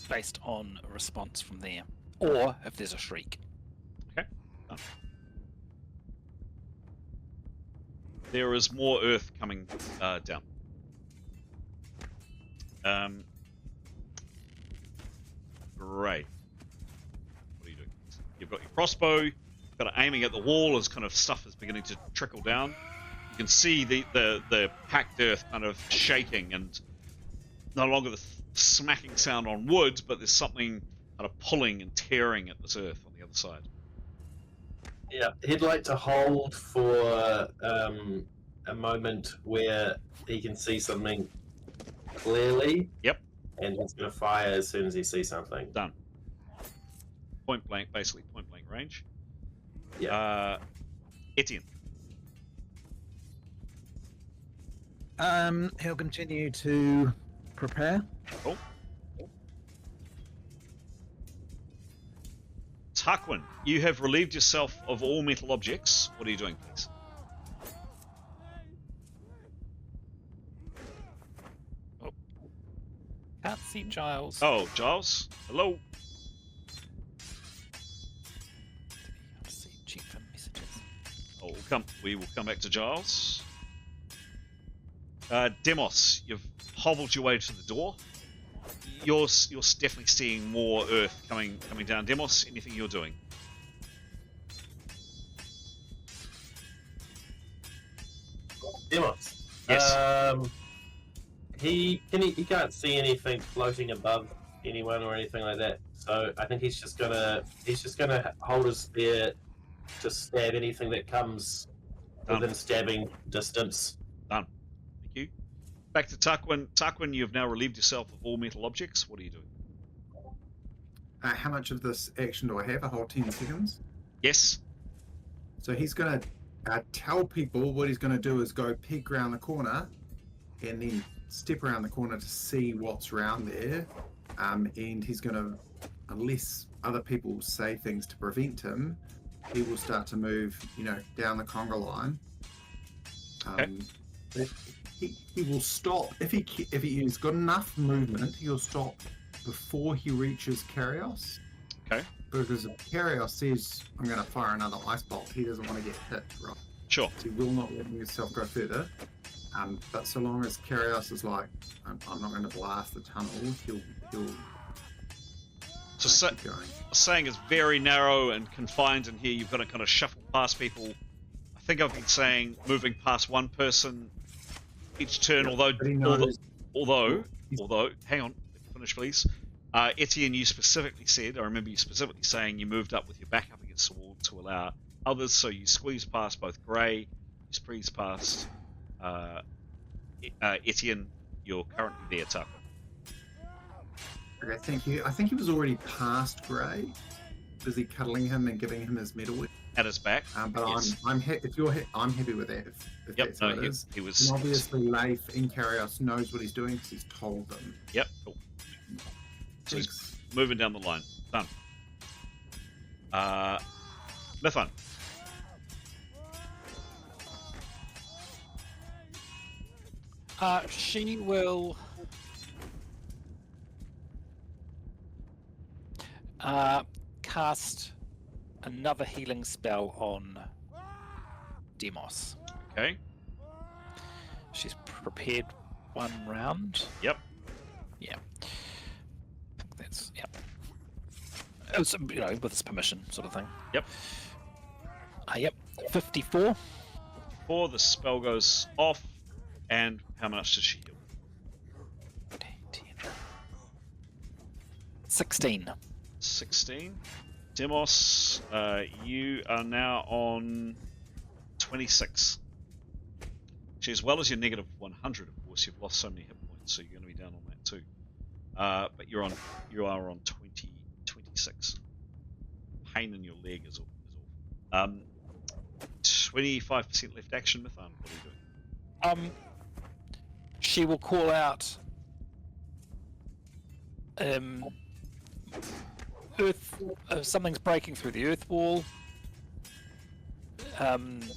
based on a response from there. Or if there's a shriek. Okay. Done. There is more earth coming down. Great. What are you doing? You've got your crossbow, you've got it aiming at the wall as kind of stuff is beginning to trickle down. You can see the packed earth kind of shaking, and no longer the smacking sound on wood, but there's something kind of pulling and tearing at this earth on the other side. Yeah, he'd like to hold for a moment where he can see something clearly. Yep. And he's going to fire as soon as he sees something. Done. Point blank, basically point blank range. Yeah. Etienne. He'll continue to prepare. Cool. Tarquin, you have relieved yourself of all metal objects. What are you doing, please? Can't see Giles. Oh, Giles. Hello. Let's see, check for messages. Oh, we will come back to Giles. Demos, you've hobbled your way to the door. You're definitely seeing more earth coming down. Demos, anything you're doing? Demos. Yes. He can't see anything floating above anyone or anything like that. So I think he's just gonna hold his spear to stab anything that comes within stabbing distance. Done. Thank you. Back to Tarquin. Tarquin, you've now relieved yourself of all metal objects. What are you doing? How much of this action do I have? A whole 10 seconds? Yes. So he's going to tell people what he's going to do is go peek around the corner and then step around the corner to see what's around there. And he's going to, unless other people say things to prevent him, he will start to move, down the conga line. He will stop if he's got enough movement. He'll stop before he reaches Karios. Okay. Because if Karios says, "I'm going to fire another ice bolt," he doesn't want to get hit, right? Sure. So he will not let himself go further. But so long as Karios is like, "I'm not going to blast the tunnel," he'll So keep going. saying it's very narrow and confined in here. You've got to kind of shuffle past people. I think I've been saying moving past one person each turn. Yeah, Although, but he knows. although, He's- hang on, finish please. Etienne, you specifically said, I remember you specifically saying you moved up with your back up against the wall to allow others, so you squeeze past both Grey, you squeeze past Etienne. You're currently there, Tarquin. Okay, thank you. I think he was already past Grey. Busy cuddling him and giving him his medal. At his back. But Yes. I'm I'm happy with that. If Yep, that's no, what it is. he was. And obviously, Leif in Karios knows what he's doing because he's told them. Yep, cool. So he's Thanks. moving down the line. Done. Mithun. She will cast another healing spell on Demos. Okay. She's prepared 1 round. Yep. Yeah. I think that's It was, with his permission, sort of thing. Yep. Yep. 54. Before the spell goes off, and how much does she heal? 16. 16. Demos, you are now on 26. Which, as well as your negative 100, of course, you've lost so many hit points, so you're going to be down on that too. But you are on 26. Pain in your leg is all. 25% left action, Mithun. What are you doing? She will call out earth. Something's breaking through the earth wall.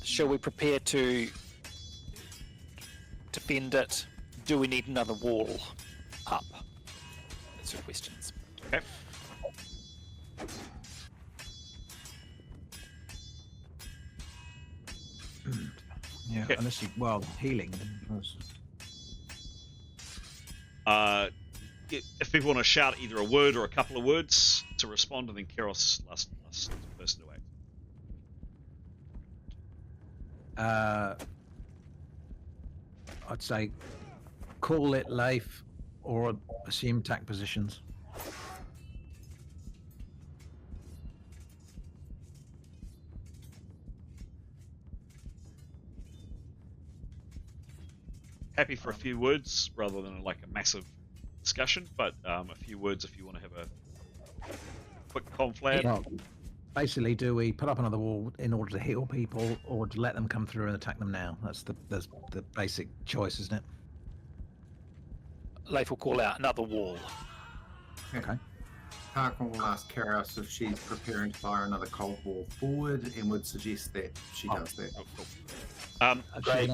Shall we prepare to defend it? Do we need another wall up? That's her questions. Okay. Yeah, Okay. unless you healing. If people want to shout either a word or a couple of words to respond, and then Keros last person to act. I'd say call it Leif or assume attack positions. Happy for a few words rather than like a massive discussion, but a few words if you want to have a quick conflab. Well, basically, do we put up another wall in order to heal people, or to let them come through and attack them now? That's the basic choice, isn't it? Leif will call out another wall. Okay. Tarquin will ask Karios if she's preparing to fire another cold wall forward and would suggest that she does that. Oh, cool. Great.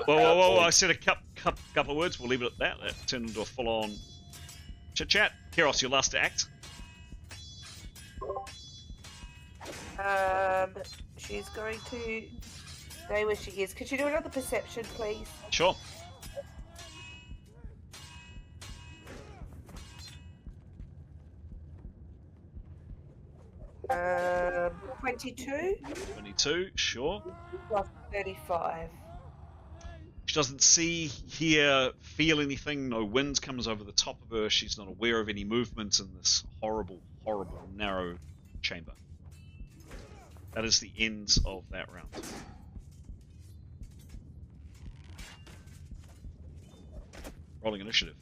Whoa! I said a couple of words. We'll leave it at that. That turned into a full-on chit-chat. Keros, your last act. She's going to stay where she is. Could you do another perception, please? Sure. Um, 22 22. Sure. plus 35. She doesn't see, hear, feel anything. No wind comes over the top of her. She's not aware of any movement in this horrible, horrible, narrow chamber. That is the end of that round. Rolling initiative.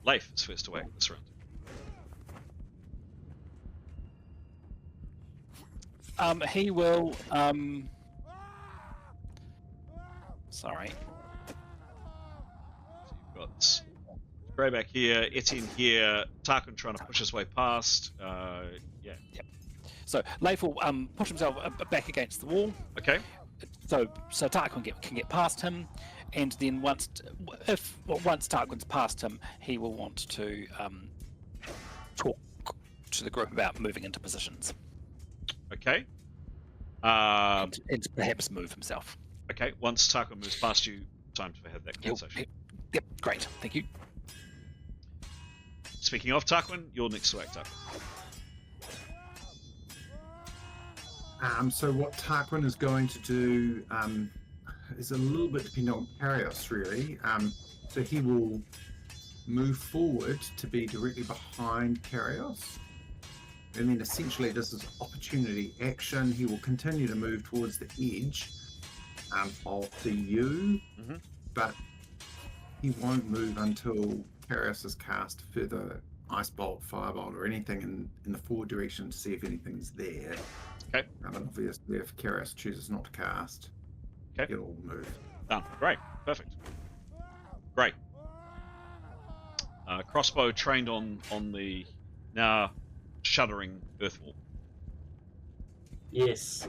Leif is first to act this round. He will. Sorry. So you've got Grey back here, Etienne here, Tarquin trying to push his way past. Yeah. So Leif will push himself back against the wall. Okay. So Tarquin can get past him, and then once Tarquin's past him, he will want to talk to the group about moving into positions Okay. and perhaps move himself. Okay. Once Tarquin moves past you, time to have that conversation. Yep, great, thank you. Speaking of Tarquin, you're next to act, Tarquin. So what Tarquin is going to do is a little bit dependent on Karios, really. So he will move forward to be directly behind Karios. And then essentially this is opportunity action. He will continue to move towards the edge of the U, but he won't move until Karios has cast further Ice Bolt, Firebolt, or anything in the forward direction to see if anything's there. Okay. And obviously if Karios chooses not to cast, it'll move. Done. Great. Perfect. Great. Crossbow trained on the now shuddering earth wall. Yes.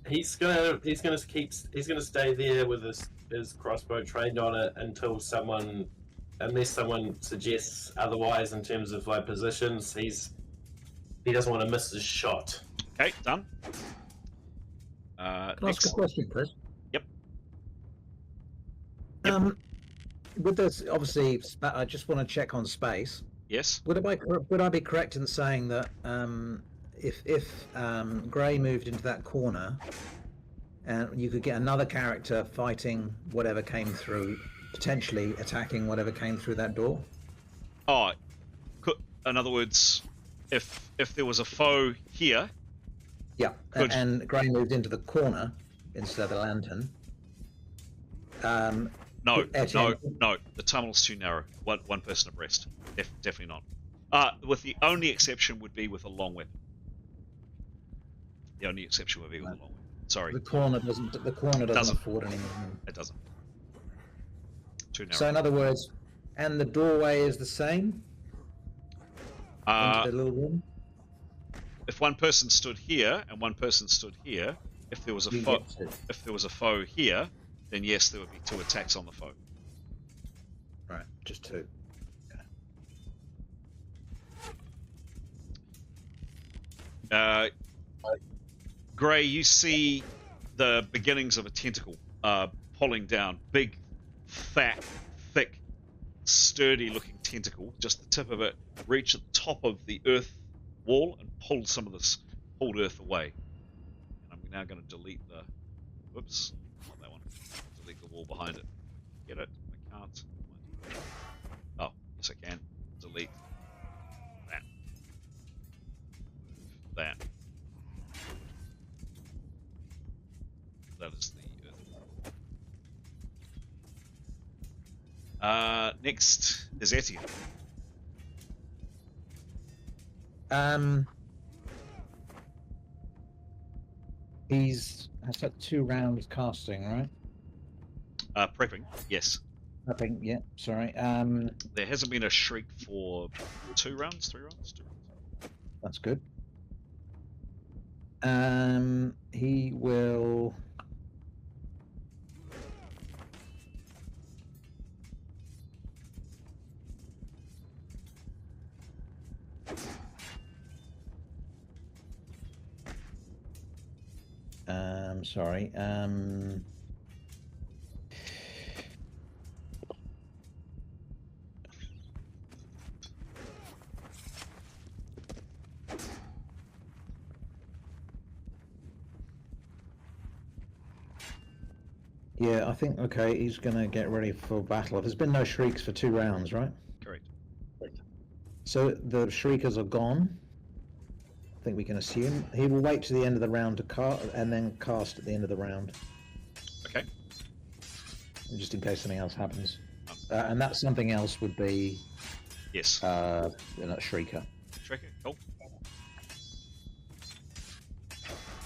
He's gonna stay there with his crossbow trained on it unless someone suggests otherwise in terms of like positions. He doesn't want to miss his shot. Okay, done. Can I ask a question, Chris? Yep. With this, obviously, I just want to check on space. Yes. Would I be correct in saying that if Grey moved into that corner, and you could get another character fighting whatever came through, potentially attacking whatever came through that door? Oh, in other words, if there was a foe here. Yeah, and Grey moved into the corner instead of the lantern. No. The tunnel's too narrow. One person abreast. Definitely not. With the only exception would be with a long weapon. The only exception would be with a long weapon. Sorry. The corner doesn't afford anything. It doesn't. Too narrow. So in other words, and the doorway is the same? Into the little room? If one person stood here and one person stood here, if there was a foe here, then yes, there would be 2 attacks on the foe. Right, just 2. Okay. Grey, you see the beginnings of a tentacle pulling down. Big, fat, thick, sturdy-looking tentacle. Just the tip of it reach at the top of the earth wall and pull some of this pulled earth away. And I'm now going to delete the... Whoops, not that one. Delete the wall behind it. Get it? I can't. Oh, yes I can. Delete that. That. That is the earth. Next is Etienne. He's had 2 rounds casting, right? Prepping, yes. Prepping, yeah. Sorry. There hasn't been a shriek for 2 rounds, 3 rounds. 2 rounds. That's good. He will. Sorry. Yeah, I think, okay, he's going to get ready for battle. There's been no shrieks for 2 rounds, right? Correct. So the shriekers are gone. I think we can assume. He will wait to the end of the round to cast, and then cast at the end of the round. Okay. Just in case something else happens. And that something else would be... Yes. Shrieker. Shrieker, cool.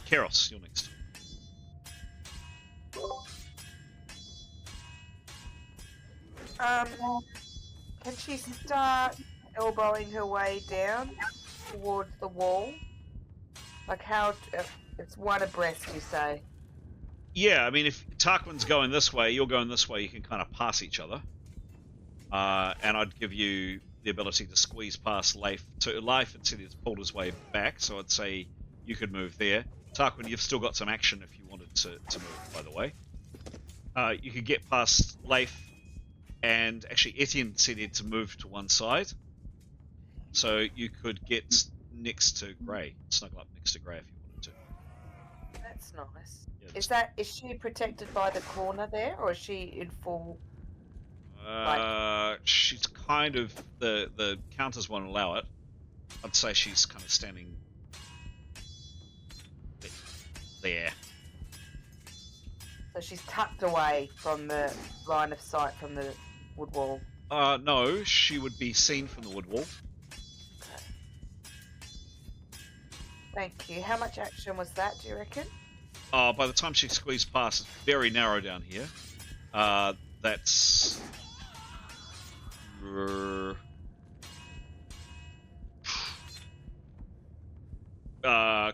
Keros, you're next. Can she start elbowing her way down towards the wall? Like how? It's one abreast, you say? Yeah, I mean, if Tarquin's going this way, you're going this way, you can kind of pass each other. And I'd give you the ability to squeeze past Leif until he's pulled his way back, so I'd say you could move there. Tarquin, you've still got some action if you wanted to move, by the way. You could get past Leif And actually, Etienne said he had to move to one side, so you could get next to Grey, snuggle up next to Grey if you wanted to. That's nice. Yeah, Is she protected by the corner there, or is she in full? she's kind of the counters won't allow it. I'd say she's kind of standing there. So she's tucked away from the line of sight from the wood wall. No, she would be seen from the wood wall. Okay. Thank you. How much action was that, do you reckon? By the time she squeezed past, it's very narrow down here. That's...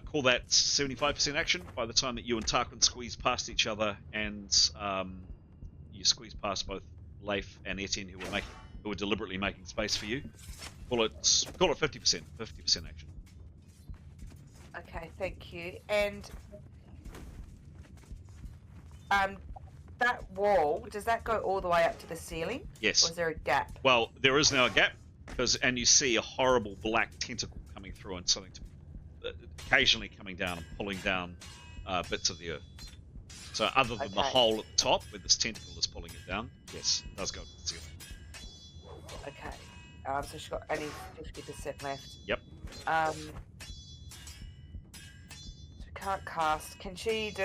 call that 75% action by the time that you and Tarquin squeeze past each other, and you squeeze past both Leif and Etienne, who were deliberately making space for you. Call it 50% action. Okay, thank you. And that wall, does that go all the way up to the ceiling? Yes. Or is there a gap? Well, there is now a gap, and you see a horrible black tentacle coming through and something occasionally coming down and pulling down bits of the earth. So other than the hole at the top where this tentacle is pulling it down, yes, it does go to the ceiling. Okay. So she's got only 50% left. Yep. She can't cast. Can she do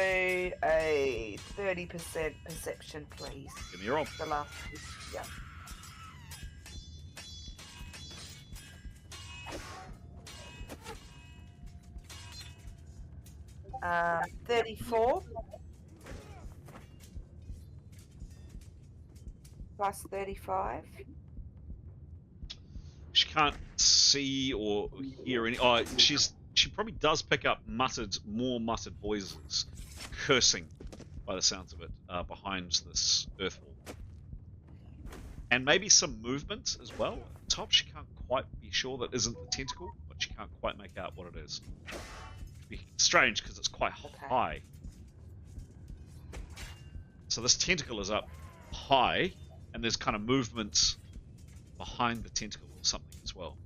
a 30% perception, please? Give me a roll. The last. Yeah. 34 plus 35. She can't see or hear any. She probably does pick up more muttered voices, cursing, by the sounds of it, behind this earth wall, and maybe some movement as well. At the top, she can't quite be sure that isn't the tentacle, but she can't quite make out what it is. It'd be strange because it's quite high. So this tentacle is up high, and there's kind of movement behind the tentacle or something as well.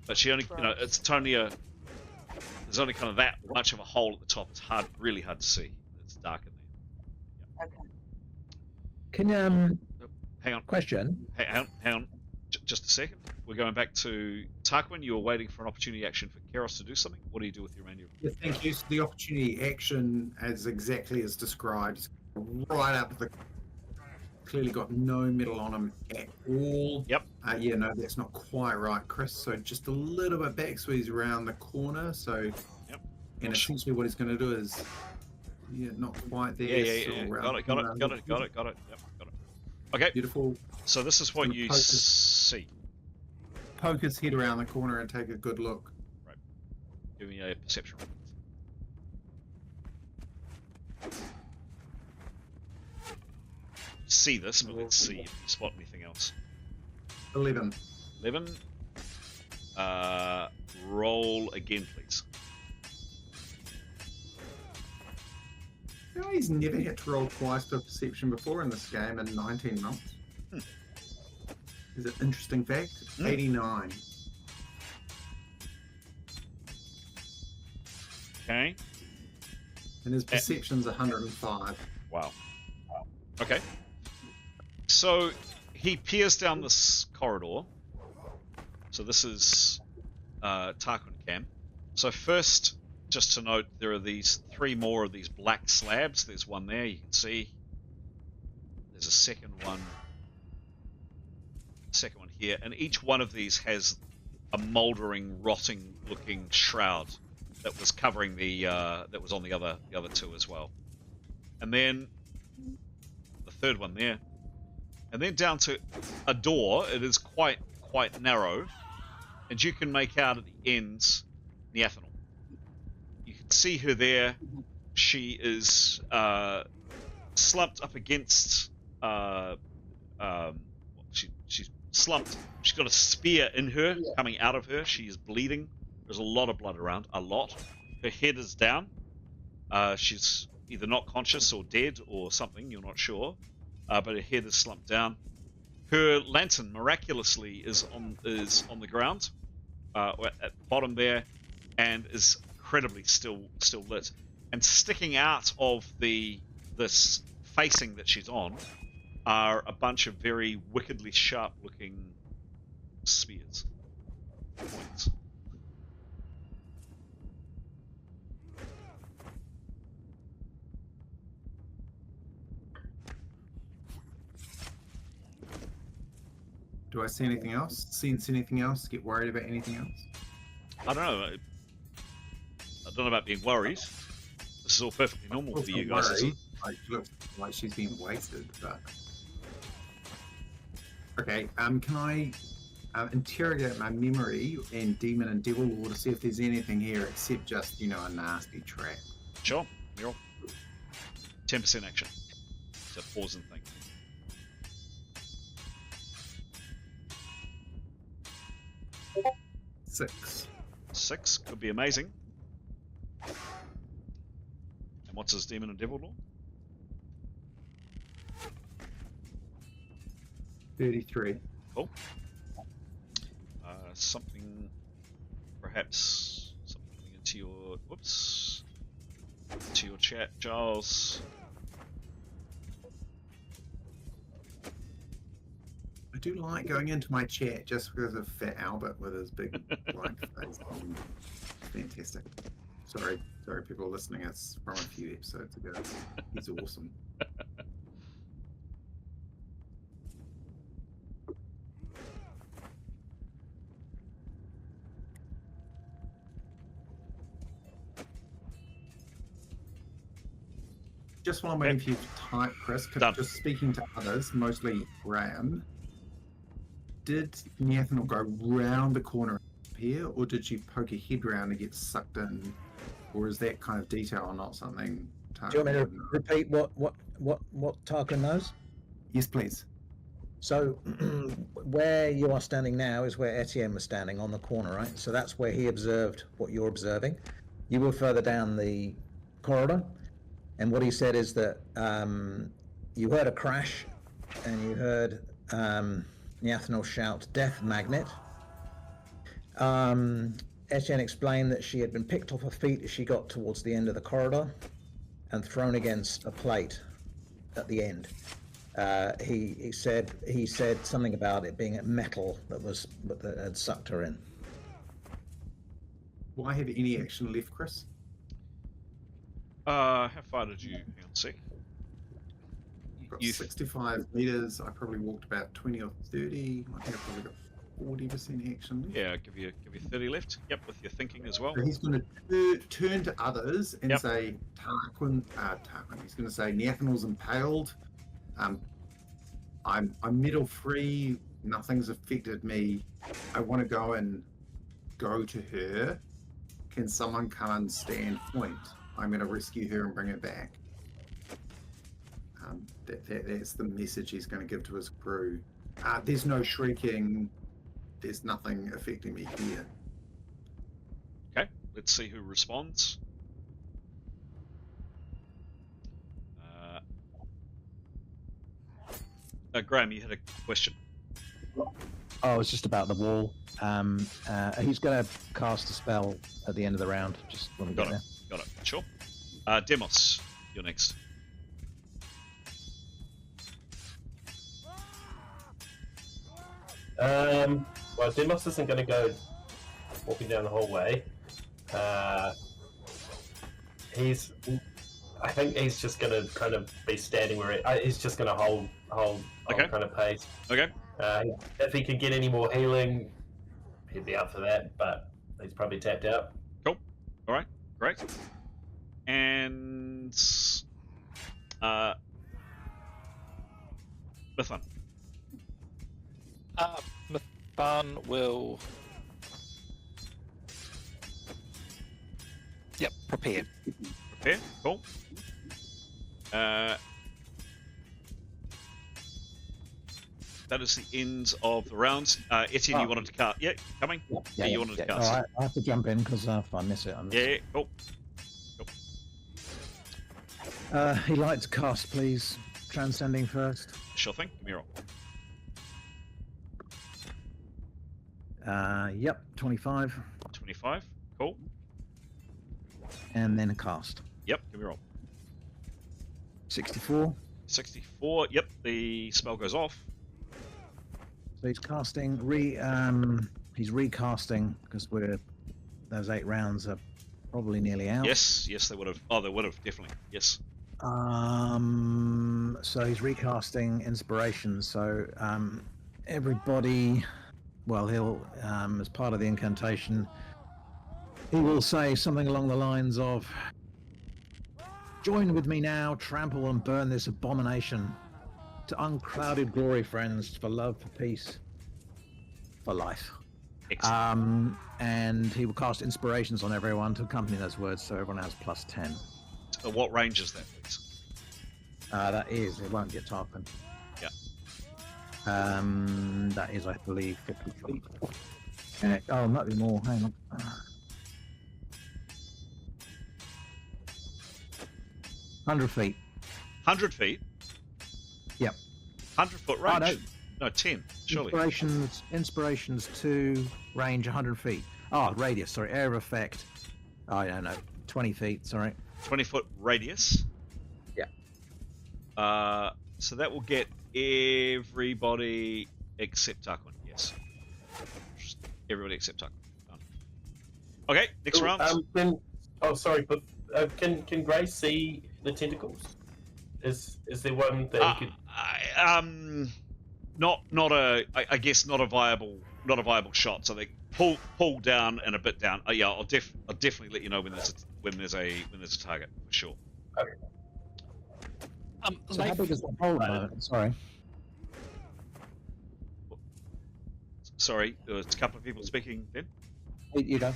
But she only, there's only kind of that much of a hole at the top. It's really hard to see. It's dark in there. Okay. Can hang on. Question. Hang on. Just a second. We're going back to Tarquin. You were waiting for an opportunity action for Keros to do something. What do you do with your manual? Yeah, thank you. So the opportunity action, as exactly as described, right up the. Clearly got no middle on him at all. Yep. Yeah, no, that's not quite right, Chris. So just a little bit back, so he's around the corner. So, yep. And essentially what he's going to do is, not quite there. Yeah. Got it. Yep, got it. Okay. Beautiful. So this is what you see. Poke his head around the corner and take a good look. Right. Give me a perception roll. See this, but let's see if you spot anything else. 11. 11. Roll again, please. He's never had to roll twice for perception before in this game in 19 months. Is it interesting fact? 89. Okay. And his perception's 105. Wow. Okay. So he peers down this corridor. So this is Tarquin camp. So first, just to note, there are these 3 more of these black slabs. There's one there, you can see. There's a second one here, and each one of these has a mouldering, rotting-looking shroud that was covering the that was on the other 2 as well. And then the third one there. And then down to a door. It is quite narrow, and you can make out at the ends Niathanel. You can see her there. She is slumped up against. She's slumped. She's got a spear in her, coming out of her. She is bleeding. There's a lot of blood around. A lot. Her head is down. She's either not conscious or dead or something. You're not sure. but her head is slumped down. Her lantern miraculously is on the ground, at the bottom there, and is incredibly still lit. And sticking out of this facing that she's on are a bunch of very wickedly sharp-looking spears, points. Do I see anything else? Sense anything else? Get worried about anything else? I don't know. I don't know about being worried. This is all perfectly normal for you guys, isn't it? Like, she looks like she's being wasted, but... Okay, can I interrogate my memory and Demon and Devil Lore to see if there's anything here except just, a nasty trap? Sure. You're 10% action. So pause and think. Six. 6 could be amazing. And what's his Demon and Devil Lore? 33. Cool. Something, perhaps something coming into your into your chat, Giles. I do like going into my chat just because of Fat Albert with his big blank face. Fantastic. Sorry, people listening. It's from a few episodes ago. He's awesome. Just while I'm waiting for you to type, Chris, just speaking to others, mostly Graham, did Nathaniel go round the corner here, or did you poke your head round and get sucked in, or is that kind of detail not something? Do you want me to repeat what Tarquin knows? Yes, please. So where you are standing now is where Etienne was standing on the corner, right? So that's where he observed what you're observing. You were further down the corridor. And what he said is that you heard a crash and you heard Nathaniel shout, "Death Magnet." Etienne explained that she had been picked off her feet as she got towards the end of the corridor and thrown against a plate at the end. He said something about it being metal that had sucked her in. Will I have any action left, Chris? How far did you? Hang on a sec. Got 65 meters. I probably walked about 20 or 30. I think I probably got 40% action left. Yeah, I'll give you 30 left. Yep, with your thinking as well. So he's going to turn to others and say, Tarquin. He's going to say, Nathaniel's impaled. I'm metal free. Nothing's affected me. I want to go to her. Can someone come and stand point? I'm going to rescue her and bring her back. That's the message he's going to give to his crew. There's no shrieking. There's nothing affecting me here. Okay, let's see who responds. Graham, you had a question. Oh, it's just about the wall. He's going to cast a spell at the end of the round. Just when we get there. Got it. Sure. Demos, you're next. Well, Demos isn't going to go walking down the hallway. I think he's just going to kind of be standing where he's just going to hold kind of pace. Okay. If he could get any more healing, he'd be up for that, but he's probably tapped out. Cool. All right. Great. And Mithun. Mithun will. Yep, prepare. Prepare. Cool. That is the end of the rounds. Etienne, you wanted to cast? Yeah, coming. Yeah, you wanted to cast. All right, I have to jump in because if I miss it, I miss it. Cool. He'd like to cast, please. transcending first. Sure thing. Give me a roll. Yep, 25. 25. Cool. And then a cast. Yep. Give me a roll. 64. 64. Yep. The spell goes off. So he's casting he's recasting because those 8 rounds are probably nearly out. Yes. Yes, they would have. Oh, they would have definitely. Yes. So he's recasting inspiration. So everybody, well, he'll as part of the incantation, he will say something along the lines of, "Join with me now, trample and burn this abomination. To unclouded glory, friends, for love, for peace, for life." Excellent. And he will cast inspirations on everyone to accompany those words, so everyone has plus 10. What range is that, please? That is, it won't get Tarpon. Yeah. That is, I believe, 50 feet. Oh, might be more. Hang on. 100 feet. 100 feet? Yep. 100-foot Oh, range? No, 10, surely. Inspirations to range 100 feet. Oh, radius, sorry. Area of effect. Oh, I don't know. 20 feet, sorry. 20-foot radius? Yeah. So that will get everybody except Tarquin, yes. Everybody except Tarquin. Done. Okay, next round. Sorry, but can Grace see the tentacles? Is there one that he could? I guess not a viable shot. So they pull down and a bit down. Yeah, I'll definitely let you know when there's a target for sure. Okay. So how big is the hole? Sorry. Sorry, there was a couple of people speaking then. You go.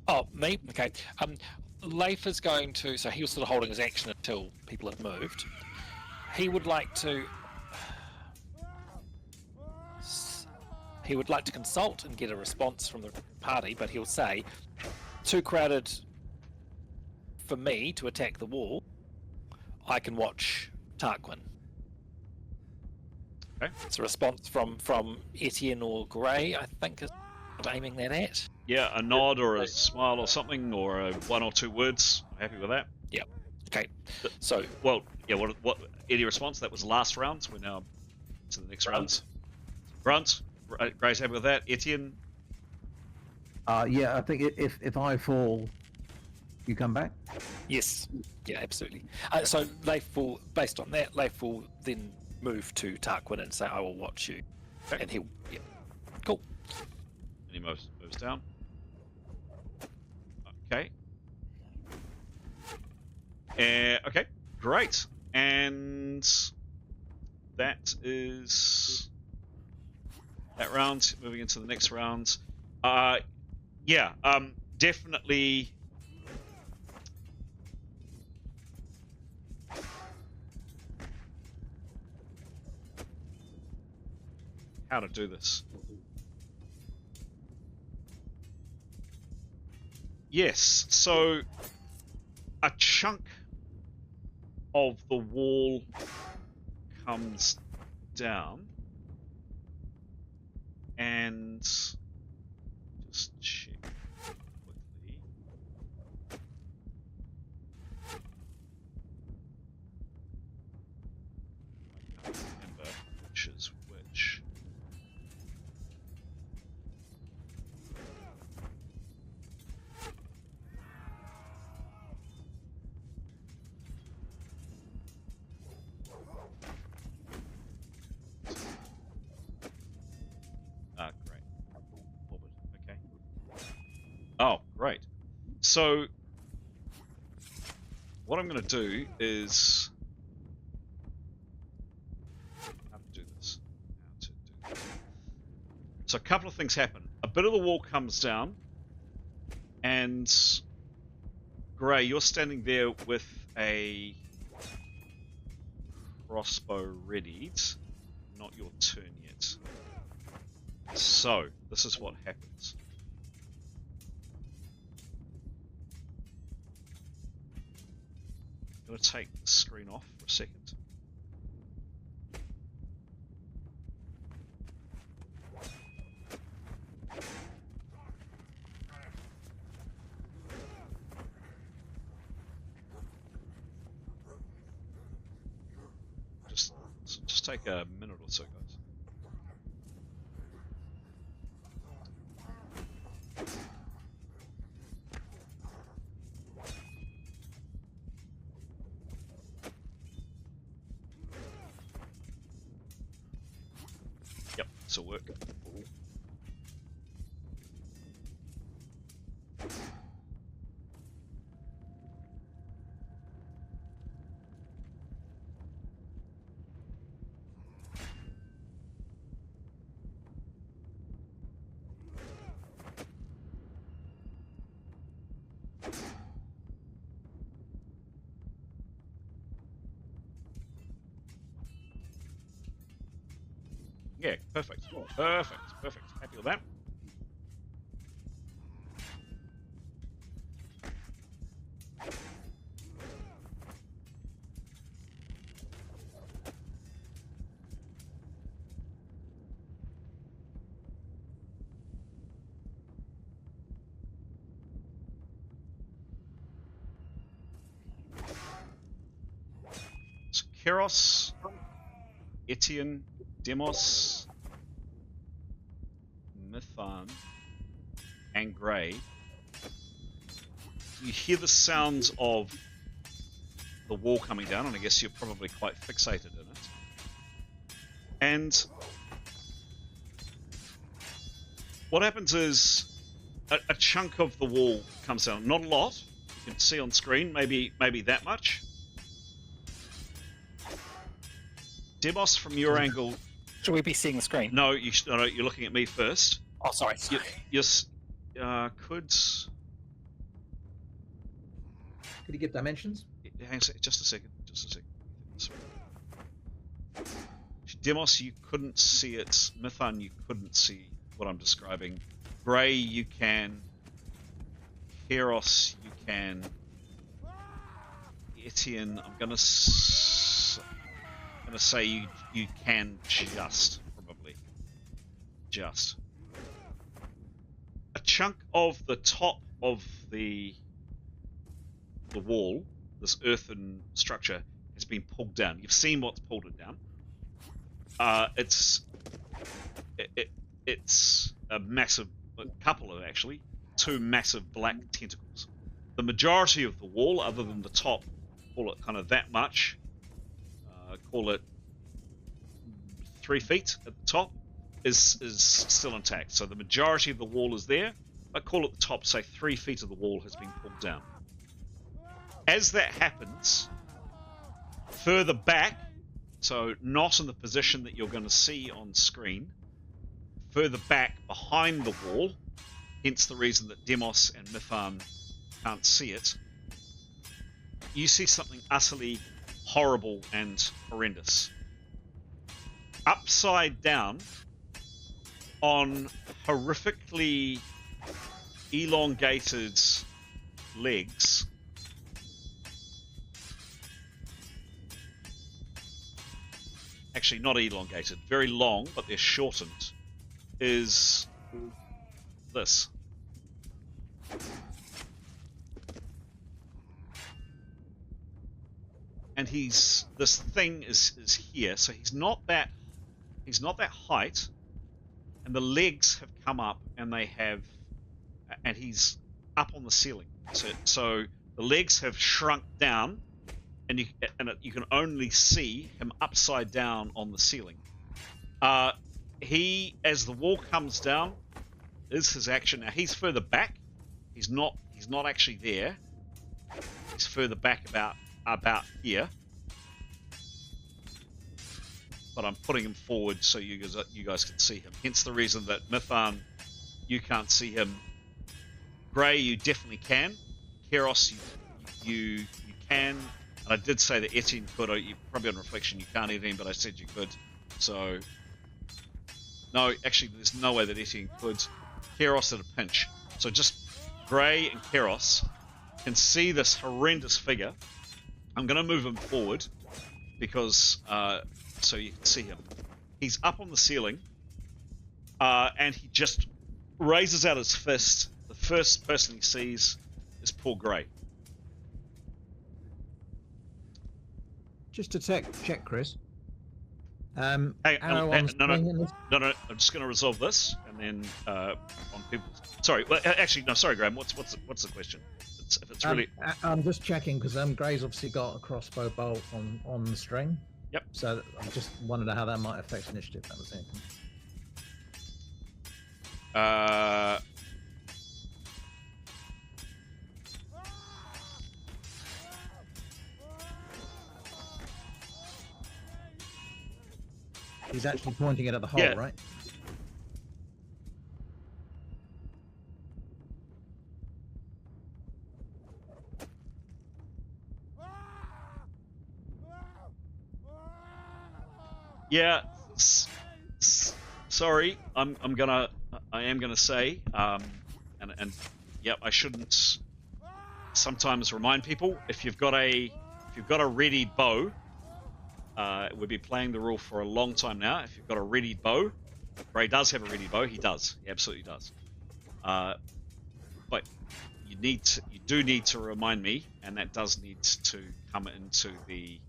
Oh, me? Okay. Leif is going to, so he was sort of holding his action until people have moved. He would like to consult and get a response from the party, but he'll say, too crowded for me to attack the wall. I can watch Tarquin. Okay. It's a response from Etienne or Gray, I think, is what I'm aiming that at. Yeah, a nod or a smile or something, or one or two words. I'm happy with that. Yeah. Okay. So. Well, yeah. What? Any response? That was last round. We're now to the next round. Grunt. Gray's happy with that. Etienne. Yeah, I think if I fall, you come back. Yes. Yeah, absolutely. So Leif will, based on that, Leif will then move to Tarquin and say, "I will watch you," and he'll. Yeah. Cool. And he moves down. Okay. Okay, great. And that is that round. Moving into the next round. Definitely. How to do this? Yes, so a chunk of the wall comes down, and just check quickly. I can't remember which is which. Great. Orbit. Okay. Oh, great. So, what I'm going to do is how to do this. So, a couple of things happen. A bit of the wall comes down, and Gray, you're standing there with a crossbow readied. Not your turn yet. So, this is what happens. I'm going to take the screen off for a second. just take a minute or so, guys. Yep, this will work. Yeah, perfect. Perfect. Perfect. Happy with that? So Keros, Etienne, Demos, Mython, and Grey. You hear the sounds of the wall coming down, and I guess you're probably quite fixated in it. And what happens is a chunk of the wall comes down. Not a lot. You can see on screen, maybe that much. Demos, from your angle. Should we be seeing the screen? No, you're looking at me first. Oh, sorry. Yes. Could you give dimensions? hang on, just a second. Demos, you couldn't see it. Mython, you couldn't see what I'm describing. Grey, you can. Keros, you can. Etienne, I'm gonna say you can probably just. A chunk of the top of the wall, this earthen structure, has been pulled down. You've seen what's pulled it down. It's a massive, a couple of actually, two massive black tentacles. The majority of the wall, other than the top, call it kind of that much, call it 3 feet at the top, is still intact. So the majority of the wall is there. I call it the top, say 3 feet of the wall has been pulled down. As that happens, further back, so not in the position that you're going to see on screen, further back behind the wall, hence the reason that Demos and Mython can't see it, you see something utterly horrible and horrendous. Upside down on horrifically elongated legs, actually not elongated, very long, but they're shortened, is this. And this thing is here, so he's not that height, and the legs have come up and he's up on the ceiling. So the legs have shrunk down, and you can only see him upside down on the ceiling. He, as the wall comes down, is his action. Now he's further back. He's not actually there. He's further back about here. But I'm putting him forward so you guys can see him. Hence the reason that Mython, you can't see him. Grey, you definitely can. Keros, you can. And I did say that Etienne could. You probably on reflection you can't Etienne, but I said you could. So no, actually there's no way that Etienne could. Keros at a pinch. So just Grey and Keros can see this horrendous figure. I'm going to move him forward because so you can see him. He's up on the ceiling, and he just raises out his fist. The first person he sees is poor Grey. Just to check, Chris. Hey, Arrow no, on no, string in this- no. I'm just going to resolve this, and then on people. Sorry. Well, actually, no. Sorry, Graham. What's the question? If it's really. I'm just checking because Gray's obviously got a crossbow bolt on the string. Yep. So I just wondered how that might affect initiative. That was anything. He's actually pointing it at the hole, Yeah. right? Yeah. Sorry, I am gonna say, and yep, I shouldn't sometimes remind people if you've got a ready bow. We've been playing the rule for a long time now. If you've got a ready bow, Gray does have a ready bow. He does. He absolutely does. But you do need to remind me, and that does need to come into the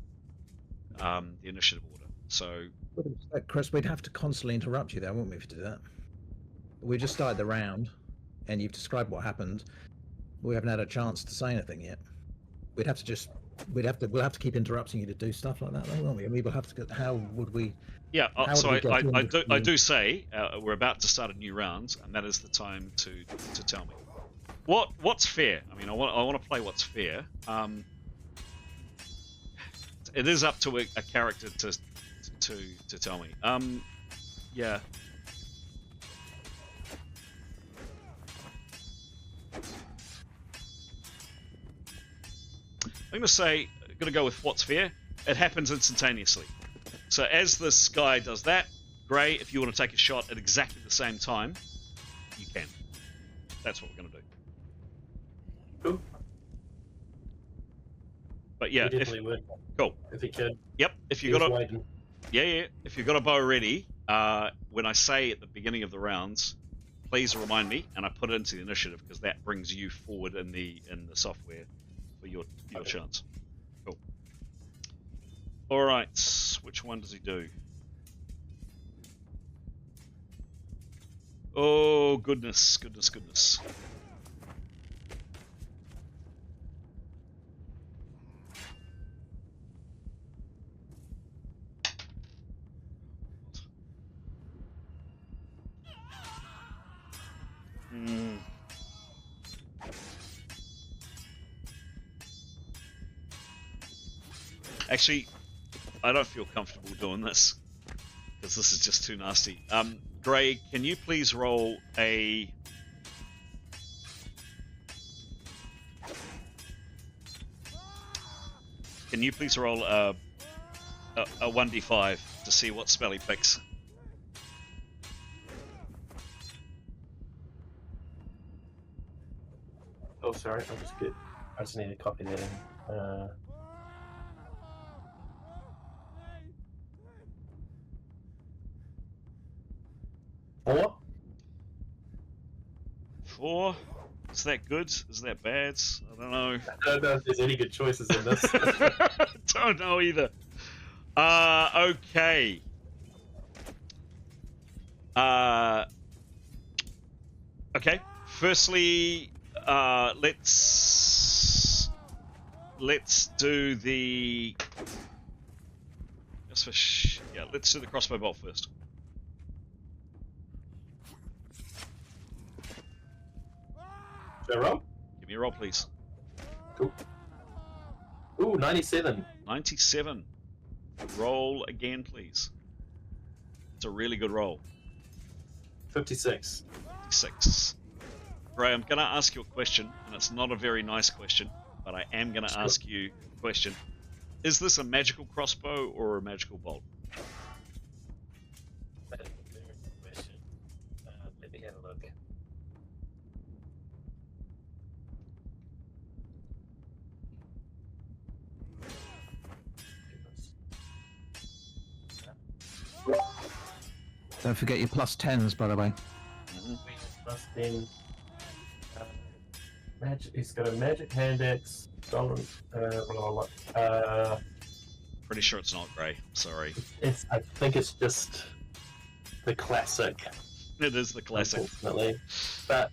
initiative order. So, Chris, we'd have to constantly interrupt you there, wouldn't we, if you did that? We just started the round, and you've described what happened. We haven't had a chance to say anything yet. We'll have to keep interrupting you to do stuff like that, though, won't we? I mean, we'll have to. How would we? yeah. How So would we get I do say we're about to start a new round, and that is the time to tell me what's fair. I mean, I want to play what's fair. It is up to a character to tell me. Yeah. I'm going to go with what's fair. It happens instantaneously. So as this guy does that, Gray, if you want to take a shot at exactly the same time, you can. That's what we're going to do. Cool. But yeah, He definitely would. Cool. If he could. Yep. If you got a if you've got a bow ready, when I say at the beginning of the rounds, please remind me, and I put it into the initiative because that brings you forward in the software for your chance. Cool. All right. Which one does he do? Oh goodness. Actually, I don't feel comfortable doing this because this is just too nasty. Gray, can you please roll a... Can you please roll a 1d5 to see what spell he picks? Oh, sorry. I just need to copy that in. 4? 4? Is that good? Is that bad? I don't know. I don't know if there's any good choices in this. Don't know either. Okay. Okay. Firstly, let's do the. Let's do the crossbow bolt first. Should I roll? Give me a roll, please. Cool. Ooh, 97. 97. Roll again, please. It's a really good roll. 56. 56. Ray, I'm going to ask you a question, and it's not a very nice question, but I am going to ask you a question. Is this a magical crossbow or a magical bolt? That is a very good question. Let me have a look. Don't forget your plus 10s, by the way. Plus 10. He's got a magic hand axe. Pretty Pretty sure it's not Grey. Sorry. I think it's just the classic, It is the classic. unfortunately. But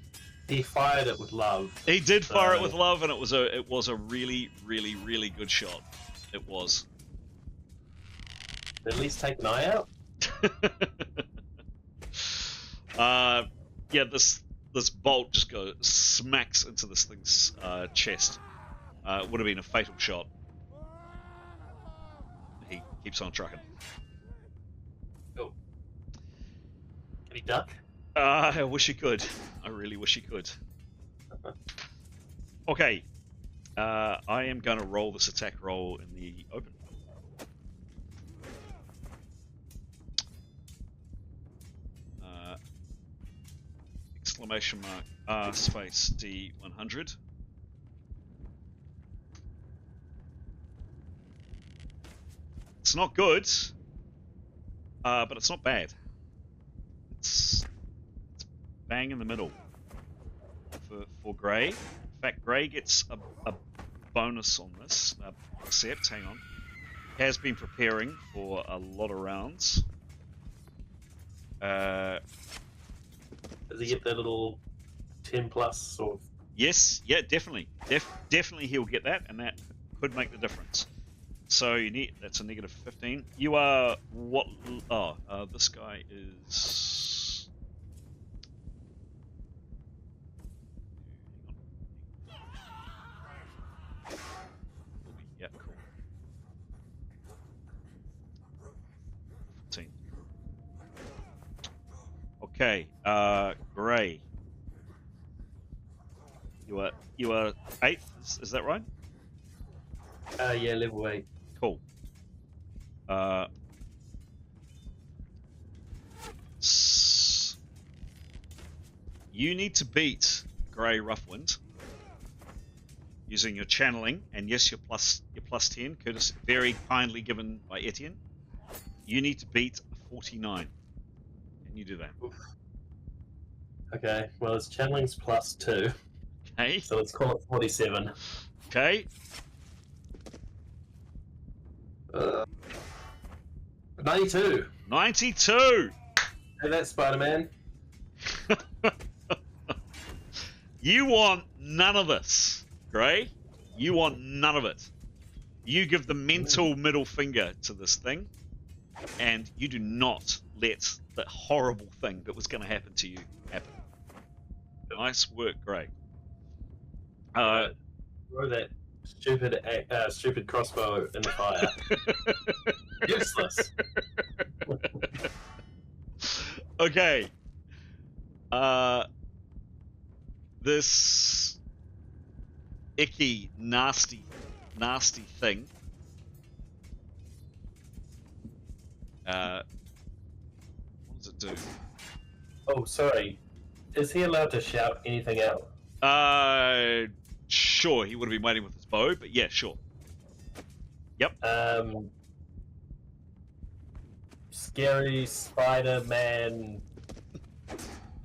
he fired it with love. He did fire it So- with love, and it was a really, really, really good shot. It was. At least take an eye out. Yeah, this bolt just smacks into this thing's chest. It would have been a fatal shot. He keeps on trucking. Can he duck? I wish he could. I really wish he could. Okay. I am going to roll this attack roll in the open. Exclamation mark R space D100. It's not good, but it's not bad. It's bang in the middle for Grey. In fact, Grey gets a bonus on this, except, hang on, has been preparing for a lot of rounds. Does he get that little 10 plus sort of? Yes, yeah, definitely. Definitely he'll get that, and that could make the difference. So that's a negative 15. You are what? Oh, this guy is. Yeah, cool. 14. Okay, Grey. You are 8. Is that right? Yeah, level 8. Cool. You need to beat Grey Roughwind using your channeling, and yes, your plus 10, courtesy very kindly given by Etienne. You need to beat a 49. Can you do that? Okay, well, his channeling's plus 2, Okay. so let's call it 47. Okay. 92. 92. Hey, that's Spider-Man. You want none of this, Grey. You want none of it. You give the mental middle finger to this thing, and you do not let the horrible thing that was going to happen to you happen. Nice work, Grey. Throw that stupid crossbow in the fire. Useless. Okay. This icky, nasty thing. What does it do? Oh, sorry. Is he allowed to shout anything out? Sure, he would have been waiting with his bow, but yeah, sure. Yep. Scary Spider-Man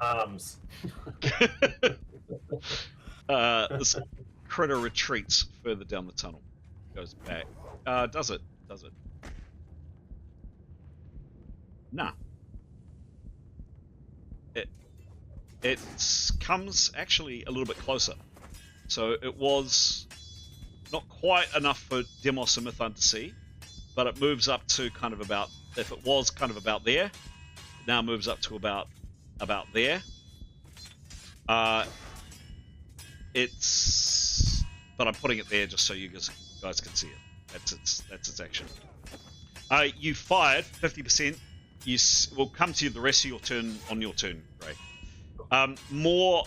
arms. This critter retreats further down the tunnel. Goes back. Does it? Does it? Nah. It comes actually a little bit closer. So it was not quite enough for Demos and Mython to see, but it moves up to kind of about, if it was kind of about there, it now moves up to about there. But I'm putting it there just so you guys can see it. That's its action. You fired 50%. We'll come to the rest of your turn on your turn, Ray. More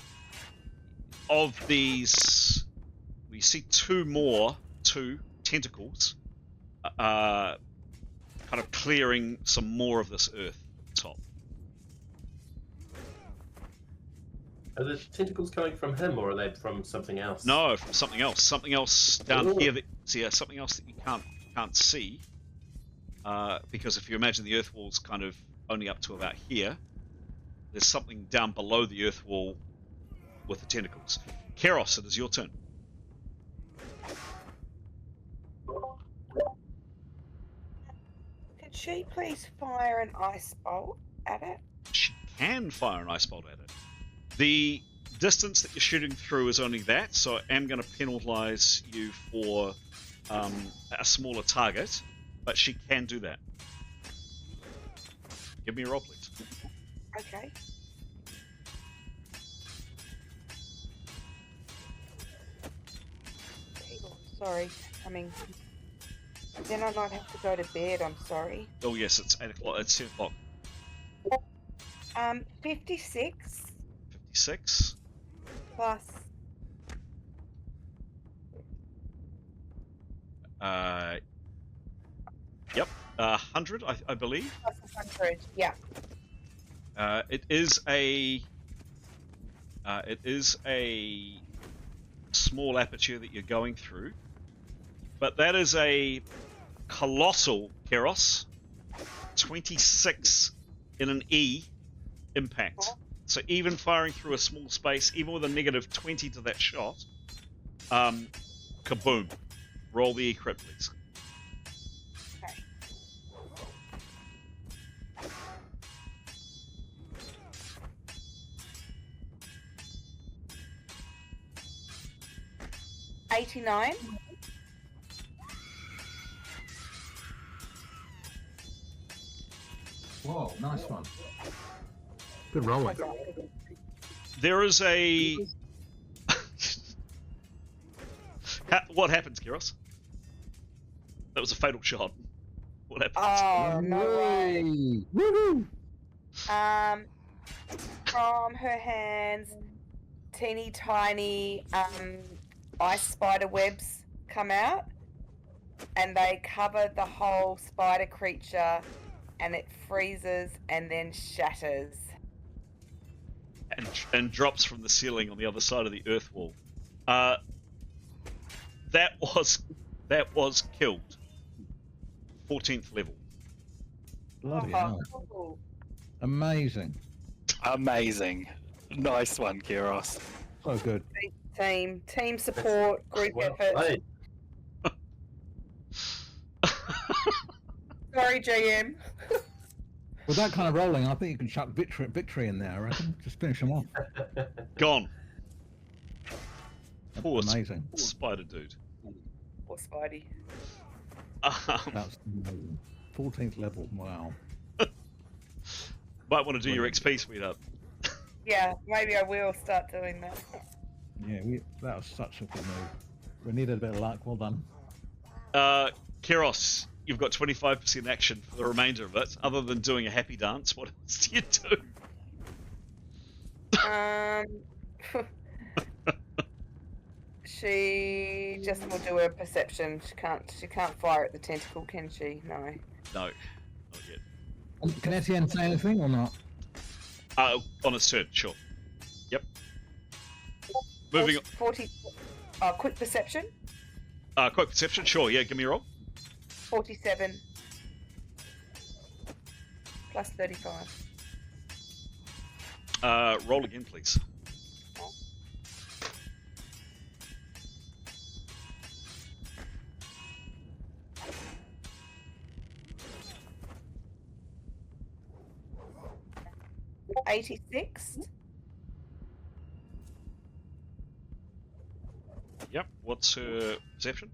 of these. We see two tentacles, kind of clearing some more of this earth at the top. Are the tentacles coming from him, or are they from something else? No, from something else. Something else down here. Something else that you can't see. Because if you imagine the earth wall's kind of only up to about here, there's something down below the earth wall with the tentacles. Keros, it is your turn. she please fire an ice bolt at it? She can fire an ice bolt at it. The distance that you're shooting through is only that, so I am going to penalise you for a smaller target, but she can do that. Give me a roll, please. Okay. Oh, sorry. I mean, then I might have to go to bed. I'm sorry. Oh yes, it's 8 o'clock. It's 10 o'clock. 56 56. plus. Yep. 100, I believe. Plus 100. Yeah. It is a small aperture that you're going through, but that is a colossal Keros. 26 in an E impact. So even firing through a small space, even with a negative 20 to that shot, kaboom. Roll the E crit, please. Okay. $89. Whoa, nice one. Good rolling. There is a... What happens, Kiros? That was a fatal shot. What happens? Oh, no way. Woohoo! From her hands, teeny tiny ice spider webs come out, and they cover the whole spider creature, and it freezes and then shatters. And drops from the ceiling on the other side of the earth wall. That was killed. 14th level. Bloody hell. Cool. Amazing. Amazing. Nice one, Kiros. So good. Team support, group Well effort. played. Sorry, GM. With that kind of rolling, I think you can chuck victory in there, I reckon. Just finish them off. Gone. Poor Amazing. spider dude. Or Spidey. That's amazing. 14th level, wow. Might want to do your XP speed up. Yeah, maybe I will start doing that. Yeah, that was such a good move. We needed a bit of luck, well done. Keros, you've got 25% action for the remainder of it. Other than doing a happy dance, what else do you do? She just will do her perception. She can't fire at the tentacle, can she? No. No, not yet. Can Etienne say anything or not? On its turn, sure. Yep. Moving on. 40. Quick perception. Quick perception, sure. Yeah, give me a roll. 47. Plus 35. Roll again, please. $86. Yep. What's her perception?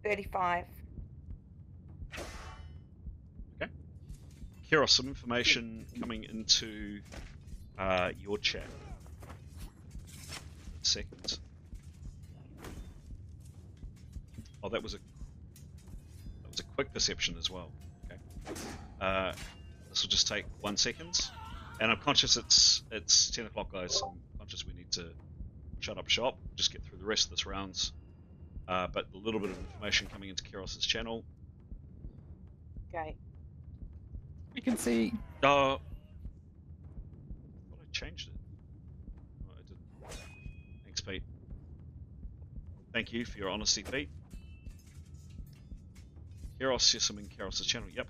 35. Okay. Keros, some information coming into your chat. Second. Oh, that was a quick perception as well. Okay. This will just take 1 second, and I'm conscious it's 10 o'clock, guys. I'm conscious we need to shut up shop. Just get through the rest of this rounds. But a little bit of information coming into Keros's channel. Okay. We can see. I thought I changed it. No, I didn't. Thanks, Pete. Thank you for your honesty, Pete. Keros, yes, I'm in Keros's channel. Yep.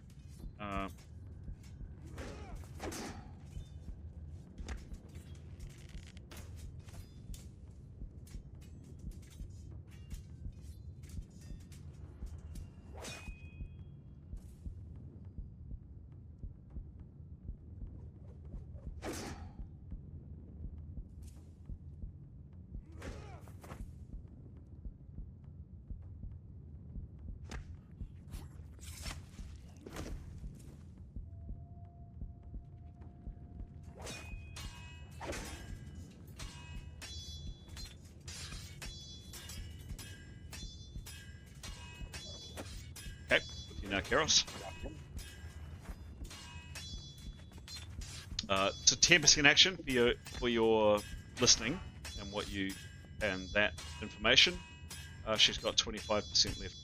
now, Keros. It's a 10% action for your listening and that information. She's got 25% left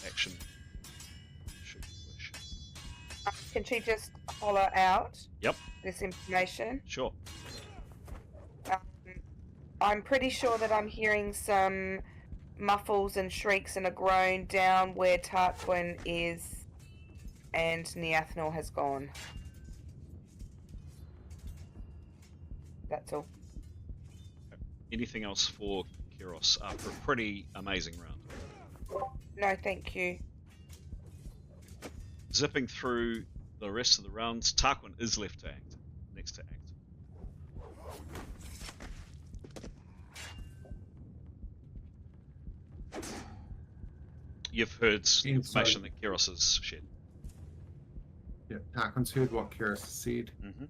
action. Should you wish. Can she just holler out Yep. this information? Sure. I'm pretty sure that I'm hearing some muffles and shrieks and a groan down where Tarquin is and Neathnal has gone. That's all. Anything else for Keros after a pretty amazing round? No, thank you. Zipping through the rest of the rounds, Tarquin is left to act. Next to act. You've heard information that Keros has shared. Yeah, Tarquin's heard what Keros has said. Mm-hmm.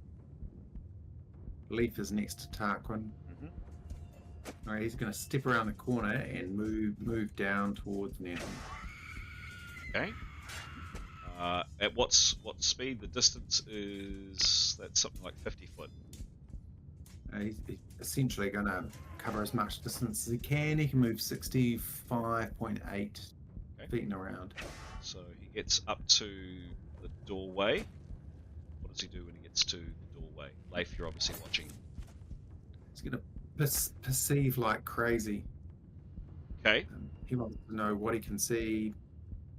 Leaf is next to Tarquin. Mm-hmm. Alright, he's going to step around the corner and move down towards Nathan. Okay. At what speed? The distance is that's something like 50 foot. He's essentially going to cover as much distance as he can. He can move 65.8 feet and around. So he gets up to the doorway. What does he do when he gets to the doorway? Leif, you're obviously watching. He's going to perceive like crazy. Okay. He wants to know what he can see.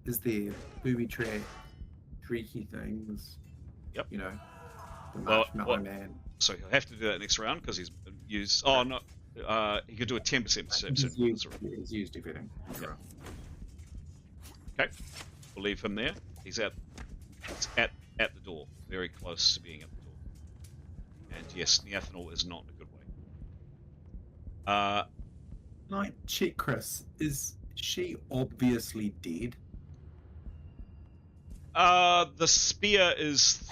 Is there booby trap, shrieky things? Yep. You know, the Marshmallow Man. So he'll have to do that next round because he's used. Oh no, he could do a 10% perception. He's used everything. Yep. Okay, we'll leave him there. He's at the door, very close to being at the door. And yes, Neathanol is not in a good way. Night check, Chris. Is she obviously dead? The spear is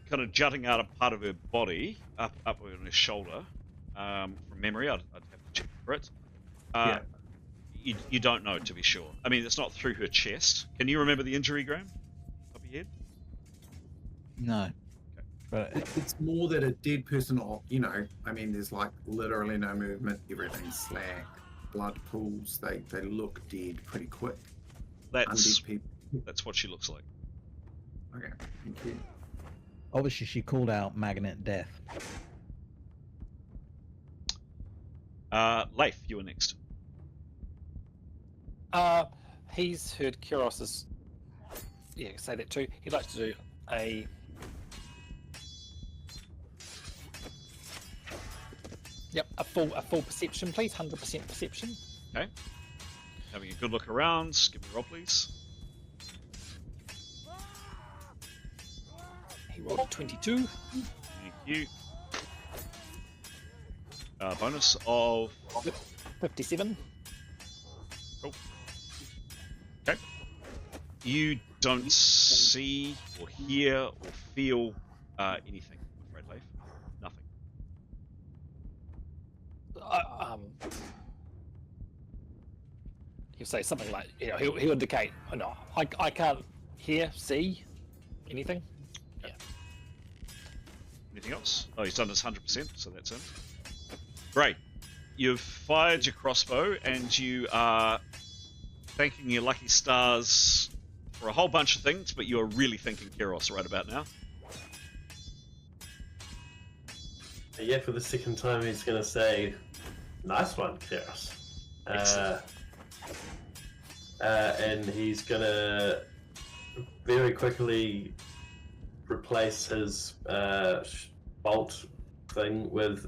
kind of jutting out a part of her body, up on her shoulder. From memory, I'd have to check for it. Yeah. You don't know, to be sure. I mean, it's not through her chest. Can you remember the injury, Graham? Top of your head? No. Okay. But It's more that a dead person, you know, I mean, there's like literally no movement, everything's slack, blood pools, they look dead pretty quick. That's Undead people. that's what she looks like. Okay, thank you. obviously she called out Magnet Death. Leif, you were next. He's heard Kuros's. Yeah, say that too. He'd like to do a. Yep, a full perception, please. 100% perception. Okay. Having a good look around. Give me a roll, please. He rolled a 22. Thank you. Bonus of 57. Cool. Okay. You don't see or hear or feel anything, I'm afraid, Leif. Nothing. He'll say something like, you know, he'll indicate, oh, no, I can't hear, see anything. Yeah. Anything else? Oh, he's done his 100%, so that's him. Great. You've fired your crossbow, and you are thanking your lucky stars for a whole bunch of things, but you are really thanking Keros right about now. Yeah, for the second time, he's going to say, "Nice one, Keros." And he's going to very quickly replace his bolt thing with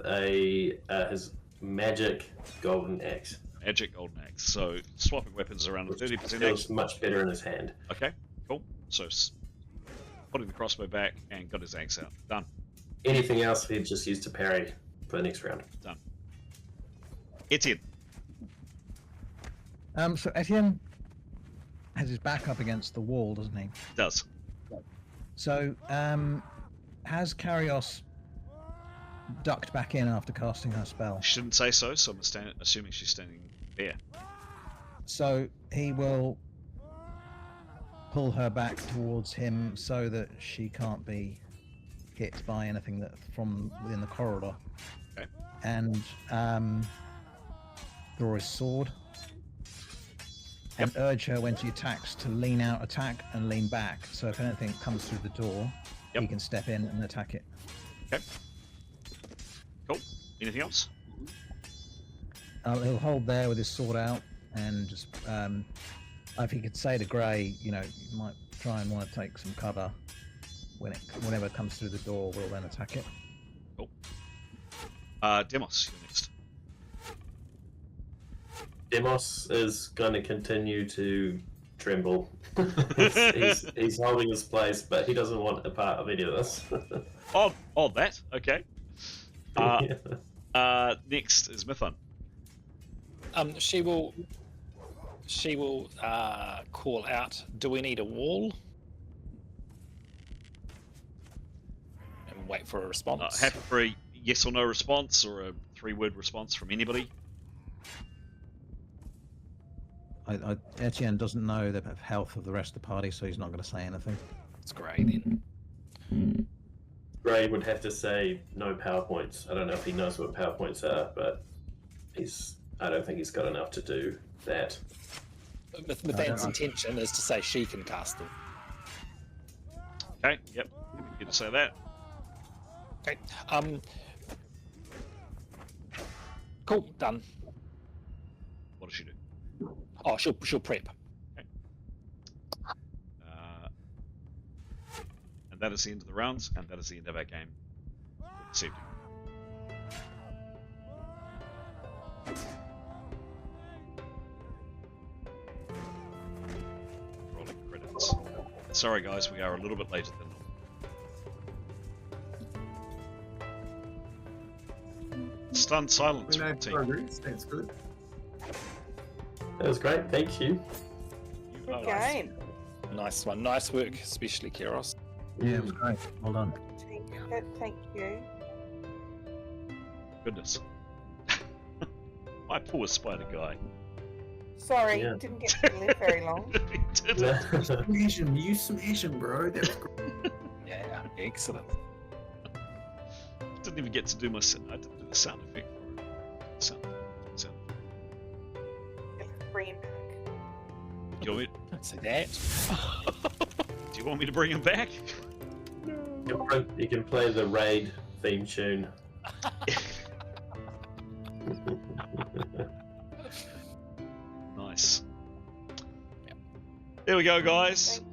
his magic golden axe. Magic golden axe. So swapping weapons around a 30% Feels much better in his hand. Okay, cool. So putting the crossbow back and got his axe out. Done. Anything else he'd just use to parry for the next round. Done. Etienne. So Etienne has his back up against the wall, doesn't he? Does. So has Karios ducked back in after casting her spell? She didn't say so, so I'm assuming she's standing there. So he will pull her back towards him so that she can't be hit by anything that from within the corridor. Okay. And draw his sword. And urge her when she attacks to lean out, attack, and lean back. So if anything comes through the door, he can step in and attack it. Okay. Cool. Anything else? He'll hold there with his sword out and just, if he could say to Grey, you might try and want to take some cover. Whenever it comes through the door, we'll then attack it. Cool. Demos, you're next. Demos is going to continue to tremble. he's holding his place, but he doesn't want a part of any of this. Oh, that? Okay. Next is Mython. She will call out, do we need a wall? And wait for a response. Happy for a yes or no response, or a 3-word response from anybody. Etienne doesn't know the health of the rest of the party, so he's not going to say anything. It's great then. Gray would have to say no PowerPoints. I don't know if he knows what PowerPoints are, but I don't think he's got enough to do that. Mythan's intention is to say she can cast them. Okay, yep. You to say that. Okay. Cool, done. What does she do? Oh, she'll prep. Okay. And that is the end of the rounds, and that is the end of our game this evening. Rolling credits. Sorry guys, we are a little bit later than normal. Stunned silence from the team. Progress. That's good. That was great, thank you. You are Good game. Nice one. Nice work, especially Kiros. Yeah, it was great. Well done. Thank you. Goodness. My poor spider guy. Sorry, Yeah. didn't get to live very long. He did. Smash him, you smash him, bro. That was great. Yeah, excellent. Didn't even get to do my sound. I didn't do the sound effect for it. Sound. Bring him back. Do you want me, Don't say that. do you want me to bring him back? You can play the raid theme tune. Nice. There we go, guys. Thank